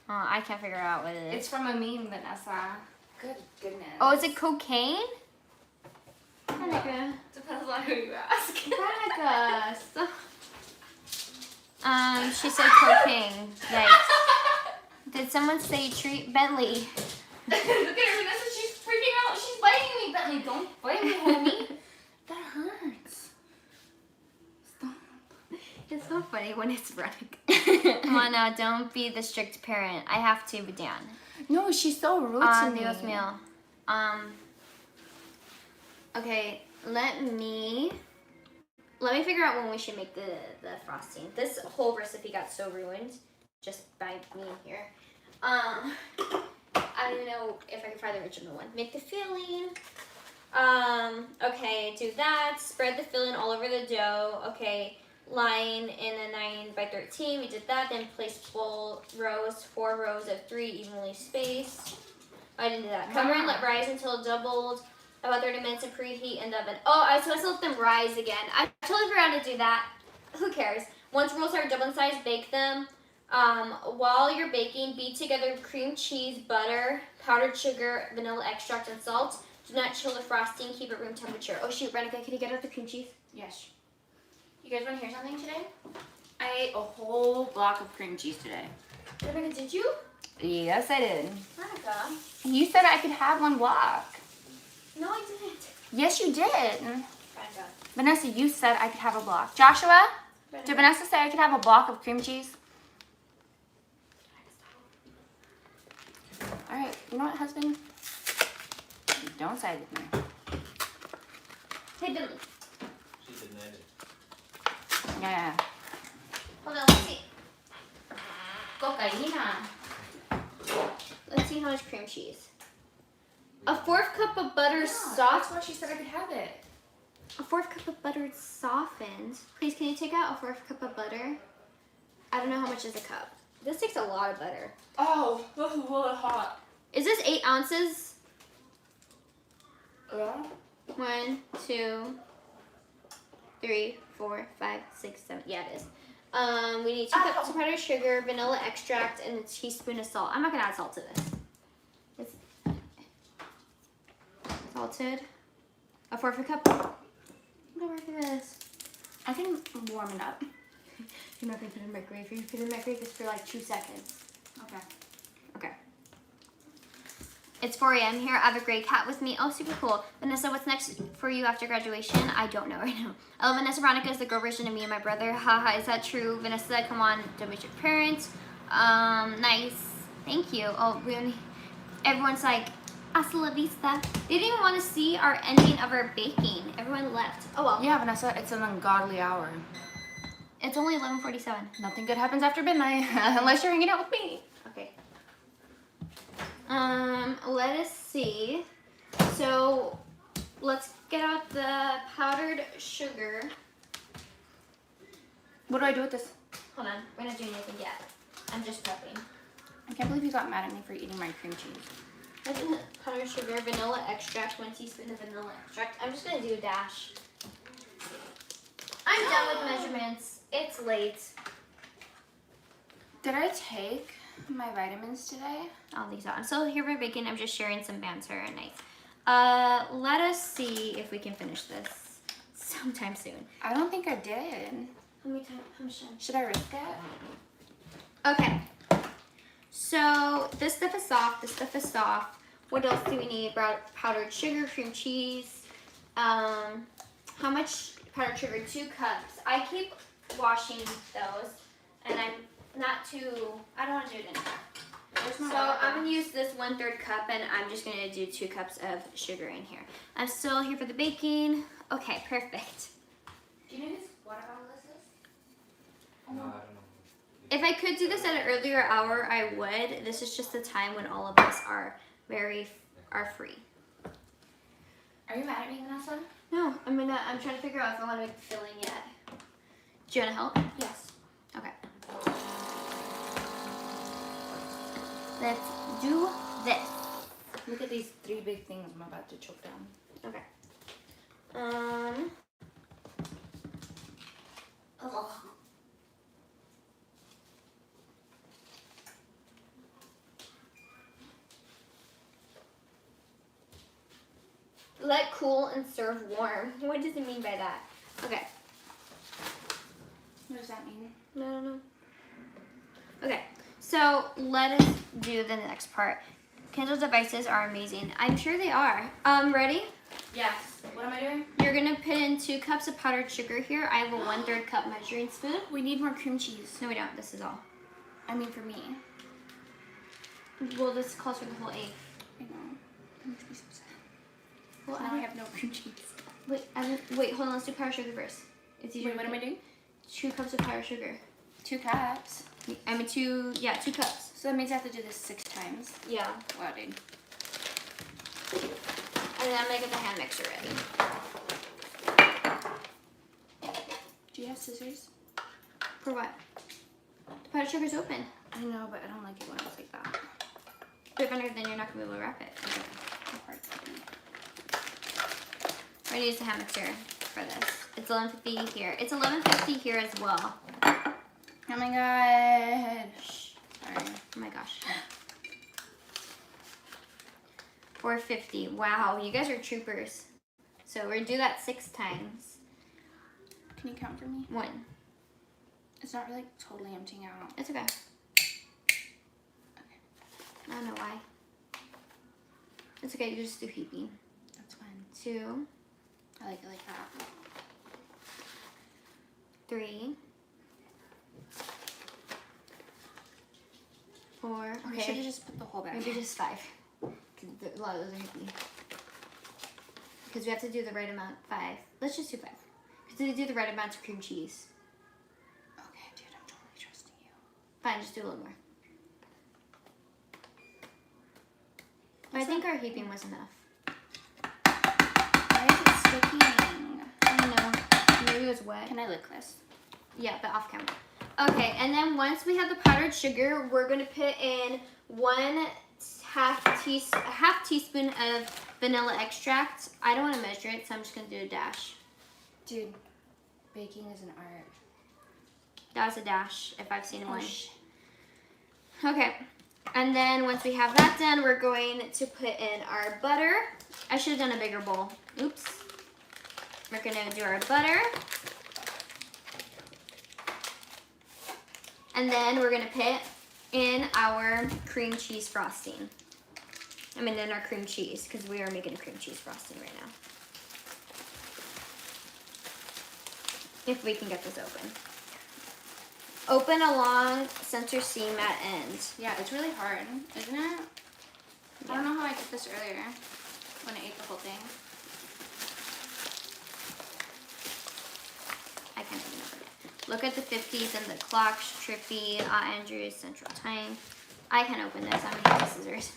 Oh, I can't figure out what it is. It's from a meme, Vanessa. Good goodness. Oh, is it cocaine? Veronica. Depends on who you ask. Veronica. Stop. She said cocaine. Yikes. Did someone say treat Bentley? Look at her, Vanessa. She's freaking out. She's biting me. Bentley, don't bite me, homie. That hurts. Stop. It's so funny when it's Veronica. Come on now, don't be the strict parent. I have to be down. No, she's so rude to me. Dios mío. Okay, let me figure out when we should make the frosting. This whole recipe got so ruined just by me here. I don't even know if I can find the original one. Make the filling. Okay, do that. Spread the filling all over the dough. Okay, line in a 9x13. We did that. Then place 4 rows of 3 evenly spaced. I didn't do that. Cover and let rise until doubled. About 30 minutes and preheat in the oven. Oh, I was supposed to let them rise again. I totally forgot to do that. Who cares? Once rolls are double in size, bake them. While you're baking, beat together cream cheese, butter, powdered sugar, vanilla extract, and salt. Do not chill the frosting. Keep it room temperature. Oh shoot, Veronica, can you get out the cream cheese? Yes. You guys want to hear something today? I ate a whole block of cream cheese today. Veronica, did you? Yes, I did. Veronica. You said I could have 1 block. No, I didn't. Yes, you did. Veronica. Vanessa, you said I could have a block. Joshua, did Vanessa say I could have a block of cream cheese? All right, you know what, husband? Don't side with me. Hey, Billy. She denied it. Yeah. Hold on, let's see. Cocaína. Let's see how much cream cheese. A 4th cup of butter That's soft. why she said I could have it. A 4th cup of butter softened. Please, can you take out a 4th cup of butter? I don't know how much is a cup. This takes a lot of butter. Oh, this is really hot. Is this 8 ounces? Yeah. 1, 2, 3, 4, 5, 6, 7. Yeah, it is. We need 2 cups of powdered sugar, vanilla extract, and a teaspoon of salt. I'm not gonna add salt to this. It's salted. A 4th cup. I'm gonna work with this. I can warm it up. You're not gonna put it in the microwave. You're gonna put it in the microwave just for like 2 seconds. Okay. Okay. It's 4 a.m. here. I have a gray cat with me. Oh, super cool. Vanessa, what's next for you after graduation? I don't know right now. Oh, Vanessa Veronica is the girl version of me and my brother. Haha, is that true? Vanessa, come on, don't be your parent. Nice. Thank you. Oh, everyone's like, hasta la vista. They didn't even want to see our ending of our baking. Everyone left. Oh, well. Yeah, Vanessa, it's an ungodly hour. It's only 11:47. Nothing good happens after midnight unless you're hanging out with me. Okay. Let us see. So, let's get out the powdered sugar. What do I do with this? Hold on, we're not doing anything yet. I'm just prepping. I can't believe you got mad at me for eating my cream cheese. Powdered sugar, vanilla extract, 1 teaspoon of vanilla extract. I'm just gonna do a dash. I'm done with measurements. It's late. Did I take my vitamins today? I don't think so. I'm still here for baking. I'm just sharing some banter and nice. Let us see if we can finish this sometime soon. I don't think I did. How much time? Should I risk it? Okay. So this stuff is soft. This stuff is soft. What else do we need? Powdered sugar, cream cheese. How much powdered sugar? 2 cups. I keep washing those, and I'm not too. I don't want to do it anymore. So I'm gonna use this 1/3 cup, and I'm just gonna do 2 cups of sugar in here. I'm still here for the baking. Okay, perfect. Do you know whose water bottle this is? No, I don't know. If I could do this at an earlier hour, I would. This is just the time when all of us are free. Are you mad at me, Vanessa? No, I'm trying to figure out if I want to make the filling yet. Do you want to help? Yes. Okay. Let's do this. Look at these 3 big things I'm about to choke down. Okay. Let cool and serve warm. What does it mean by that? Okay. What does that mean? No. Okay, so let us do the next part. Kindle devices are amazing. I'm sure they are. Ready? Yes. What am I doing? You're gonna put in 2 cups of powdered sugar here. I have a 1/3 cup measuring spoon. We need more cream cheese. No, we don't. This is all. I mean, for me. Well, this calls for the whole egg. I know. That makes me so sad. Well, Now I have no cream cheese. Wait, hold on. Let's do powdered sugar first. It's easier. Wait, what am I doing? 2 cups of powdered sugar. 2 cups. I mean 2 cups. So that means I have to do this 6 times. Yeah. Wow, dude. And then I'm gonna get the hand mixer ready. Do you have scissors? For what? The powdered sugar's open. I know, but I don't like it when it's like that. But then you're not gonna be able to wrap it. It's hard for me. We're gonna use the hand mixer for this. It's 11:50 here. It's 11:50 here as well. Oh my god. Sorry. Oh my gosh. 4:50. Wow, you guys are troopers. So we're gonna do that 6 times. Can you count for me? 1. It's not really totally emptying out. It's okay. Okay. I don't know why. It's okay. You just do heaping. That's fine. 2, I like it like that. 3, 4. We should have just put the whole bag. Maybe just 5. 'Cause a lot of those are heaping. Because we have to do the right amount. 5. Let's just do 5. Because we do the right amount of cream cheese. Okay, dude, I'm totally trusting you. Fine, just do a little more. I think our heaping was enough. Why is it sticking? I don't know. Maybe it was wet. Can I lick this? Yeah, but off camera. Okay, and then once we have the powdered sugar, we're gonna put in 1/2 teaspoon of vanilla extract. I don't want to measure it, so I'm just gonna do a dash. Dude, baking is an art. That was a dash, if I've seen one. shit. Okay, and then once we have that done, we're going to put in our butter. I should have done a bigger bowl. Oops. We're gonna do our butter. And then we're gonna put in our cream cheese frosting. I mean, in our cream cheese, because we are making a cream cheese frosting right now. If we can get this open. Open along center seam at end. Yeah, it's really hard, isn't it? I don't know how I did this earlier when I ate the whole thing. I can't even open it. Look at the 50s and the clocks, trippy, Andrews, Central Time. I can't open this. I'm gonna use scissors.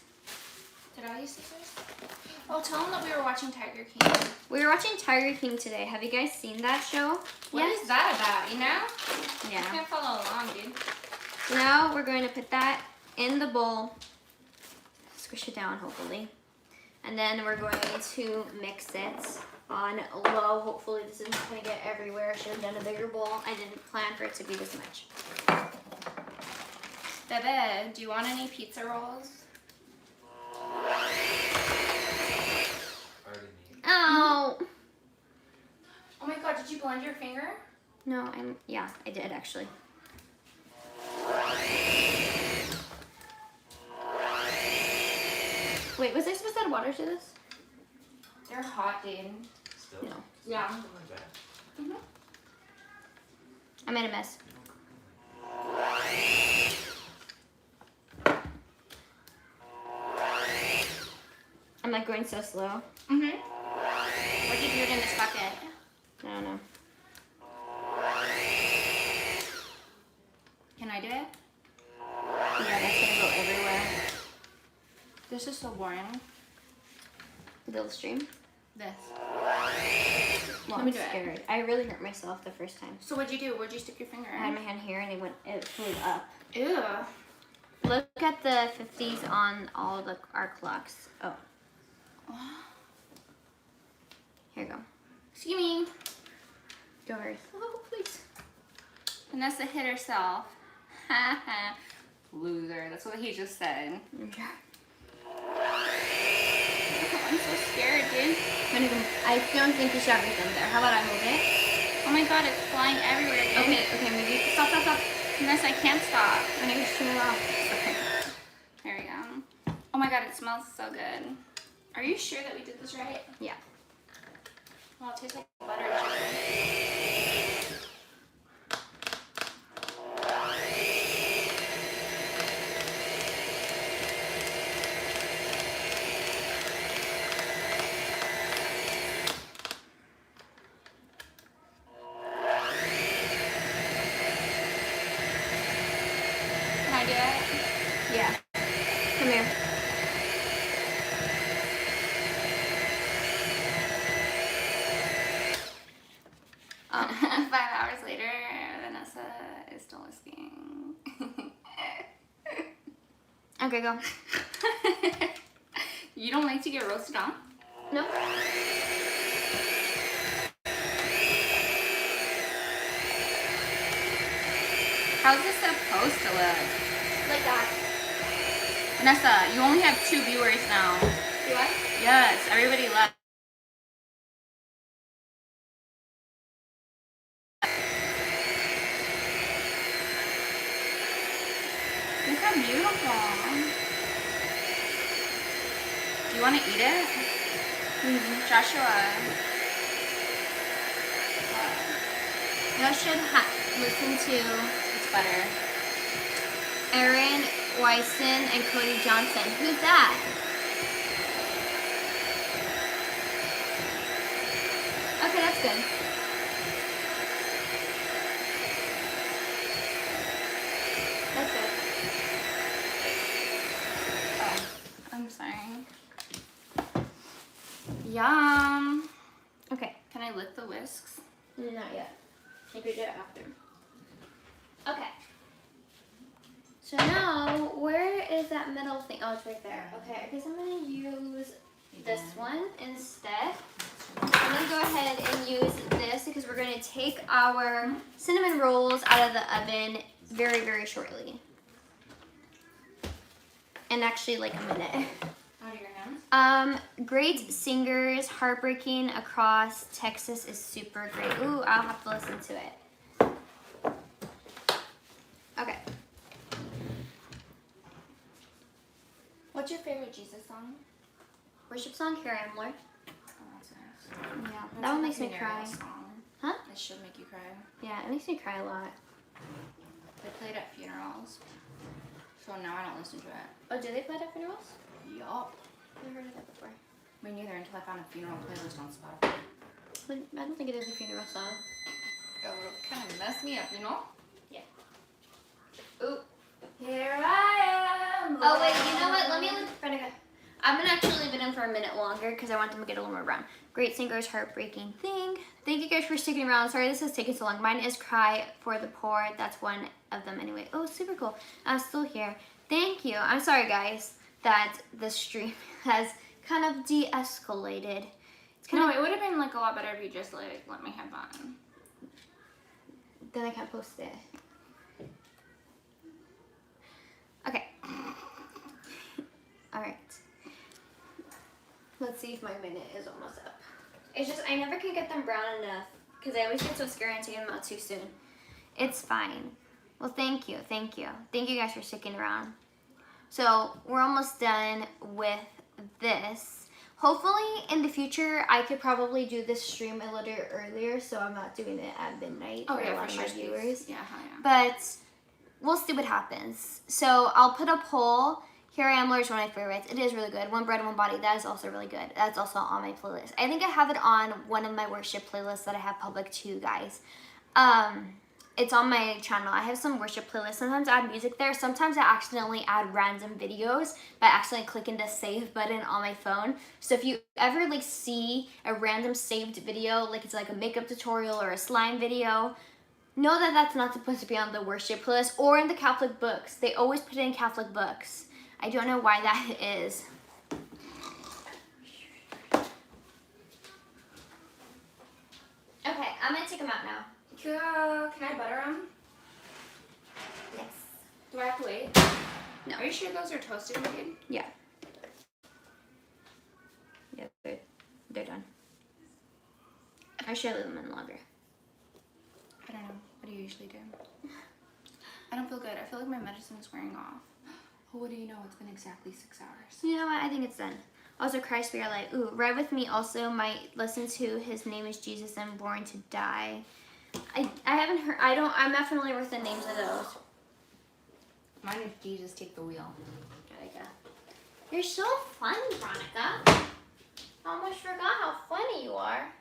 Did I use scissors? Oh, tell them that we were watching Tiger King. We were watching Tiger King today. Have you guys seen that show? What is that about, you know? I Yeah. can't follow along, dude. So now we're going to put that in the bowl. Squish it down, hopefully. And then we're going to mix it on low. Hopefully this isn't going to get everywhere. I should have done a bigger bowl. I didn't plan for it to be this much. Bebe, do you want any pizza rolls? Already need. Oh. Oh my god, did you blend your finger? No, yeah, I did actually. Wait, was I supposed to add water to this? They're hot, dude. Still? No. Yeah. Still like that. I made a mess. I'm like going so slow. Mm-hmm. What did you do in this bucket? I don't know. Can I do it? Yeah, that's gonna go everywhere. This is so boring. The little stream. This. Well, Let me I'm do it. scared. I really hurt myself the first time. So what'd you do? Where'd you stick your finger I had in? my hand here and it flew up. Ew. Look at the 50s on all our clocks. Oh. Here you go. Excuse me. Don't worry. Oh, please. Vanessa hit herself. Loser. That's what he just said. Okay. I'm so scared, dude. I don't think you should have them there. How about I move it? Oh my god, it's flying everywhere, dude. Okay, maybe. Stop, stop, stop. Vanessa, I can't stop. I need to turn it off. Okay. There we go. Oh my god, it smells so good. Are you sure that we did this right? Yeah. Well, it tastes like butter and sugar. Can I do it? Yeah. Come here. 5 hours later, Vanessa is still listening. Okay, go. You don't like to get roasted on? No? How's this supposed to look? Like that. Vanessa, you only have 2 viewers now. Do I? Yes, everybody left. Look how beautiful. Do you want to eat it? Joshua. You should listen to It's butter. Aaron Wyson and Cody Johnson. Who's that? Okay, that's good. That's good. Oh, I'm sorry. Yum. Okay. Can I lick the whisks? Not yet. I could do it after. Okay. So now, where is that middle thing? Oh, it's right there. Okay, I guess I'm going to use this one instead. I'm going to go ahead and use this because we're going to take our cinnamon rolls out of the oven very, very shortly. And actually like a minute. Out of your hands? Great Singers, Heartbreaking Across Texas is super great. Ooh, I'll have to listen to it. Okay. What's your favorite Jesus song? Worship song, Here I Am, Lord. Oh, that's nice. Yeah, That's that one a makes me funeral cry. song. Huh? It should make you cry. Yeah, it makes me cry a lot. They played at funerals. So now I don't listen to it. Oh, do they play it at funerals? Yup. I've never heard of that before. Me neither until I found a funeral playlist on Spotify. But I don't think it is a funeral song. It would kind of mess me up, you know? Ooh. Here I am. Oh, wait, you know what? Let me look for it. I'm gonna actually leave it in for a minute longer because I want them to get a little more brown. Great Singers, Heartbreaking Thing. Thank you guys for sticking around. Sorry this has taken so long. Mine is Cry for the Poor. That's one of them anyway. Oh, super cool. I'm still here. Thank you. I'm sorry, guys, that the stream has kind of de-escalated. It's kind No, of... it would have been like a lot better if you just like let me have fun. Then I can't post it. Okay. All right. Let's see if my minute is almost up. It's just, I never can get them brown enough because I always get so scared and taking them out too soon. It's fine. Well, thank you. Thank you. Thank you guys for sticking around. So we're almost done with this. Hopefully in the future, I could probably do this stream a little earlier so I'm not doing it at midnight for a lot of my viewers. Yeah, hell yeah. But we'll see what happens. So I'll put a poll. Here I Am, Lord is one of my favorites. It is really good. One Bread, One Body. That is also really good. That's also on my playlist. I think I have it on one of my worship playlists that I have public to you guys. it's on my channel. I have some worship playlists. Sometimes I add music there. Sometimes I accidentally add random videos by accidentally clicking the save button on my phone. So if you ever like see a random saved video, like it's like a makeup tutorial or a slime video, know that that's not supposed to be on the worship playlist or in the Catholic books. They always put it in Catholic books. I don't know why that is. Okay, I'm gonna take them out now. Cool. Can I butter them? Yes. Do I have to wait? No. Are you sure those are toasted wicked? Yeah. Yeah, they're done. I should leave them in longer. I don't know. What do you usually do? I don't feel good. I feel like my medicine is wearing off. Oh, what do you know? It's been exactly 6 hours. You know what? I think it's done. Also, Christ, we are like, ooh, ride with me. Also, might listen to His Name is Jesus and Born to Die. I haven't heard. I'm not familiar with the names of those. Mine is Jesus Take the Wheel. Veronica. You're so funny, Veronica. I almost forgot how funny you are.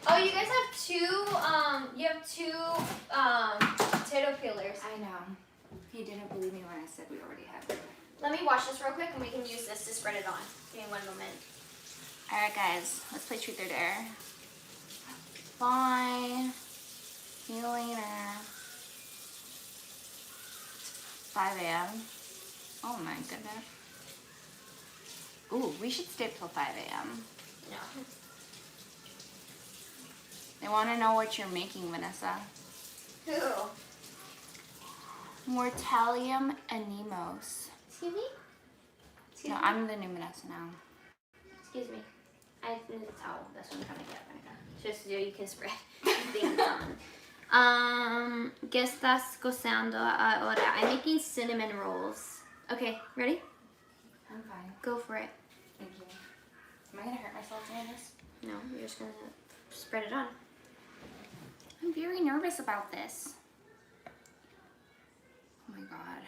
Oh, you guys have two potato peelers. I know. He didn't believe me when I said we already had it. Let me wash this real quick and we can use this to spread it on. Give me one moment. Alright guys, let's play Truth or Dare. Bye. See you later. 5 a.m. Oh my goodness. Ooh, we should stay till 5 a.m. No. They want to know what you're making, Vanessa. Who? Mortalium anemos. Excuse me? Excuse No, me? I'm the new Vanessa now. Excuse me. I need a towel. That's what I'm trying to get, Veronica. Just so you can spread things on. ¿Qué estás cocinando ahora? I'm making cinnamon rolls. Okay, ready? I'm fine. Go for it. Thank you. Am I going to hurt myself doing this? No, you're just gonna spread it on. I'm very nervous about this. Oh my god.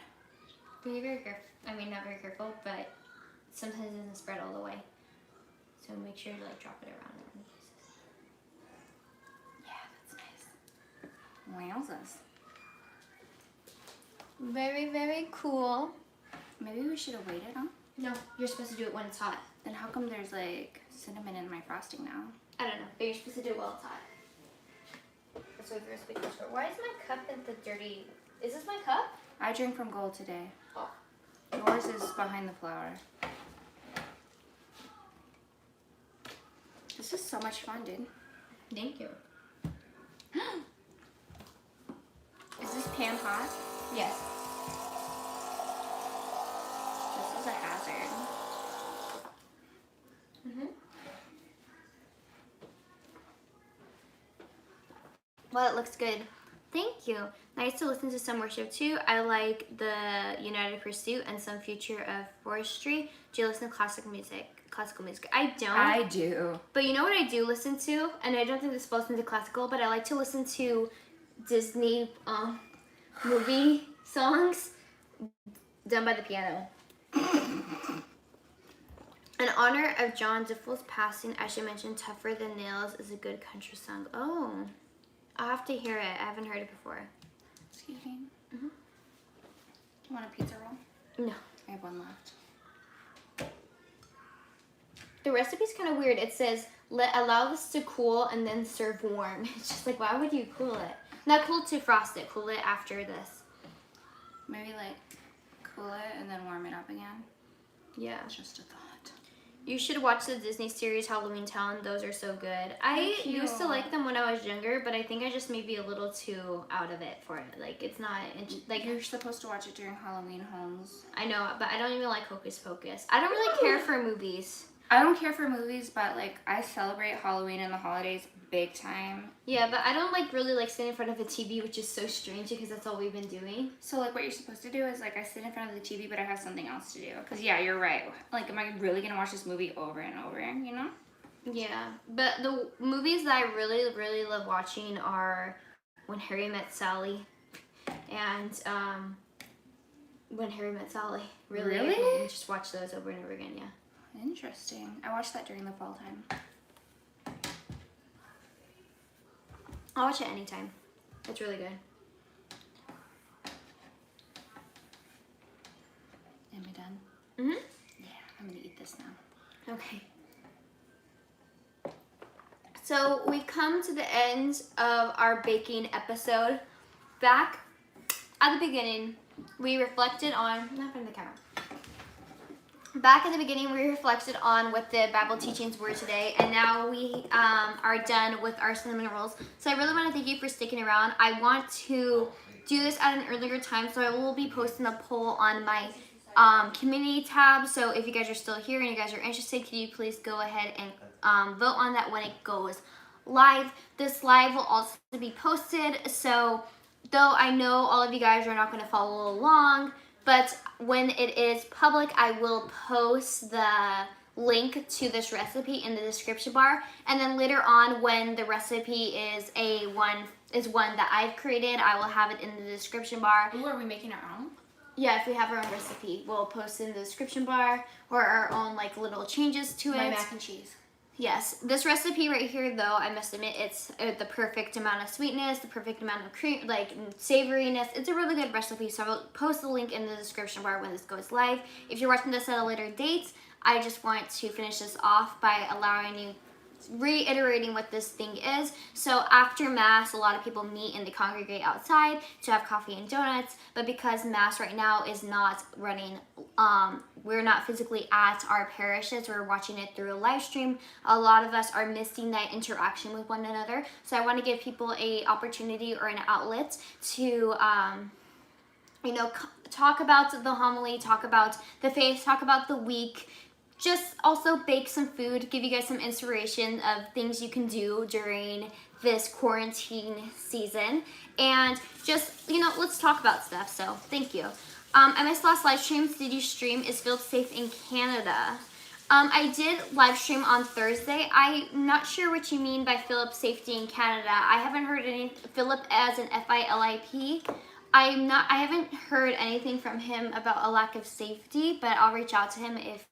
Be very careful. I mean, not very careful, but sometimes it doesn't spread all the way. So make sure to like drop it around in places. Yeah, that's nice. Wowzers. Very, very cool. Maybe we should have waited, huh? No, you're supposed to do it when it's hot. Then how come there's like cinnamon in my frosting now? I don't know, but you're supposed to do it while it's hot. That's what we're supposed to do. Why is my cup in the dirty? Is this my cup? I drink from gold today. Oh. Yours is behind the flower. This is so much fun, dude. Thank you. Is this pan hot? Yes. This is a hazard. Mhm. Well, it looks good. Thank you. Nice to listen to some worship too. I like the United Pursuit and some Future of Forestry. Do you listen to classical music? I don't. I do. But you know what I do listen to? And I don't think this falls into classical, but I like to listen to Disney movie songs done by the piano. In honor of John Gosep's passing, I should mention Tougher Than Nails is a good country song. Oh, I'll have to hear it. I haven't heard it before. Excuse me. Mhm. You want a pizza roll? No. I have one left. The recipe's kind of weird. It says, allow this to cool and then serve warm. It's just like, why would you cool it? Not cool to frost it. Cool it after this. Maybe like cool it and then warm it up again. Yeah. Just a thought. You should watch the Disney series Halloween Town. Those are so good. I Thank you. used to like them when I was younger, but I think I just may be a little too out of it for it. Like, it's not, like, You're supposed to watch it during Halloween homes. I know, but I don't even like Hocus Pocus. I don't really care for movies. I don't care for movies, but like I celebrate Halloween and the holidays big time. Yeah, but I don't like really like sit in front of a TV, which is so strange because that's all we've been doing. So like what you're supposed to do is like I sit in front of the TV, but I have something else to do. Cause yeah, you're right. Like, am I really gonna watch this movie over and over? You know? Yeah, but the movies that I really, really love watching are When Harry Met Sally and When Harry Met Sally. Really? Really? I just watch those over and over again, yeah. Interesting. I watched that during the fall time. I'll watch it anytime. It's really good. Am I done? Mhm. Yeah, I'm gonna eat this now. Okay. So we've come to the end of our baking episode. Back at the beginning, we reflected on, not from the camera. Back at the beginning, we reflected on what the Bible teachings were today, and now we are done with our cinnamon rolls. So I really want to thank you for sticking around. I want to do this at an earlier time, so I will be posting a poll on my community tab. So if you guys are still here and you guys are interested, can you please go ahead and vote on that when it goes live. This live will also be posted, so though I know all of you guys are not going to follow along, but when it is public, I will post the link to this recipe in the description bar, and then later on when the recipe is one that I've created, I will have it in the description bar. Ooh, are we making our own? Yeah, if we have our own recipe, we'll post it in the description bar, or our own like little changes to My it. mac and cheese. Yes, this recipe right here, though, I must admit, it's the perfect amount of sweetness, the perfect amount of cream, like savoriness. It's a really good recipe, so I'll post the link in the description bar when this goes live. If you're watching this at a later date, I just want to finish this off by reiterating what this thing is. So after Mass, a lot of people meet in the congregate outside to have coffee and donuts, but because Mass right now is not running, we're not physically at our parishes, we're watching it through a live stream, a lot of us are missing that interaction with one another. So I want to give people an opportunity or an outlet to talk about the homily, talk about the faith, talk about the week, just also bake some food, give you guys some inspiration of things you can do during this quarantine season, and just, let's talk about stuff. So thank you. I missed last live streams. Did you stream? Is Philip safe in Canada? I did live stream on Thursday. I'm not sure what you mean by Philip safety in Canada. I haven't heard any Philip as an Philip. I haven't heard anything from him about a lack of safety, but I'll reach out to him if,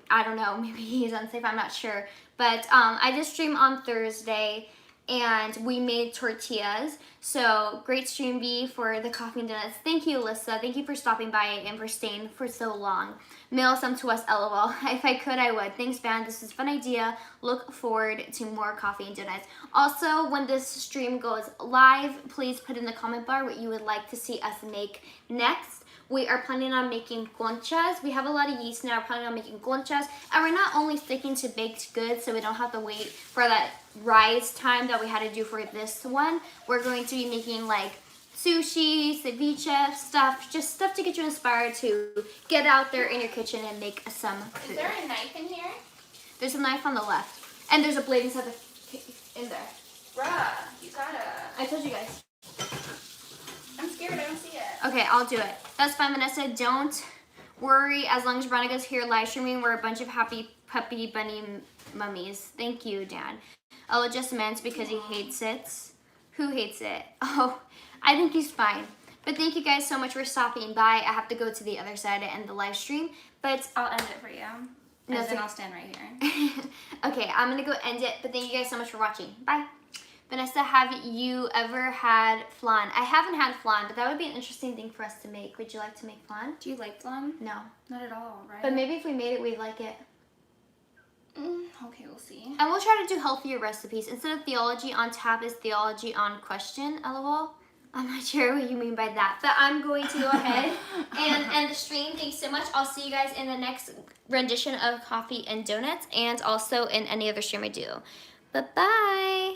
I don't know, maybe he's unsafe, I'm not sure. But I did stream on Thursday, and we made tortillas. So great stream B for the coffee and donuts. Thank you, Alyssa. Thank you for stopping by and for staying for so long. Mail some to us, LOL. If I could, I would. Thanks, Van. This is a fun idea. Look forward to more coffee and donuts. Also, when this stream goes live, please put in the comment bar what you would like to see us make next. We are planning on making conchas. We have a lot of yeast now. We're planning on making conchas. And we're not only sticking to baked goods, so we don't have to wait for that rise time that we had to do for this one. We're going to be making like sushi, ceviche, stuff. Just stuff to get you inspired to get out there in your kitchen and make some food. Is there a knife in here? There's a knife on the left. And there's a blade inside in there. Bruh, you gotta. I told you guys. I'm scared, I don't see it. Okay, I'll do it. That's fine, Vanessa. Don't worry. As long as Veronica's here live streaming, we're a bunch of happy puppy bunny mummies. Thank you, Dan. I'll just meant because he hates it. Who hates it? Oh, I think he's fine. But thank you guys so much for stopping by. I have to go to the other side to end the live stream. But I'll end it for you. No, And then so- I'll stand right here. okay, I'm going to go end it. But thank you guys so much for watching. Bye. Vanessa, have you ever had flan? I haven't had flan, but that would be an interesting thing for us to make. Would you like to make flan? Do you like flan? No. Not at all, right? But maybe if we made it, we'd like it. Okay, we'll see. And we'll try to do healthier recipes. Instead of theology on tap is theology on question, LOL. I'm not sure what you mean by that. But I'm going to go ahead and end the stream. Thanks so much. I'll see you guys in the next rendition of Coffee and Donuts, and also in any other stream I do. Bye-bye.